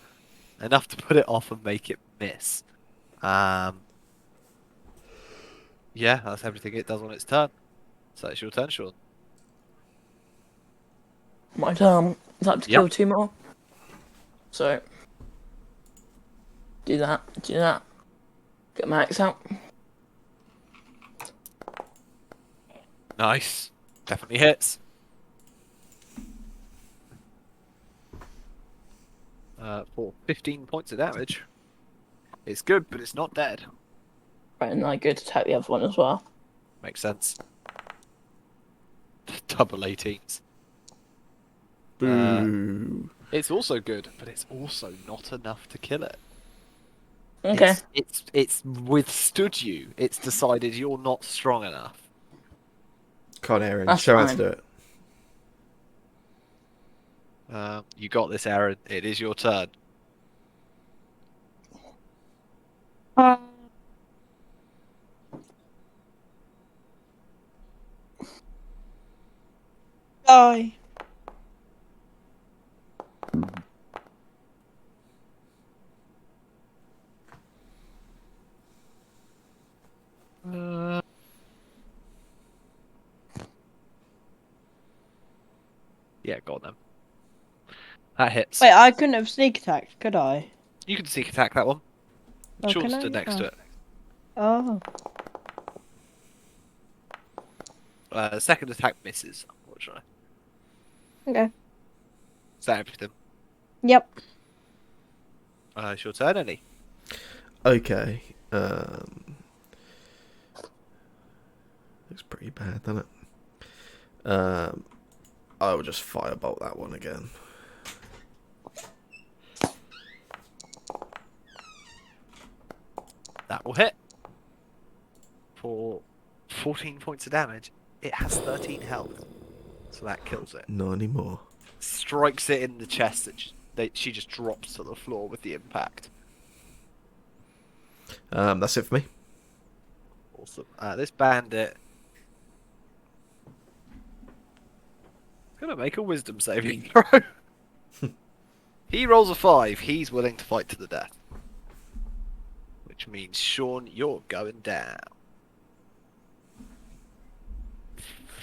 put it off and make it miss. Yeah, that's everything it does on its turn. So it's your turn, Sean. My turn. Is that to Yep. kill 2 more? So, do that. Get my axe out. Nice. Definitely hits. For 15 points of damage. It's good, but it's not dead. Right, and I go to attack the other one as well. Makes sense. Double 18s. Boo. It's also good, but it's also not enough to kill it. Okay. It's withstood you. It's decided you're not strong enough. Come on, Aaron. That's Show how to fine. do it. You got this, Aaron. It is your turn. Die. Yeah, go on then. That hits. Wait, I couldn't have sneak attacked, could I? You can sneak attack that one. Oh, Sean can I? stood next to it. Oh. The second attack misses, unfortunately. Okay. Is that everything? Yep. It's your turn, Ellie. Okay. Looks pretty bad, doesn't it? I will just firebolt that one again. That will hit. For 14 points of damage. It has 13 health. So that kills it. Not anymore. Strikes it in the chest that she just drops to the floor with the impact. That's it for me. Awesome. This bandit is going to make a wisdom saving throw. He rolls a 5. He's willing to fight to the death. Which means, Sean, you're going down.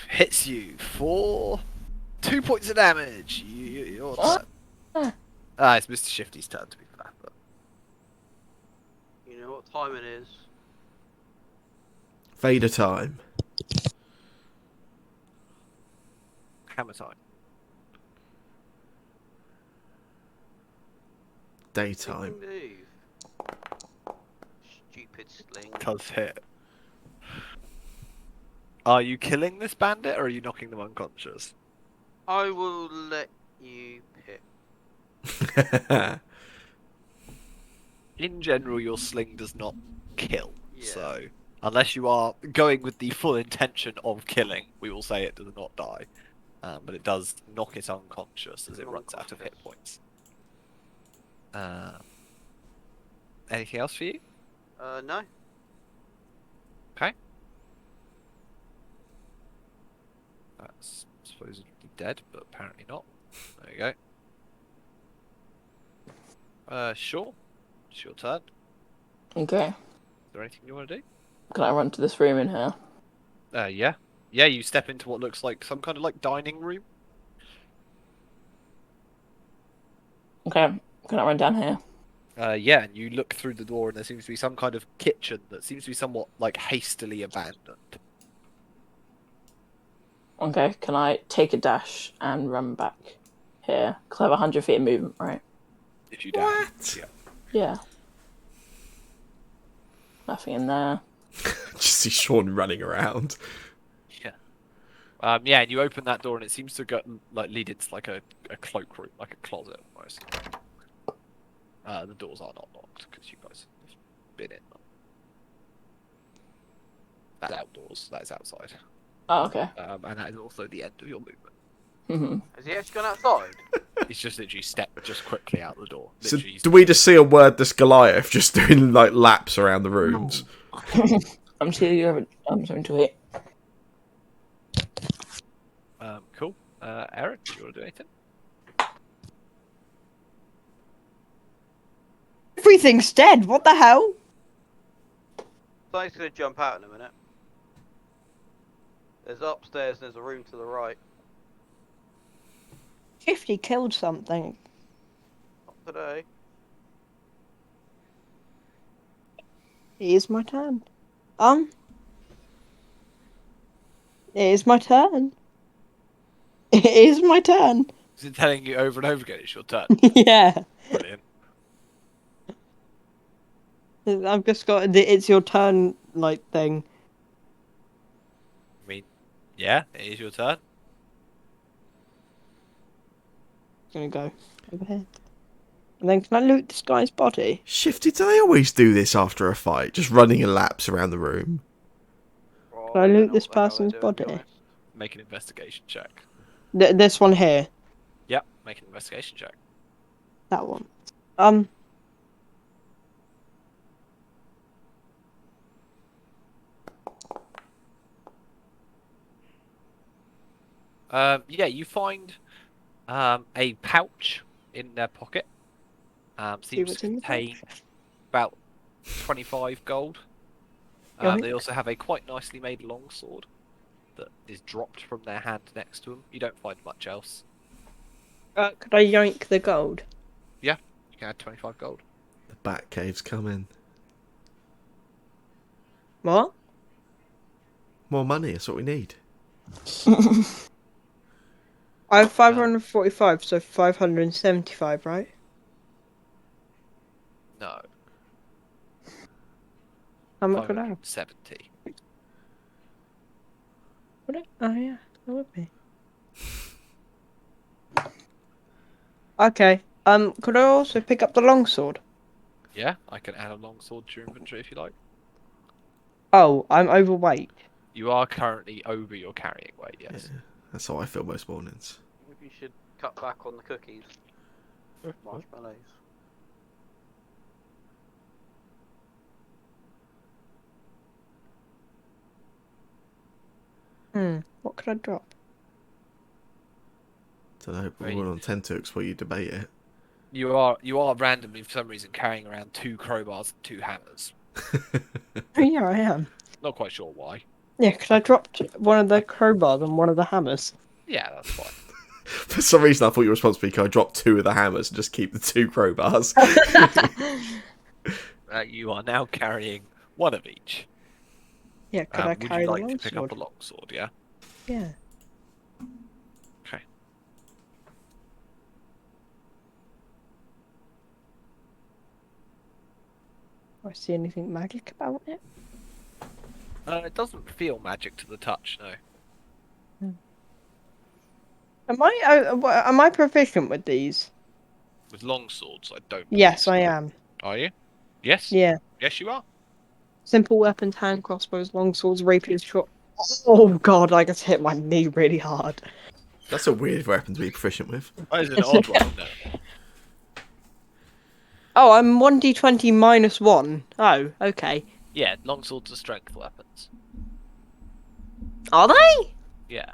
Hits you for 2 points of damage. Your What? turn. It's Mr. Shifty's turn, to be fair. But... You know what time it is. Vader time. Hammer time. Daytime. Move. Stupid sling. Does hit. Are you killing this bandit or are you knocking them unconscious? I will let you pick. In general, your sling does not kill. Yeah. So, unless you are going with the full intention of killing, we will say it does not die. But it does knock it unconscious as it runs out of hit points. Anything else for you? No. Okay. That's supposedly dead, but apparently not. There you go. Sure. It's your turn. Okay. Is there anything you want to do? Can I run to this room in here? Yeah. Yeah, you step into what looks like some kind of like dining room. Okay. Can I run down here? Yeah, and you look through the door and there seems to be some kind of kitchen that seems to be somewhat like hastily abandoned. Okay. Can I take a dash and run back here? Because I have 100 feet of movement, right? If you dash. What? Yeah. Yeah. Nothing in there. Just see Sean running around. Yeah, and you open that door and it seems to go like lead into like a cloakroom, like a closet almost. The doors are not locked because you guys have been in them. That's outdoors. That is outside. Oh, okay. And that is also the end of your movement. Has he actually gone outside? He's just literally stepped just quickly out the door. So Literally, do we just see a wordless Goliath just doing like laps around the rooms? I'm still something to hit. Cool. Aaron, do you want to do anything? Everything's dead. What the hell? So he's gonna jump out in a minute. There's upstairs and there's a room to the right. 50 killed something. Not today. It is my turn. It is my turn. It is my turn. Is it telling you over and over again it's your turn? Yeah. Brilliant. I've just got the "it's your turn" like thing. I mean, yeah, it is your turn. Gonna go over here. And then can I loot this guy's body? Shifty, do they always do this after a fight? Just running in laps around the room? Can I loot this person's body? Make an investigation check. This one here. Yep, make an investigation check. That one. Yeah, you find a pouch in their pocket. Seems what's to in the contain pouch. about 25 gold. Yoink. They also have a quite nicely made longsword that is dropped from their hand next to them. You don't find much else. Could I yoink the gold? Yeah, you can add 25 gold. The Batcave's coming. What? More money, that's what we need. I have 545, so 575, right? No, How much would I have? 570. Would it? Oh yeah, that would be. Okay. Could I also pick up the longsword? Yeah, I can add a longsword to your inventory if you like. Oh, I'm overweight. You are currently over your carrying weight, yes. Yeah, that's how I feel most mornings. Maybe you should cut back on the cookies. Marshmallows. What could I drop? Don't know, but Right. we're on 10 tooks while you debate it. You are randomly for some reason carrying around 2 crowbars and 2 hammers. Oh yeah, I am. Not quite sure why. Yeah, could I drop one of the crowbars and one of the hammers? Yeah, that's fine. For some reason, I thought you were supposed to be, can I drop 2 of the hammers and just keep the 2 crowbars? You are now carrying 1 of each. Yeah, could I Would carry you the like to pick up longsword? a longsword, yeah? Yeah. Okay. Do I see anything magic about it? It doesn't feel magic to the touch, no. Am I proficient with these? With long swords, I don't. Yes, I believe so. am. Are you? Yes. Yeah. Yes, you are. Simple weapons, hand crossbows, long swords, rapiers, short. Oh god, I just hit my knee really hard. That's a weird weapon to be proficient with. That is an odd one, isn't it? Oh, I'm 1d20 minus 1. Oh, okay. Yeah, long swords are strength weapons. Are they? Yeah.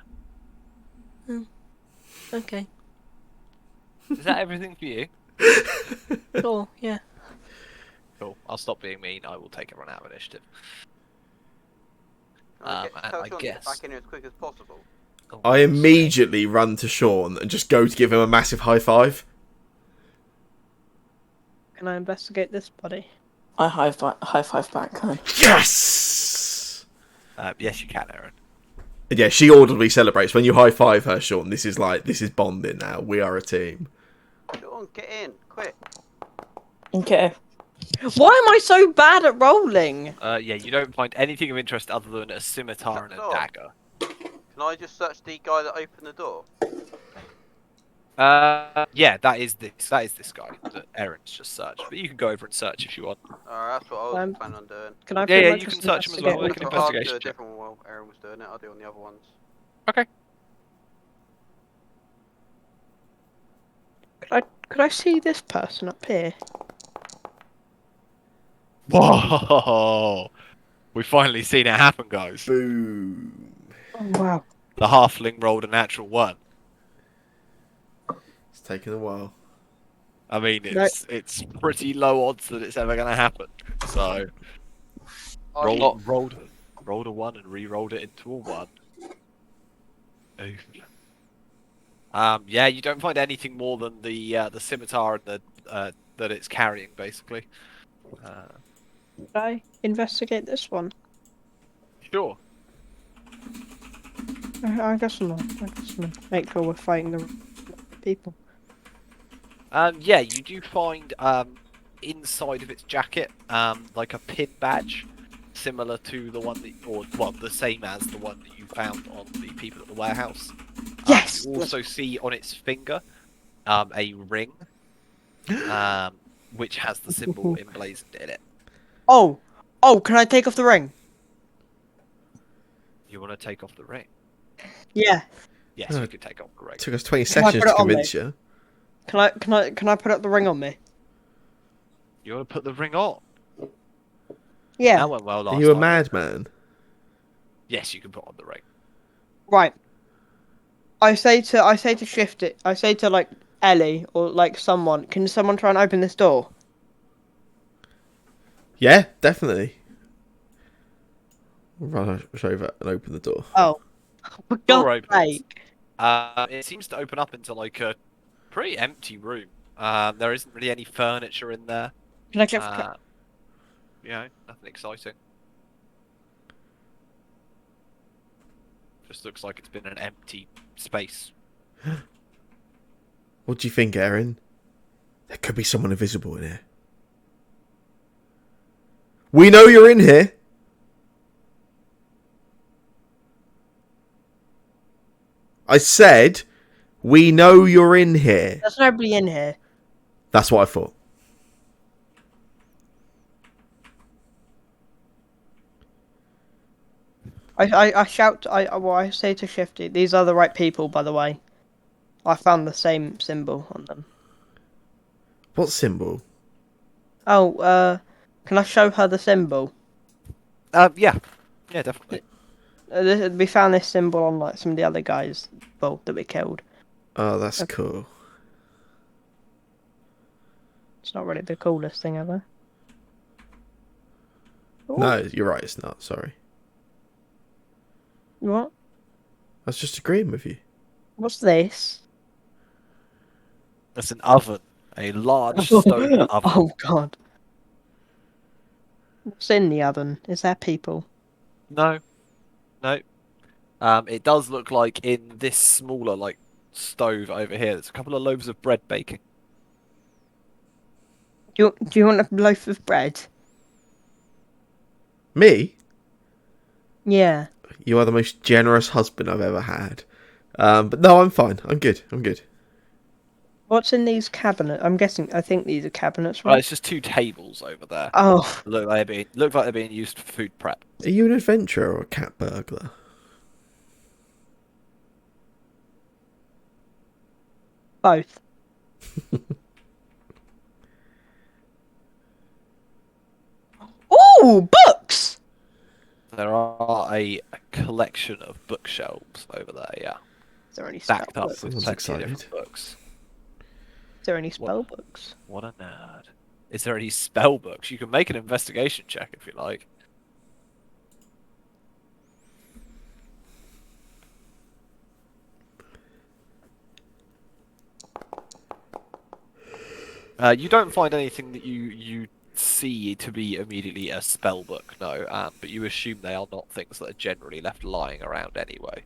Okay. Is that everything for you? Sure, yeah. Cool. I'll stop being mean. I will take everyone out of initiative. Okay, And tell I Sean to get guess. back in here as quick as possible. Oh, I immediately run to Sean and just go to give him a massive high five. Can I investigate this body? I high five back then. Yes! Yes, you can, Aaron. Yeah, she audibly celebrates when you high five her, Sean. This is bonding now. We are a team. Sean, get in, quick. Okay. Why am I so bad at rolling? Yeah, you don't find anything of interest other than a scimitar and a Shut the door. dagger. Can I just search the guy that opened the door? Yeah, that is this guy that Aaron's just searched. But you can go over and search if you want. Alright, that's what I was planning on doing. Can I Yeah, pretty yeah, much you just can search him as well. investigate Make an what- I'll do investigation a check. different one while Aaron was doing it. I'll do on the other ones. Okay. Could I see this person up here? Whoa! We've finally seen it happen, guys. Boom. Oh wow. The halfling rolled a natural 1. It's taken a while. I mean, No. it's pretty low odds that it's ever going to happen. So I'm rolled a 1 and re-rolled it into a 1. Oof. Yeah, you don't find anything more than the scimitar and the that it's carrying, basically. Could I investigate this one? Sure. I guess not. I guess not. Make sure we're fighting the people. Yeah, you do find inside of its jacket like a pin badge, similar to the one that, or well, the same as the one that you found on the people at the warehouse. Yes! You also see on its finger a ring, which has the symbol emblazoned in it. Oh! Can I take off the ring? You want to take off the ring? Yeah. Yes, you can take off the ring. Took us 20 Can I sessions put to it on convince you. Can I put up the ring on me? You want to put the ring on? Yeah. That went well last Are you a time. madman? Yes, you can put on the ring. Right. I say to shift it. I say to like Ellie or like someone. Can someone try and open this door? Yeah, definitely. Run over and open the door. Oh. For Door God's opens. sake. It seems to open up into like a pretty empty room. There isn't really any furniture in there. Can I get? You know, nothing exciting. Just looks like it's been an empty space. What do you think, Aaron? There could be someone invisible in here. We know you're in here. I said, we know you're in here. There's nobody in here. That's what I thought. I shout. I say to Shifty. These are the right people, by the way. I found the same symbol on them. What symbol? Oh, can I show her the symbol? Yeah, definitely. We found this symbol on like some of the other guys, well, that we killed. Oh, that's cool. It's not really the coolest thing ever. Ooh. No, you're right, it's not. Sorry. What? I was just agreeing with you. What's this? That's an oven, a large stone oven. Oh god. What's in the oven? Is there people? No. It does look like in this smaller like stove over here. There's a couple of loaves of bread baking. Do you want a loaf of bread? Me? Yeah. You are the most generous husband I've ever had. But no, I'm fine. I'm good. I'm good. What's in these cabinets? I think these are cabinets, right? It's just 2 tables over there. Oh, Look like they're being used for food prep. Are you an adventurer or a cat burglar? both. Ooh, books! There are a collection of bookshelves over there. Yeah, Is there any spell stacked up books? with Someone's plenty excited. of different books. Is there any spell books? What a nerd! Is there any spell books? You can make an investigation check if you like. You don't find anything that you see to be immediately a spell book, no. But you assume they are not things that are generally left lying around anyway.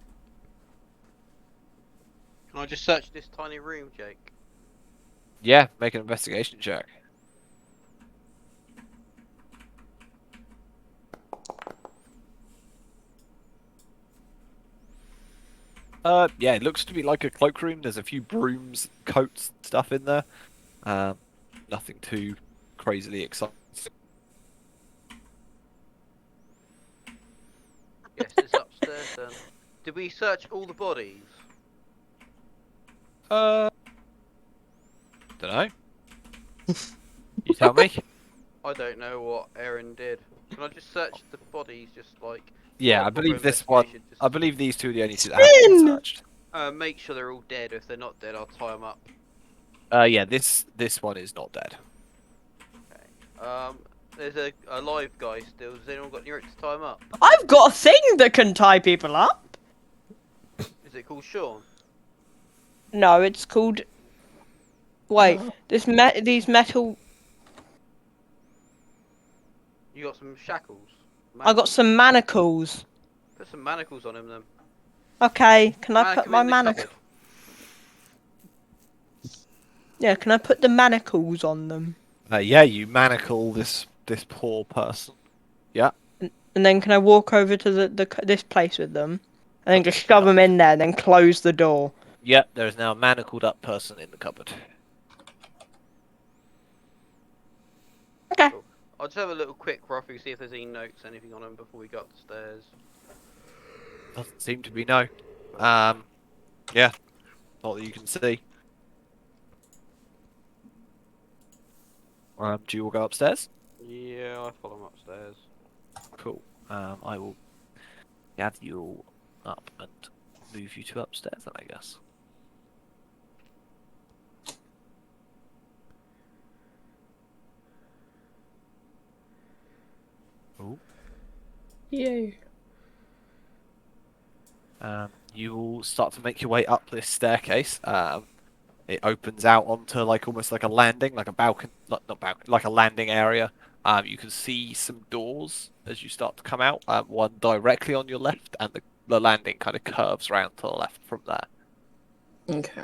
Can I just search this tiny room, Jake? Yeah, make an investigation check. Yeah, it looks to be like a cloakroom. There's a few brooms, coats, stuff in there. Nothing too crazily exciting. Guess it's upstairs then. Did we search all the bodies? Don't know. You tell me. I don't know what Aaron did. Can I just search the bodies, just like... Yeah, not I a proper believe this one. investigation, just, I believe these two are the only two that haven't been Spin! searched. make sure they're all dead. If they're not dead, I'll tie them up. Yeah, this one is not dead. There's a live guy still. Has anyone got any rope to tie him up? I've got a thing that can tie people up. Is it called Sean? No, it's called. Wait, Oh. these metal. You got some shackles? I got some manacles. Put some manacles on him then. Okay, can I put Manacles my in the manacles? cupboard. Yeah, can I put the manacles on them? Yeah, you manacle this poor person. Yeah. And then can I walk over to this place with them, and then Put just them shove in them in there, and then close the door? Yep, there is now a manacled up person in the cupboard. Okay. Cool. I'll just have a little quick run through, see if there's any notes, anything on them before we go up the stairs. Doesn't seem to be no. Yeah, not that you can see. Do you all go upstairs? Yeah, I follow him upstairs. Cool. I will gather you all up and move you to upstairs then, I guess. Ooh. Yay. You will start to make your way up this staircase. It opens out onto like almost like a landing, like a balcony, not balcony, like a landing area. You can see some doors as you start to come out. One directly on your left, and the landing kind of curves round to the left from there. Okay.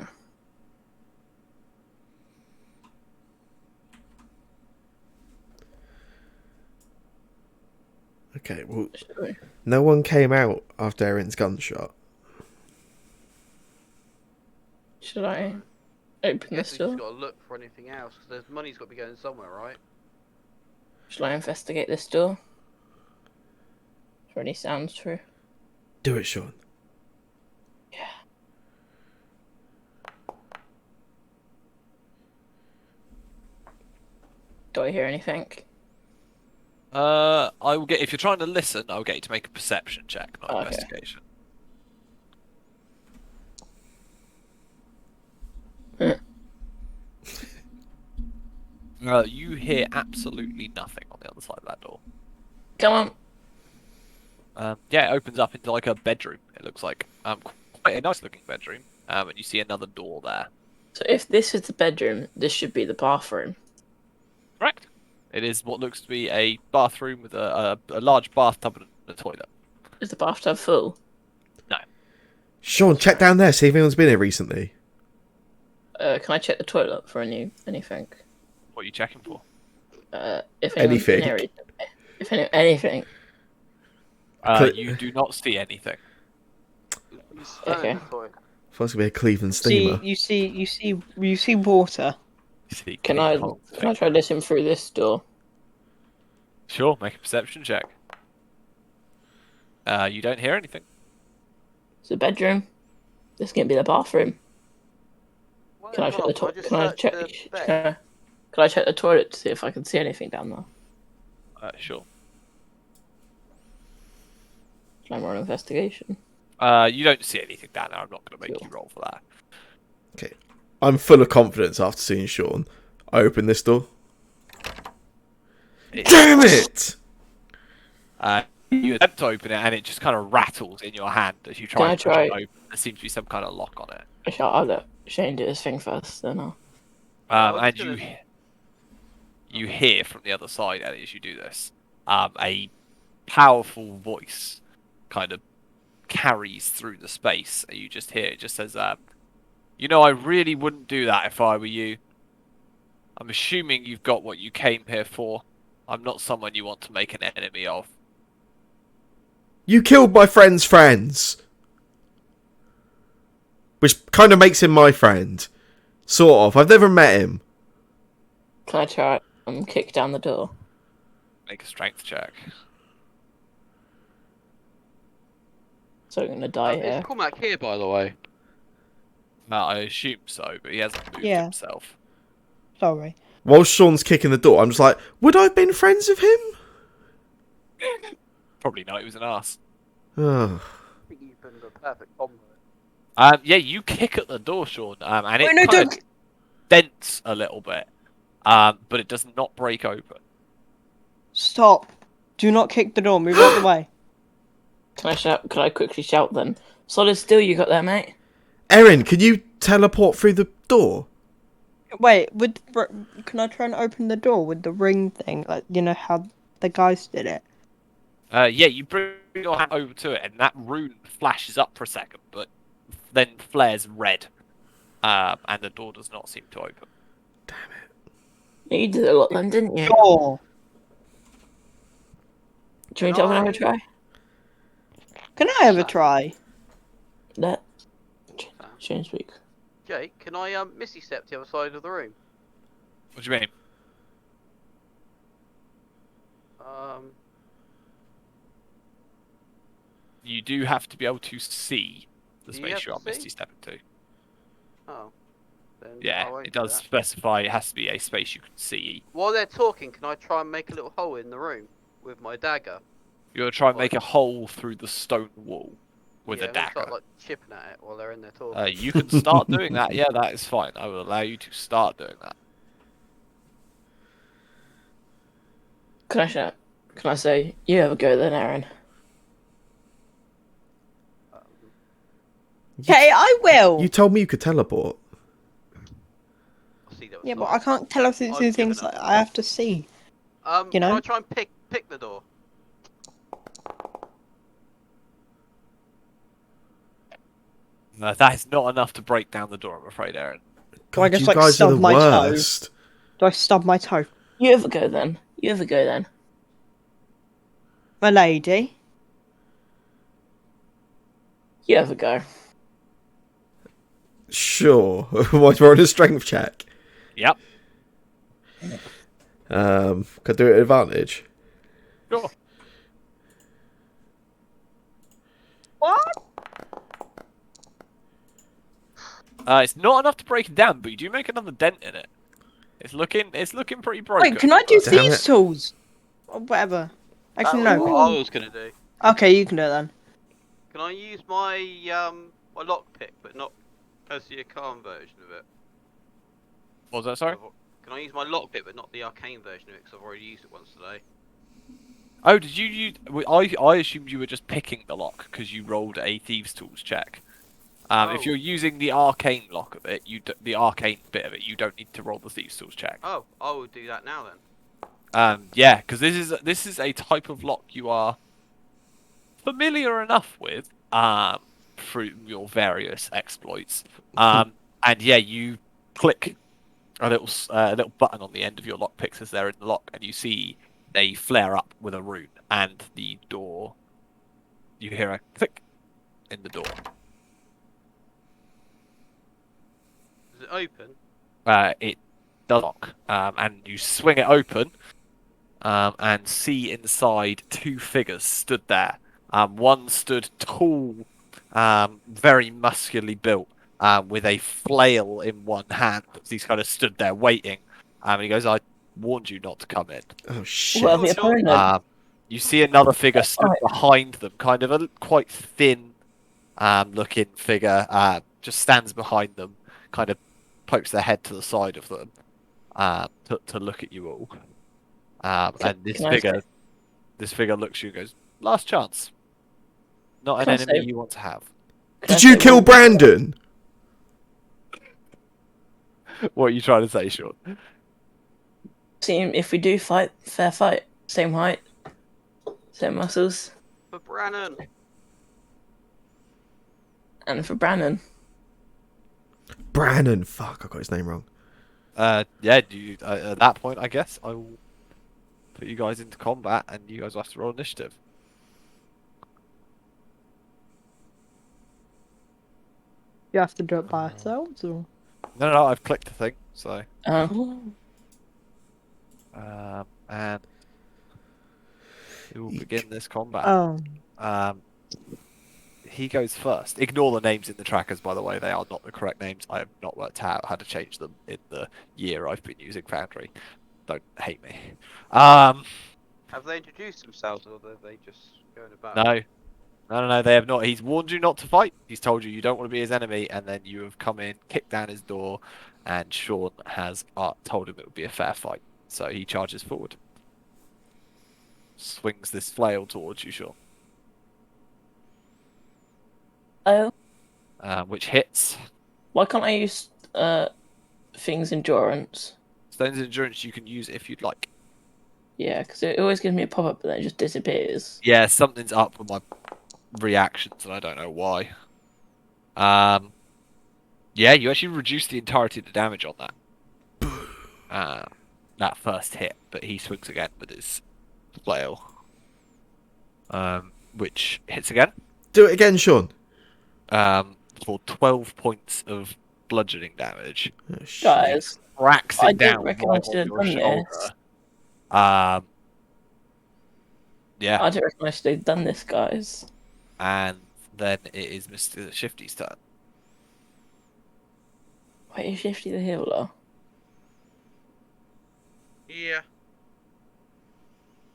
Okay, well, Should we? no one came out after Erin's gunshot. Should I I open guess this we just door? gotta look for anything else, because there's money's got to be going somewhere, right? Should I investigate this door? Is there any sounds through? Do it, Sean. Yeah. Do I hear anything? I will get if you're trying to listen. I'll get you to make a perception check, not Okay. investigation. You hear absolutely nothing on the other side of that door. Come on. Yeah, it opens up into like a bedroom. It looks like quite a nice looking bedroom. And you see another door there. So if this is the bedroom, this should be the bathroom. Correct. It is what looks to be a bathroom with a large bathtub and a toilet. Is the bathtub full? No. Sean, check down there, see if anyone's been here recently. Can I check the toilet for anything? What are you checking for? If anyone's been Anything. here recently. If anything. You do not see anything. You smell Okay. the toy. Supposed to be a Cleveland steamer. You see water. You see Can Kate I Holmes' can I try finger. listen through this door? Sure, make a perception check. You don't hear anything. It's a bedroom. This can't be the bathroom. Well, Can I hang check on, the can I toilet? just Can I search check? the bed? Can I check the toilet to see if I can see anything down there? Sure. Can I roll an investigation? You don't see anything down there. I'm not going to make Sure. you roll for that. Okay. I'm full of confidence after seeing Sean. I open this door. Damn it! You attempt to open it, and it just kind of rattles in your hand as you Can try I and push try- it open. There seems to be some kind of lock on it. I'll let Shane do his thing first, then I'll... I was And gonna- you hear from the other side, Ellie, as you do this, a powerful voice kind of carries through the space. And you just hear it just says, "You know, I really wouldn't do that if I were you. I'm assuming you've got what you came here for. I'm not someone you want to make an enemy of." You killed my friend's friends. Which kind of makes him my friend. Sort of. I've never met him. Can I try and kick down the door? Make a strength check. So I'm gonna die Is here. Cormac here, by the way? I assume so, but he hasn't moved Yeah. himself. Sorry. While Sean's kicking the door, I'm just like, would I have been friends with him? Probably not. He was an ass. Oh. I think you've been the perfect combo. Yeah, you kick at the door, Sean, and Wait, it no, kind of don't. dents a little bit, but it does not break open. Stop. Do not kick the door. Move out the way. Can I shout? Could I quickly shout then? Solid steel you got there, mate? Erin, can you teleport through the door? Wait, can I try and open the door with the ring thing? Like, you know how the guys did it? Yeah, you bring your hand over to it, and that rune flashes up for a second, but then flares red, and the door does not seem to open. You did a lot then, didn't you? Door. Do you want me to have another try? Can I have a try? Let Shane speak. Jake, can I Misty step to the other side of the room? What do you mean? You do have to be able to see the Do you space have you are to Misty see? stepping to. Oh. Then I Yeah, won't it do does that. specify it has to be a space you can see. While they're talking, can I try and make a little hole in the room with my dagger? You're gonna try and make a hole through the stone wall with Yeah, a I'm gonna dagger. start like chipping at it while they're in there talking. You can start doing that. Yeah, that is fine. I will allow you to start doing that. Can I shout? Can I say, you have a go then, Aaron? Okay, I will. You told me you could teleport. I'll see that was Yeah, but fine. I can't tell us I've these things given that up. I have to see. you Can know? I try and pick the door? No, that is not enough to break down the door, I'm afraid, Aaron. Do I God, just, you like, guys are stub the my toe? worst. Do I stub my toe? You have a go then. You have a go then. My lady. You have a go. Sure. What, we're on a strength check? Yep. Can I do it at advantage? Sure. What? It's not enough to break it down, but you do make another dent in it. It's looking pretty broken. Wait, can I do Damn it. thieves' tools? Or whatever. Actually, That no. was what I was gonna do. Okay, you can do it then. Can I use my my lockpick, but not as the arcane version of it? What was that, sorry? Can I use my lockpick, but not the arcane version of it? Because I've already used it once today. Oh, did you use... I assumed you were just picking the lock, because you rolled a Thieves' Tools check. If Oh. you're using the arcane lock of it, the arcane bit of it, you don't need to roll the Thieves' Tools check. Oh, I will do that now then. Yeah, because this is a type of lock you are familiar enough with, through your various exploits. And yeah, you click a little button on the end of your lockpick as they're in the lock, and you see they flare up with a rune, and the door you hear a click in the door. Is it open? It does lock, and you swing it open, and see inside two figures stood there. One stood tall, very muscularly built, with a flail in one hand. He's kind of stood there waiting. And he goes, "I warned you not to come in." Oh shit! Well, the Sure. opponent. You see another figure stood Right. behind them, kind of a quite thin looking figure, just stands behind them, kind of pokes their head to the side of them to look at you all. And Can I say, this figure looks at you and goes, "Last chance. Not an Can I enemy say- you want to have." can I Did you say kill one- Brandon? What are you trying to say, Sean? Team, if we do fight, fair fight, same height, same muscles, For Brannon. and for Brannon. Brandon. Fuck, I got his name wrong. Yeah, at that point, I guess I will put you guys into combat, and you guys will have to roll initiative. You have to do it by ourselves, or No, I've clicked the thing, so Oh, and we will begin this combat. He goes first. Ignore the names in the trackers, by the way. They are not the correct names. I have not worked out how to change them in the year I've been using Foundry. Don't hate me. Have they introduced themselves, or are they just going about? No, they have not. He's warned you not to fight. He's told you don't want to be his enemy, and then you have come in, kicked down his door, and Sean has told him it would be a fair fight. So he charges forward. Swings this flail towards you, Sean. oh, Which hits. why can't I use things endurance? Stone's endurance you can use if you'd like. Yeah, because it always gives me a pop up, but then it just disappears. Yeah, something's up with my reactions, and I don't know why. Yeah, you actually reduce the entirety of the damage on that. That first hit, but he swings again with his flail. Which hits again. Do it again, Sean. For 12 points of bludgeoning damage. Oh, shit. Guys, Cracks I it didn't down reckon right I on should have your done shoulder. this. Yeah, I don't reckon I should have done this, guys. and then it is Mr. Shifty's turn. Wait, is Shifty the healer? Yeah.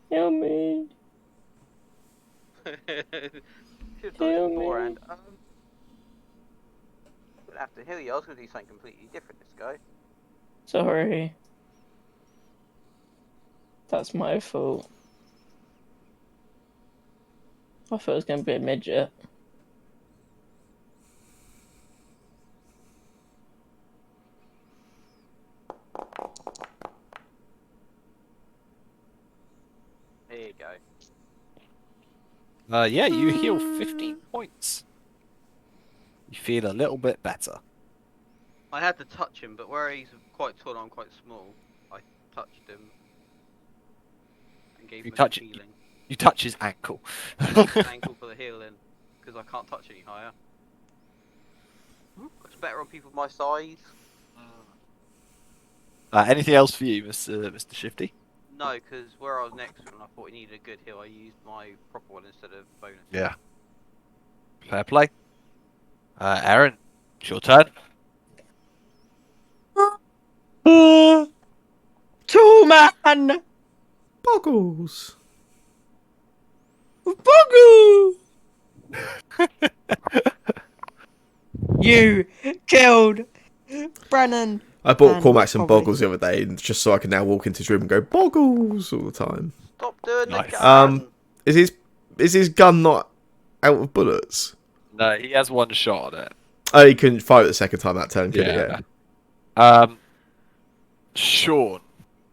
Heal me. Should have done Heal it me. beforehand. We'll have to heal you. I was going to do something completely different this go. Sorry. That's my fault. I thought it was going to be a midget. There you go. Yeah, you heal 15 points. You feel a little bit better. I had to touch him, but where he's quite tall and I'm quite small, I touched him and gave You him touch a it- feeling. You touch his ankle. Ankle for the healing, because I can't touch any higher. It's better on people my size. Anything else for you, Mr. Shifty? No, because where I was next to him, I thought he needed a good heal. I used my proper one instead of bonus. Yeah. Fair play. Aaron, it's your turn. Two man, Boggles. Boggle. You killed Brennan. I bought And Cormac some probably- Boggles the other day, and just so I can now walk into his room and go Boggles all the time. Stop doing Nice. the gun! Is his gun not out of bullets? No, he has one shot on it. Oh, he couldn't fire it the second time that turn, could he? Yeah. Sean,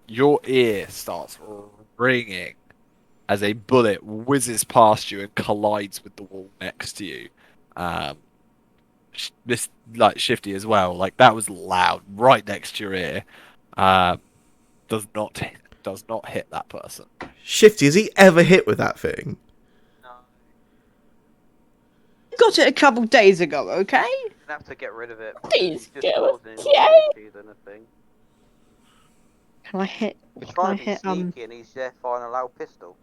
your ear starts ringing as a bullet whizzes past you and collides with the wall next to you. This like Shifty as well. Like that was loud, right next to your ear. Does not hit that person. Shifty, has he ever hit with that thing? No. got it a couple days ago, okay? You're gonna have to get rid of it. Please It's just get causing it. more Yay! issues than a thing. Can I hit? You're Can I trying to be hit? sneaky, and he's there firing a loud pistol.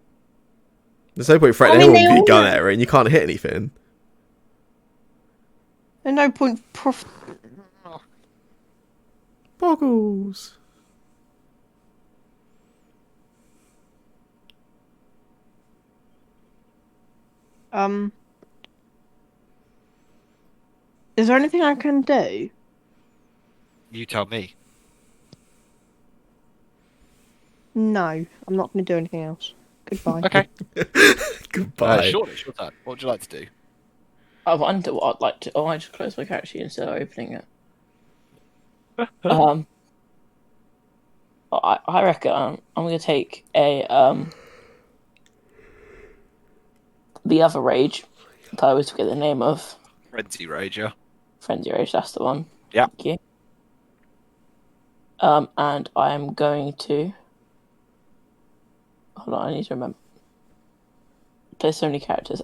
There's no point threatening I mean, anyone they with your all gun, know. Aaron. You can't hit anything. There's no point. Boggles. Is there anything I can do? You tell me. No, I'm not going to do anything else. Goodbye. Okay. Goodbye. Sean, it's your turn. What would you like to do? I wonder what I'd like to. Oh, I just closed my character sheet instead of opening it. I reckon I'm gonna take the other rage that I always forget the name of. Frenzy Rager. Frenzy Rage, that's the one. Yeah. Thank you. And I am going to. Hold on, I need to remember. There's so many characters.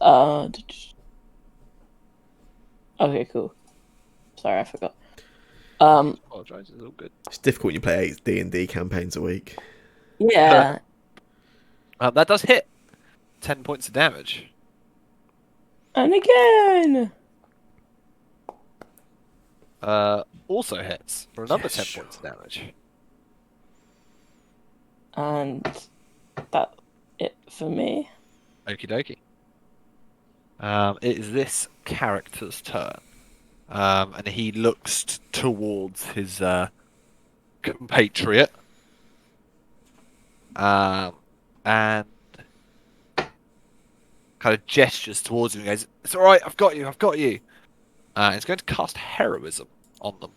Okay, cool. Sorry, I forgot. Apologise, it's all good. It's difficult when you play 8 D&D campaigns a week. Yeah. That does hit. 10 points of damage. And again. Also hits for another Yes, 10 sure. points of damage. And that's it for me. Okie dokie. It is this character's turn. And he looks towards his compatriot. And kind of gestures towards him and goes, "It's alright, I've got you, I've got you." He's going to cast heroism on them.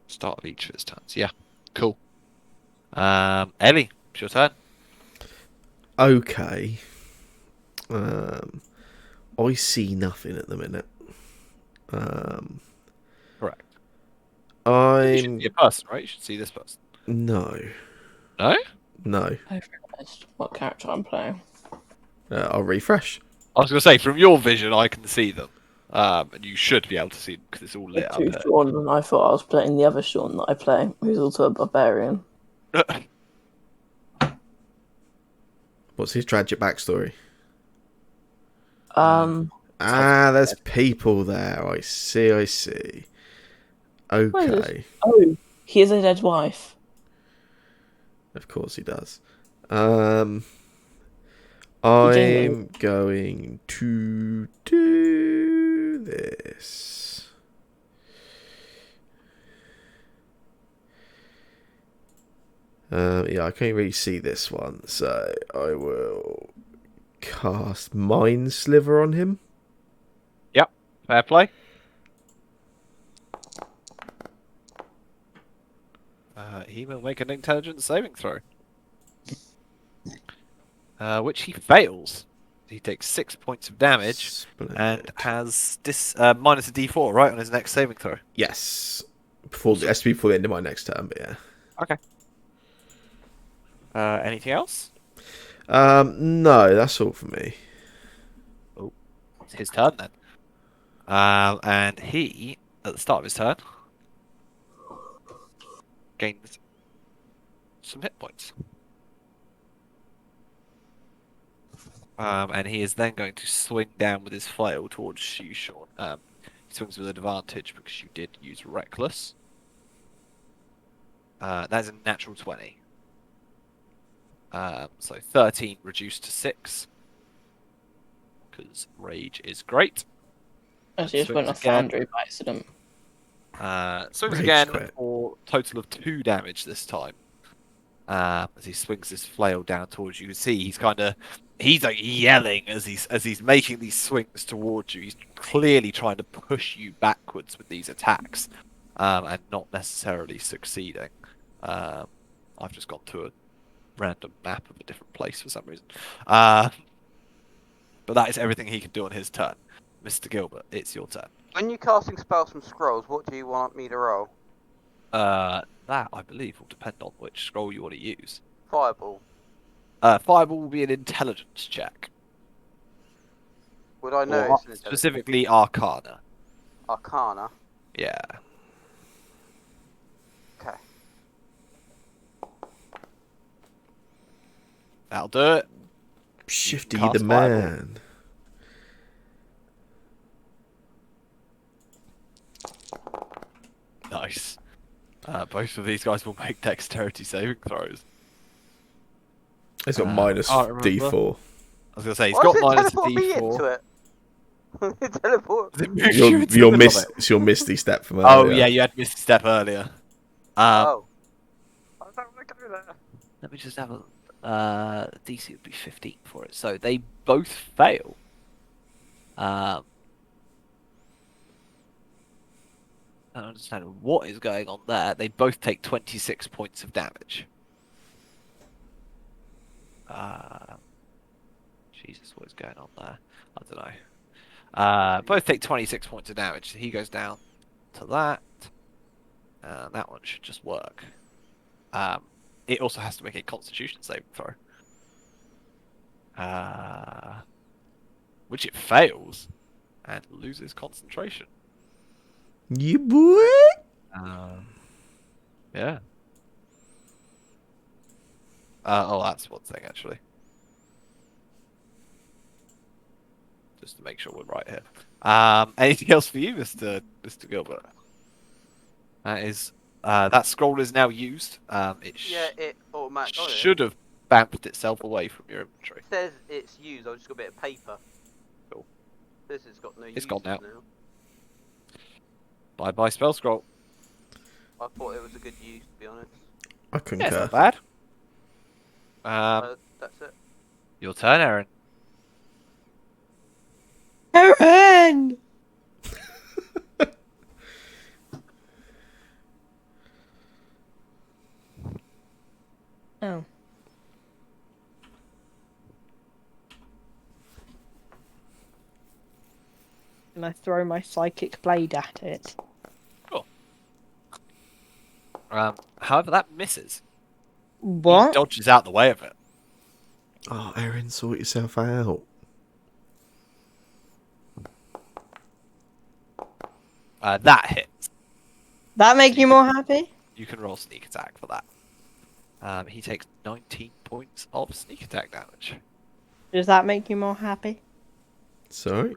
Start of each of his turns. Yeah, cool. Ellie, it's your turn. Okay. I see nothing at the minute. Correct. You should I'm see a person, right? You should see this person. no, No? no. I've realised what character I'm playing. I'll refresh. I was going to say, from your vision, I can see them. And you should be able to see them because it's all lit up Two here. Sean, and I thought I was playing the other Sean that I play, who's also a barbarian. What's his tragic backstory? There's There's people there. I see. What is Okay. Oh, he has a dead wife. Of course he does. genuinely- I'm going to do this. Yeah, I can't really see this one, so I will cast Mind Sliver on him. Yep, fair play. He will make an intelligence saving throw. Which he fails. He takes 6 points of damage Splendid. and has this minus a d4, right, on his next saving throw. Yes. It has to be before the end of my next turn, but yeah. Okay. Anything else? No, that's all for me. Oh, it's his turn then. And he, at the start of his turn, gains some hit points. And he is then going to swing down with his flail towards you, Sean. He swings with advantage because you did use Reckless. That's a natural 20. So 13 reduced to 6. Because Rage is great. Actually, just went Swings off again. Foundry by accident. Swings Rage again quit. for a total of 2 damage this time. As he swings his flail down towards you. You can see he's like yelling as he's making these swings towards you. He's clearly trying to push you backwards with these attacks, and not necessarily succeeding. I've just gone to a random map of a different place for some reason. But that is everything he can do on his turn. Mr. Gilbert, it's your turn. When you're casting spells from scrolls, what do you want me to roll? That, I believe, will depend on which scroll you want to use. Fireball. Fireball will be an intelligence check. Would I know Or it's an intelligence? specifically Arcana. Arcana. Yeah. Okay. That'll do it. Shifty cast the Fireball. man. Nice. Both of these guys will make dexterity saving throws. It's got I minus can't remember. D4. I was gonna say he's Why got does it minus teleport me into D4. it? Teleport. Does it move you into the middle of it? It's your Misty step from earlier. Oh yeah, you had missed a step earlier. Oh. I don't want to go there. Let me just have a. DC would be 15 for it, so they both fail. I don't understand what is going on there. They both take 26 points of damage. Jesus, what is going on there? I don't know. Both take 26 points of damage. So he goes down to that. That one should just work. It also has to make a Constitution saving throw. Which it fails and loses concentration. You boy. Yeah. Oh, that's one thing actually. Just to make sure we're right here. Anything else for you, Mr. Gilbert? That is. That scroll is now used. Yeah, it automatically. Should have bounced itself away from your inventory. It says it's used. I've just got a bit of paper. Cool. This has got no use. It's gone now. now. Bye bye spell scroll. I thought it was a good use, to be honest. I Yeah, it's concur. not bad. That's it. Your turn, Aaron. Aaron! Oh. And I throw my psychic blade at it. Cool. However, that misses. He What? dodges out the way of it. Oh, Erin, sort yourself out. That hits. That make you more happy? You can roll sneak attack for that. He takes 19 points of sneak attack damage. Does that make you more happy? Sorry?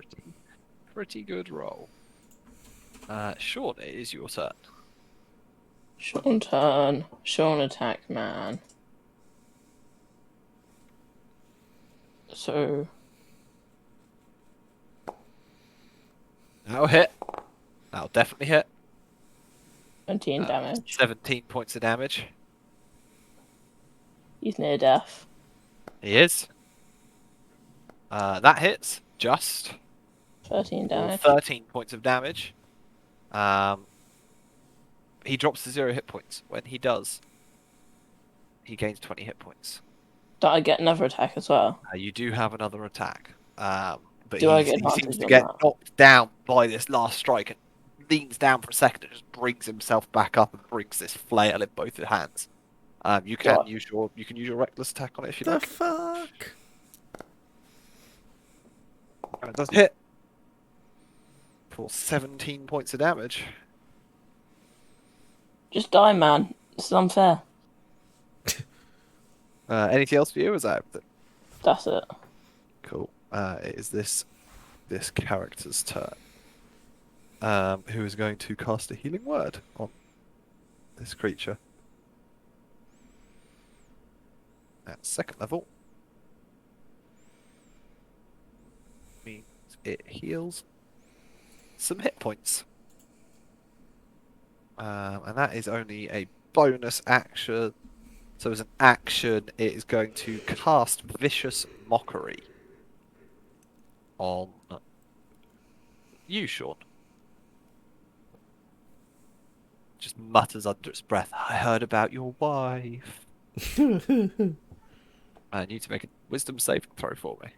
Pretty good roll. Sean, it is your turn. Sean turn. Sean attack man. So That'll hit. That'll definitely hit. 17 damage. 17 points of damage. He's near death. He is. That hits. Just. 13 For damage. 13 points of damage. He drops to 0 hit points. When he does, he gains 20 hit points. Do I get another attack as well? You do have another attack. But Do I get he seems advantage to on get that? knocked down by this last strike and leans down for a second and just brings himself back up and brings this flail in both his hands. You can God. use your reckless attack on it if you The like. fuck? And it does hit for 17 points of damage. Just die, man. This is unfair. Anything else for you? Or is that everything? That's it. Cool. It is this character's turn. Who is going to cast a healing word on this creature at 2nd level. Means it heals some hit points. And that is only a bonus action. So as an action, it is going to cast Vicious Mockery on you, Sean. Just mutters under its breath, I heard about your wife. I need to make a wisdom saving throw for me.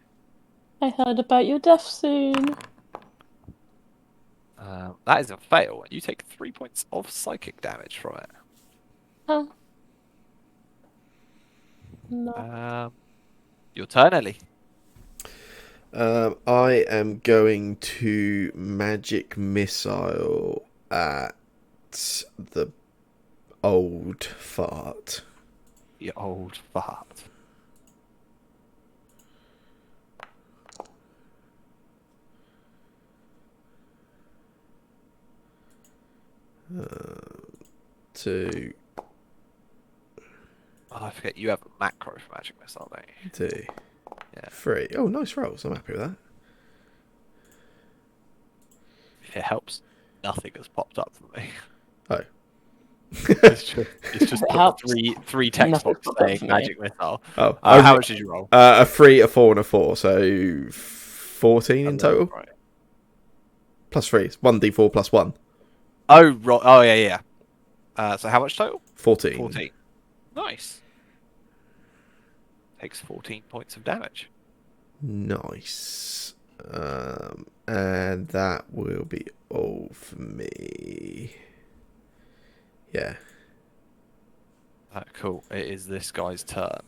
I heard about your death soon. That is a fail, and you take 3 points of psychic damage from it. Huh. No. Your turn, Ellie. I am going to magic missile at the old fart. You old fart. Two, Oh, I forget you have a macro for magic missile, don't you? two, Yeah. three. Oh, nice rolls. I'm happy with that. If it helps, nothing has popped up for me. Oh. It's just It put helps. three text Nothing boxes popped up saying for me. magic missile. Oh, How much did you roll? a 3, a 4, and a 4, so 14 in total. Right. Plus 3. It's 1d4 plus 1. Oh, yeah. So how much total? 14. 14. Nice. Takes 14 points of damage. Nice. And that will be all for me. Yeah. Cool. It is this guy's turn.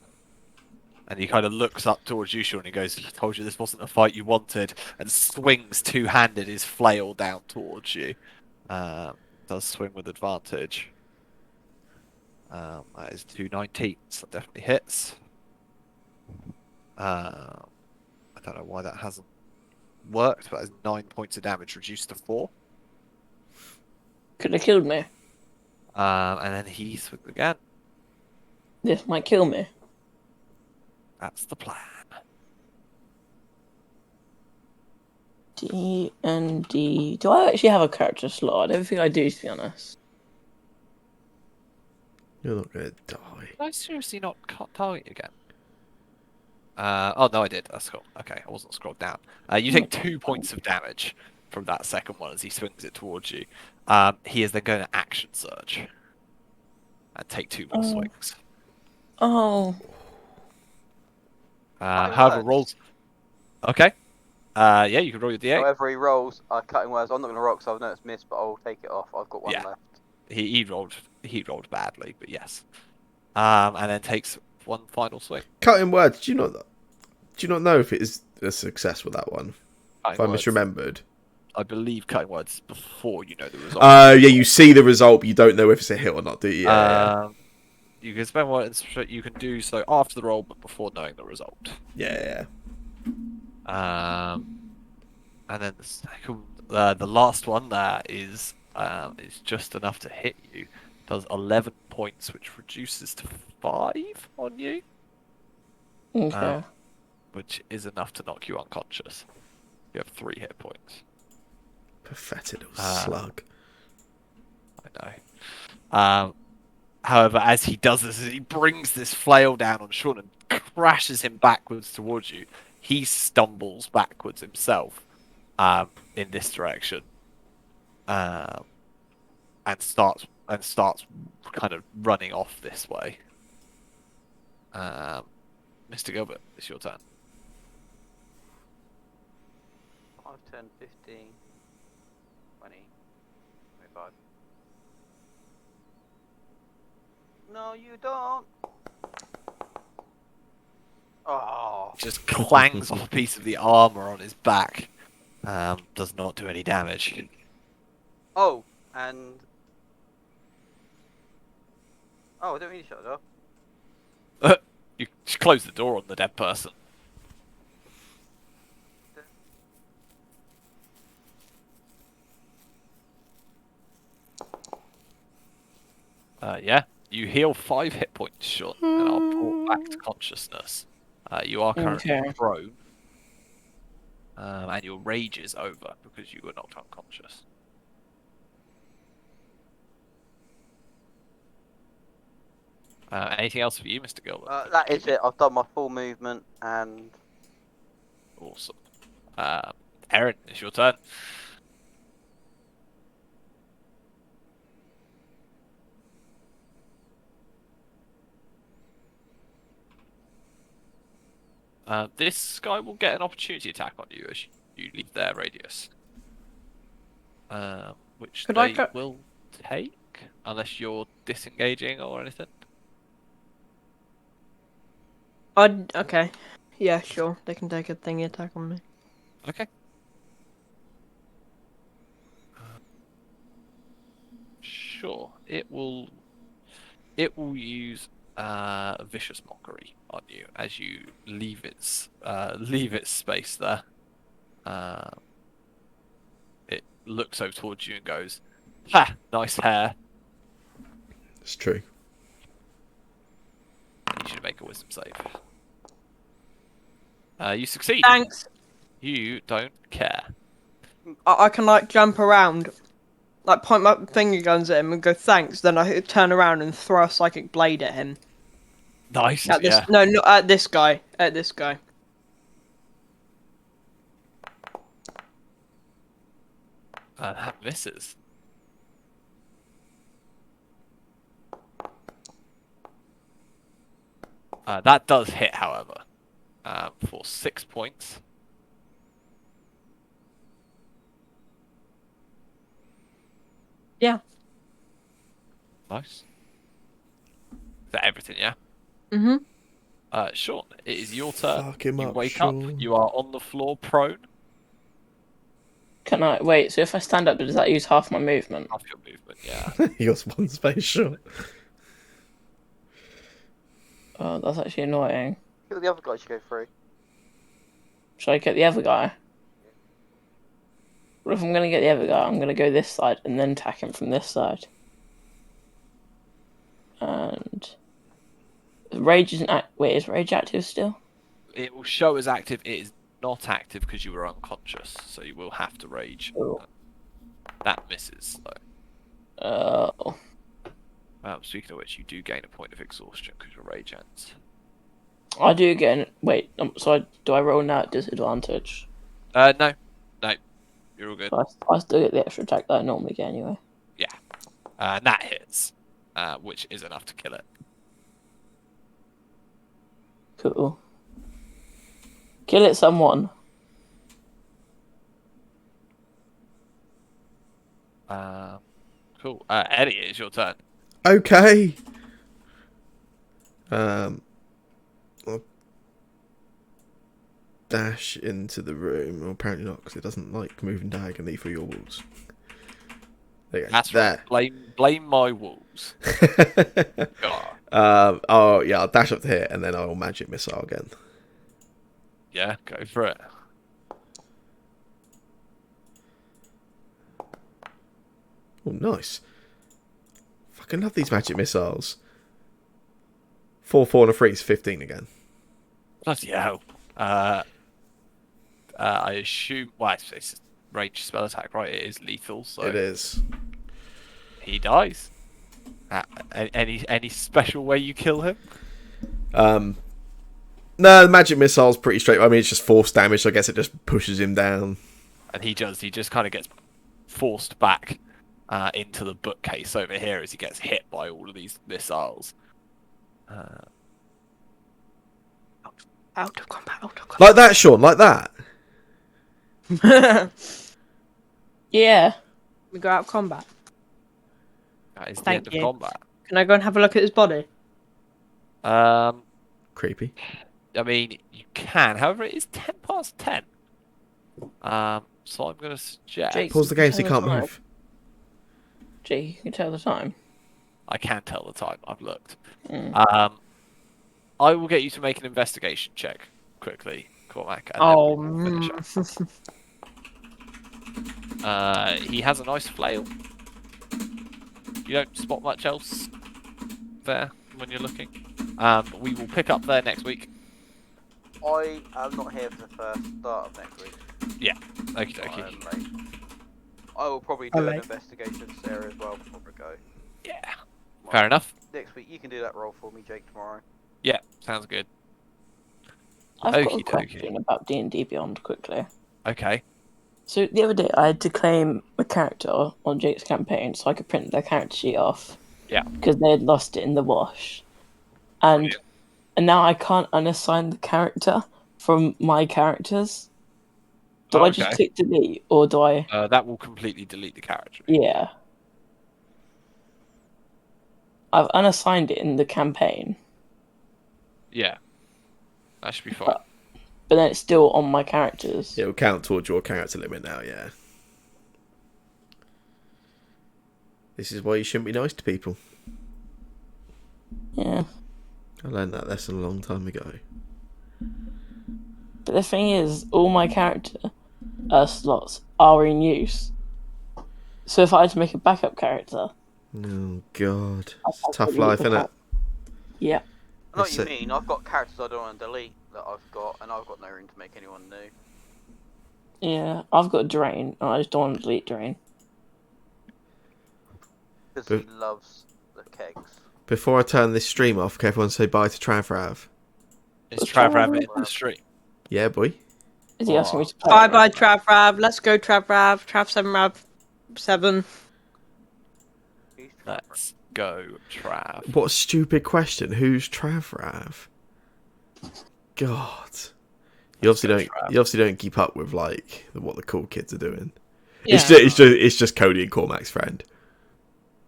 And he kind of looks up towards you, Sean, and he goes, I told you this wasn't a fight you wanted, and swings two-handed his flail down towards you. Does swing with advantage. That is 2 19s. That definitely hits. I don't know why that hasn't worked, but has 9 points of damage reduced to 4. Could have killed me. And then he swings again. This might kill me. That's the plan. D and D. Do I actually have a character slot? I don't think I do, to be honest. You're not going to die. Did I seriously not target you again? Oh, no, I did. That's cool. Okay, I wasn't scrolled down. You take 2 points of damage from that second one as he swings it towards you. He is then going to action surge and take 2 more swings. Oh. However, words. rolls. Okay. Yeah, you can roll your d8. However he rolls, cutting words. I'm not going to roll because I know it's missed, but I'll take it off. I've got one Yeah. left. He rolled badly, but yes. And then takes one final swing. Cutting words. Do you not know if it is a success with that one? If I Words. misremembered. I believe cutting words is before you know the result. Yeah, you see the result, but you don't know if it's a hit or not, do you? Yeah. You can spend one. You can do so after the roll, but before knowing the result. Yeah. And then the second, the last one there is just enough to hit you. Does 11 points, which reduces to 5 on you. Okay. Which is enough to knock you unconscious. You have 3 hit points. Pathetic little slug. I know. However, as he does this, as he brings this flail down on Sean and crashes him backwards towards you, he stumbles backwards himself in this direction, and starts kind of running off this way. Mr. Gilbert, it's your turn. 5, 10, 15, 20, 25. No, you don't. Oh. Just clangs off a piece of the armor on his back. Does not do any damage. Oh, and... Oh, I don't mean to shut it off. You just close the door on the dead person. Yeah. You heal 5 hit points, Sean, and are brought back to consciousness. You are currently Okay. prone, and your rage is over because you were knocked unconscious. Anything else for you, Mr. Gilbert? That is it. I've done my full movement and... Awesome. Erin, it's your turn. This guy will get an opportunity attack on you as you leave their radius. Which Could I they cut- will take, unless you're disengaging or anything. Okay. Yeah, sure. They can take a thingy attack on me. Okay. Sure. It will use vicious mockery on you as you leave its space there. It looks over towards you and goes, "Ha! Nice hair." It's true. You should make a wisdom save. You succeed. Thanks. You don't care. I can like jump around, like point my finger guns at him and go thanks. Then I turn around and throw a psychic blade at him. Nice. At this, Yeah. no, not at this guy. At this guy. That misses. That does hit, however, for 6 points. Yeah. Nice. Is that everything, yeah? Mhm. Sean, it is your turn. Fuck him You up, wake Sean. up. You are on the floor, prone. Can I wait? So if I stand up, does that use half my movement? Half your movement, yeah. He got one space short. Oh, that's actually annoying. Kill the other guy should go through. Should I get the other guy? What if I'm going to get the other guy? I'm going to go this side and then attack him from this side. And rage isn't wait, is rage active still? It will show as active. It is not active because you were unconscious, so you will have to rage. Oh. That misses, though. Oh. Speaking of which, you do gain a point of exhaustion because your rage ends. I do get. Wait, so do I roll now at disadvantage? No. You're all good. So I still get the extra attack that I normally get anyway. Yeah. And that hits, which is enough to kill it. Cool. Kill it, someone. Cool. Eddie, it is your turn. Okay. I'll dash into the room. Well, apparently not, because it doesn't like moving diagonally for your walls. There you go. That's there. right. Blame my wolves. God. Oh yeah, I'll dash up to here and then I'll magic missile again. Yeah, go for it. Oh, nice. Fucking love these magic missiles. 4, 4, and a 3 is 15 again. Bloody hell. I assume. Well, it's a range spell attack, right? It is lethal, so It is. he dies. Any special way you kill him? No, the magic missile's pretty straight. I mean, it's just force damage, so I guess it just pushes him down. And he does. He just kind of gets forced back into the bookcase over here as he gets hit by all of these missiles. Out of combat. Out of combat. Like that, Sean, like that. Yeah. We go out of combat. That is the Thank end you. of combat. Can I go and have a look at his body? Creepy. I mean, you can. However, it is 10 past 10. So I'm going to suggest... Jake. Pause the game so you can't move. Jake, you can tell the time. I can tell the time. I've looked. Mm. I will get you to make an investigation check quickly, Cormac. And Oh, then we'll finish up. He has a nice flail. You don't spot much else there when you're looking. We will pick up there next week. I am not here for the first start of next week. Okie I dokie. am late. I will probably do an investigation there as well before I go. Yeah. Fair enough. Next week, you can do that role for me, Jake, tomorrow. Yeah, sounds good. I've got a Okie dokie. question about D&D Beyond quickly. Okay. So the other day I had to claim a character on Jake's campaign so I could print their character sheet off. Yeah. Because they had lost it in the wash. And Brilliant. and now I can't unassign the character from my characters. Do I just click delete or do I... That will completely delete the character. Yeah. I've unassigned it in the campaign. Yeah. That should be fine. But then it's still on my characters. It'll count towards your character limit now, yeah. This is why you shouldn't be nice to people. Yeah. I learned that lesson a long time ago. But the thing is, all my character slots are in use. So if I had to make a backup character, Oh, God. I'd It's a tough probably life, look isn't it? at- yeah. I know what That's you it. mean. I've got characters I don't want to delete that I've got, and I've got no room to make anyone new. Yeah, I've got Drain, and I just don't want to delete Drain. Because But- he loves the kegs. Before I turn this stream off, can everyone say bye to Travrav? Is What's Trav wrong Rabbit with in the street? Yeah, boy. Is he asking me to play? Bye bye, Trav Rav. Let's go, Trav Rav. Trav 7 Rav 7. He's Let's go, Trav. What a stupid question. Who's Travrav? God. You obviously go, don't. Trav. You obviously don't keep up with like what the cool kids are doing. Yeah. It's just Cody and Cormac's friend.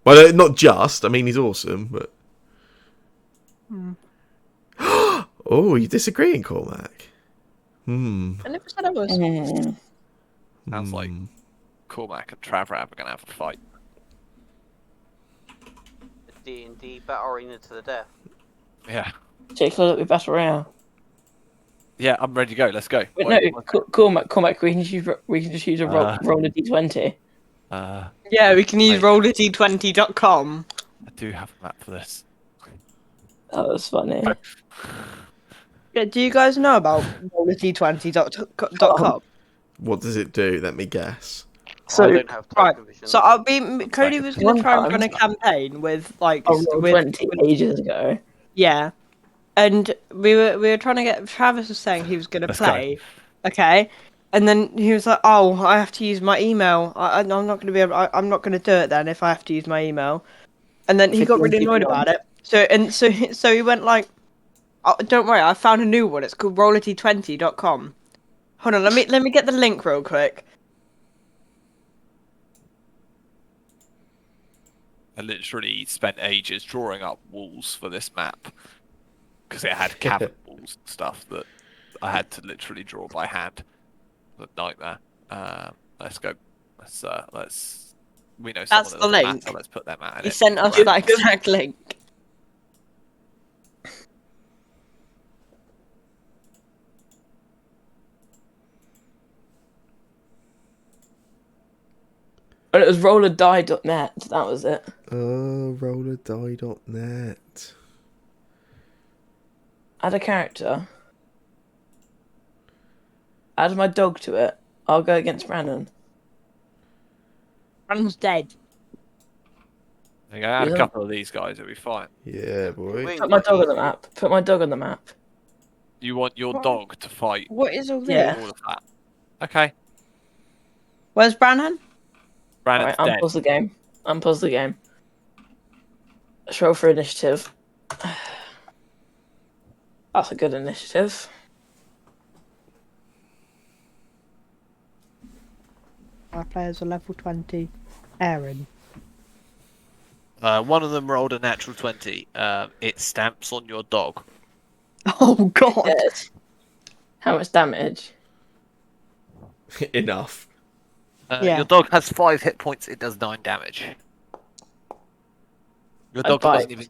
Well, not just. I mean, he's awesome, but. Oh, you disagreeing, Cormac? Hmm. I never said I was. Sounds like Cormac and Trav Rav are gonna have a fight. D&D battle arena to the death. Yeah. Jake, look, we battle royale. Yeah, I'm ready to go. Let's go. Wait, Wait, no, Cormac, we can just use a roll a d20. Yeah, we can use Wait. rollerd20.com. I do have a map for this. That was funny. Yeah, do you guys know about rollerd20.com? What does it do? Let me guess. So, I don't have Right, token vision. so Cody was going One to try and time- run a campaign with like I rolled with 20 ages ago. yeah, and we were trying to get Travis was saying he was going to Let's go. play, okay, and then he was like, oh, I have to use my email. I'm not going to be able. I'm not going to do it then if I have to use my email, and then he got really annoyed about it. So he went like, oh, don't worry, I found a new one. It's called rollerd20.com. Hold on, let me get the link real quick. I literally spent ages drawing up walls for this map because it had cavern walls and stuff that I had to literally draw by hand. It was a nightmare. Let's go. Let's. We know someone That's that the doesn't link. matter. Let's put them at He it. sent us Right. that exact link. But it was rollerdie.net. That was it. Rollerdie.net. Add a character. Add my dog to it. I'll go against Brandon. Brandon's dead. There you go, add a Yeah. couple of these guys, it'll be fine. Yeah, boy. Wings Put my like dog on the easy. map. Put my dog on the map. You want your What? dog to fight What is all this? Yeah. all of that. Okay. Where's Branhan? Brandon's Alright, dead. unpause the game. Unpause the game. Let's roll for initiative. That's a good initiative. Our players are level 20. Aaron. One of them rolled a natural 20. It stamps on your dog. Oh god. Yes. How much damage? Enough. Yeah. Your dog has 5 hit points. It does 9 damage. Your I dog doesn't bite. even.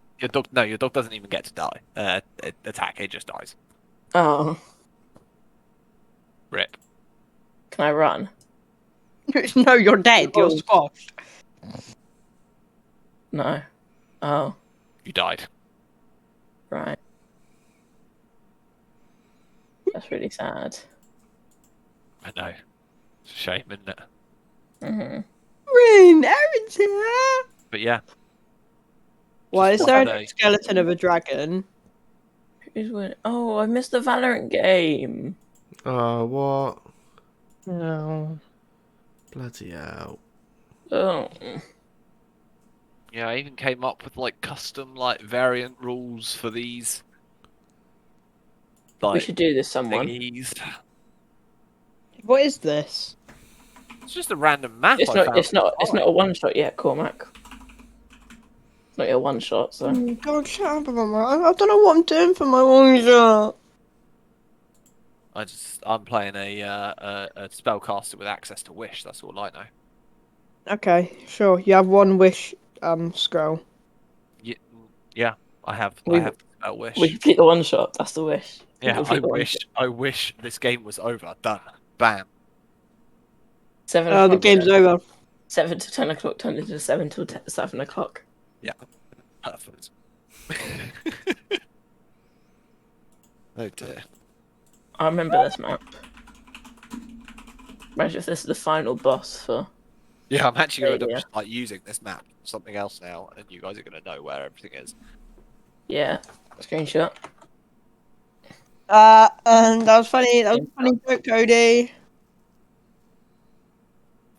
Your dog doesn't even get to die. Attack. It just dies. Oh, Rip. can I run? No, you're dead. You're Oh. squashed. No. Oh, You died. right. That's really sad. I know. It's a shame, isn't it? hmm Rin, Aaron's here. But yeah. Why Just is there one a day. skeleton of a dragon? Who's winning? Oh, I missed the Valorant game. Oh, what? No. Bloody hell. Oh, Yeah, I even came up with like custom like variant rules for these. we Like should do this, someone. thingies. What is this? It's just a random map. It's I not. found It's not. It's online. not a one shot yet, Cormac. It's not your one shot, so. Oh, God, shut up about my. I don't know what I'm doing for my one shot. I'm playing a spellcaster with access to wish. That's all I know. Okay, sure. You have one wish scroll. Yeah, I have We- the spell wish. We complete the one shot. That's the wish. We Yeah, complete the one shot. I wish this game was over. Done. Bam. 7 The o'clock. game's yeah. over. 7 to 10 o'clock turned into 7 till 7 o'clock. Yeah. Perfect. Oh dear. I remember this map. Imagine if this is the final boss for. Yeah, I'm actually going to Yeah. just like using this map for something else now, and you guys are going to know where everything is. Yeah. Screenshot. And that was funny. That was a funny joke, Cody.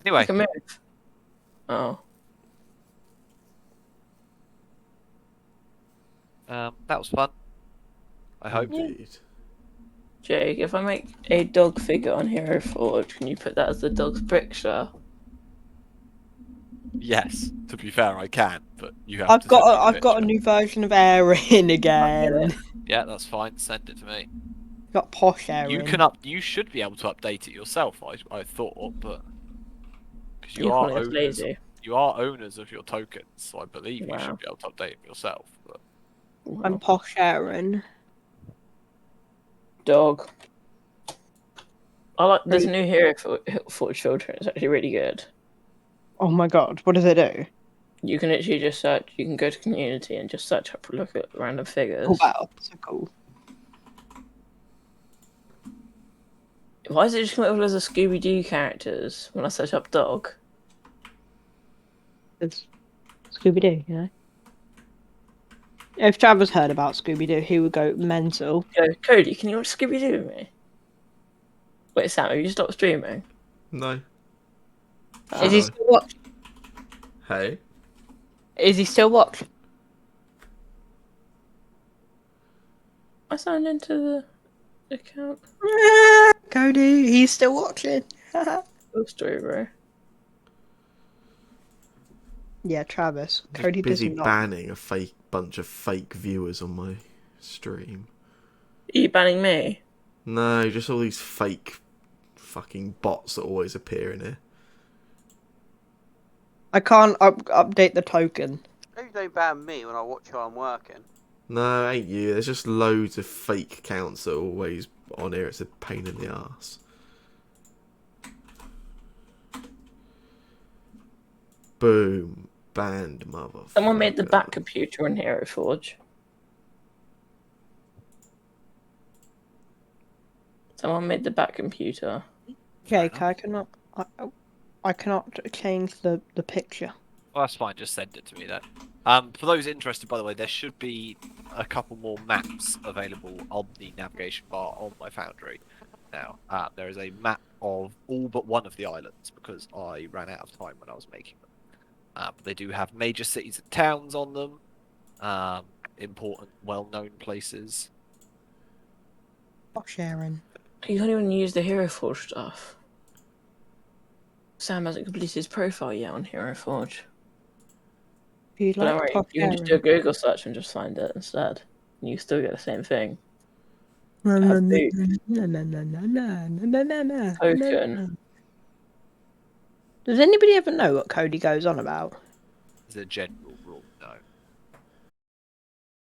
Anyway, You can move. Oh. that was fun. I hope. Indeed. Jake, if I make a dog figure on Hero Forge, can you put that as the dog's picture? Yes. To be fair, I can, but you have I've to send me the got a picture. new version of Erin again. Yeah, that's fine. Send it to me. Got posh Erin. You should be able to update it yourself. I thought, but because You're calling us lazy. you are owners of your tokens, so I believe you Wow. should be able to update them yourself. But I'm posh Erin. Dog. I like. There's a new Hero Forge filter. It's actually really good. Oh my god, what does it do? You can literally just search. You can go to community and just search up, look at random figures. Oh wow, so cool. Why is it just come up as a Scooby Doo characters when I search up dog? It's Scooby Doo, you know. If Travis heard about Scooby Doo, he would go mental. Yo, Cody, can you watch Scooby Doo with me? Wait, Sam, have you stopped streaming? No. Is he I? still watching? Hey. Is he still watching? I signed into the account. Cody, he's still watching. Full story, bro. Yeah, Travis. I'm just Cody does busy not. banning a fake bunch of fake viewers on my stream. Are you banning me? No, just all these fake fucking bots that always appear in here. I can't update the token. Maybe don't ban me when I watch how I'm working. No, ain't you. There's just loads of fake accounts that are always on here. It's a pain in the arse. Boom. Banned, motherfucker. Someone made the back computer on Hero Forge. Someone made the back computer. Jake, I cannot change the picture. well, that's fine. Just send it to me then. For those interested, by the way, there should be a couple more maps available on the navigation bar on my Foundry. Now, there is a map of all but one of the islands because I ran out of time when I was making them. But they do have major cities and towns on them, important, well-known places. Posh Erin. You can't even use the Hero Forge stuff. Sam hasn't completed his profile yet on Hero Forge. If you But don't like worry, Posh you can just do a Erin. Google search and just find it instead. And you still get the same thing. No, Have no, food. no, no, no, no, no, no, no, no. Token. Does anybody ever know what Cody goes on about? Is it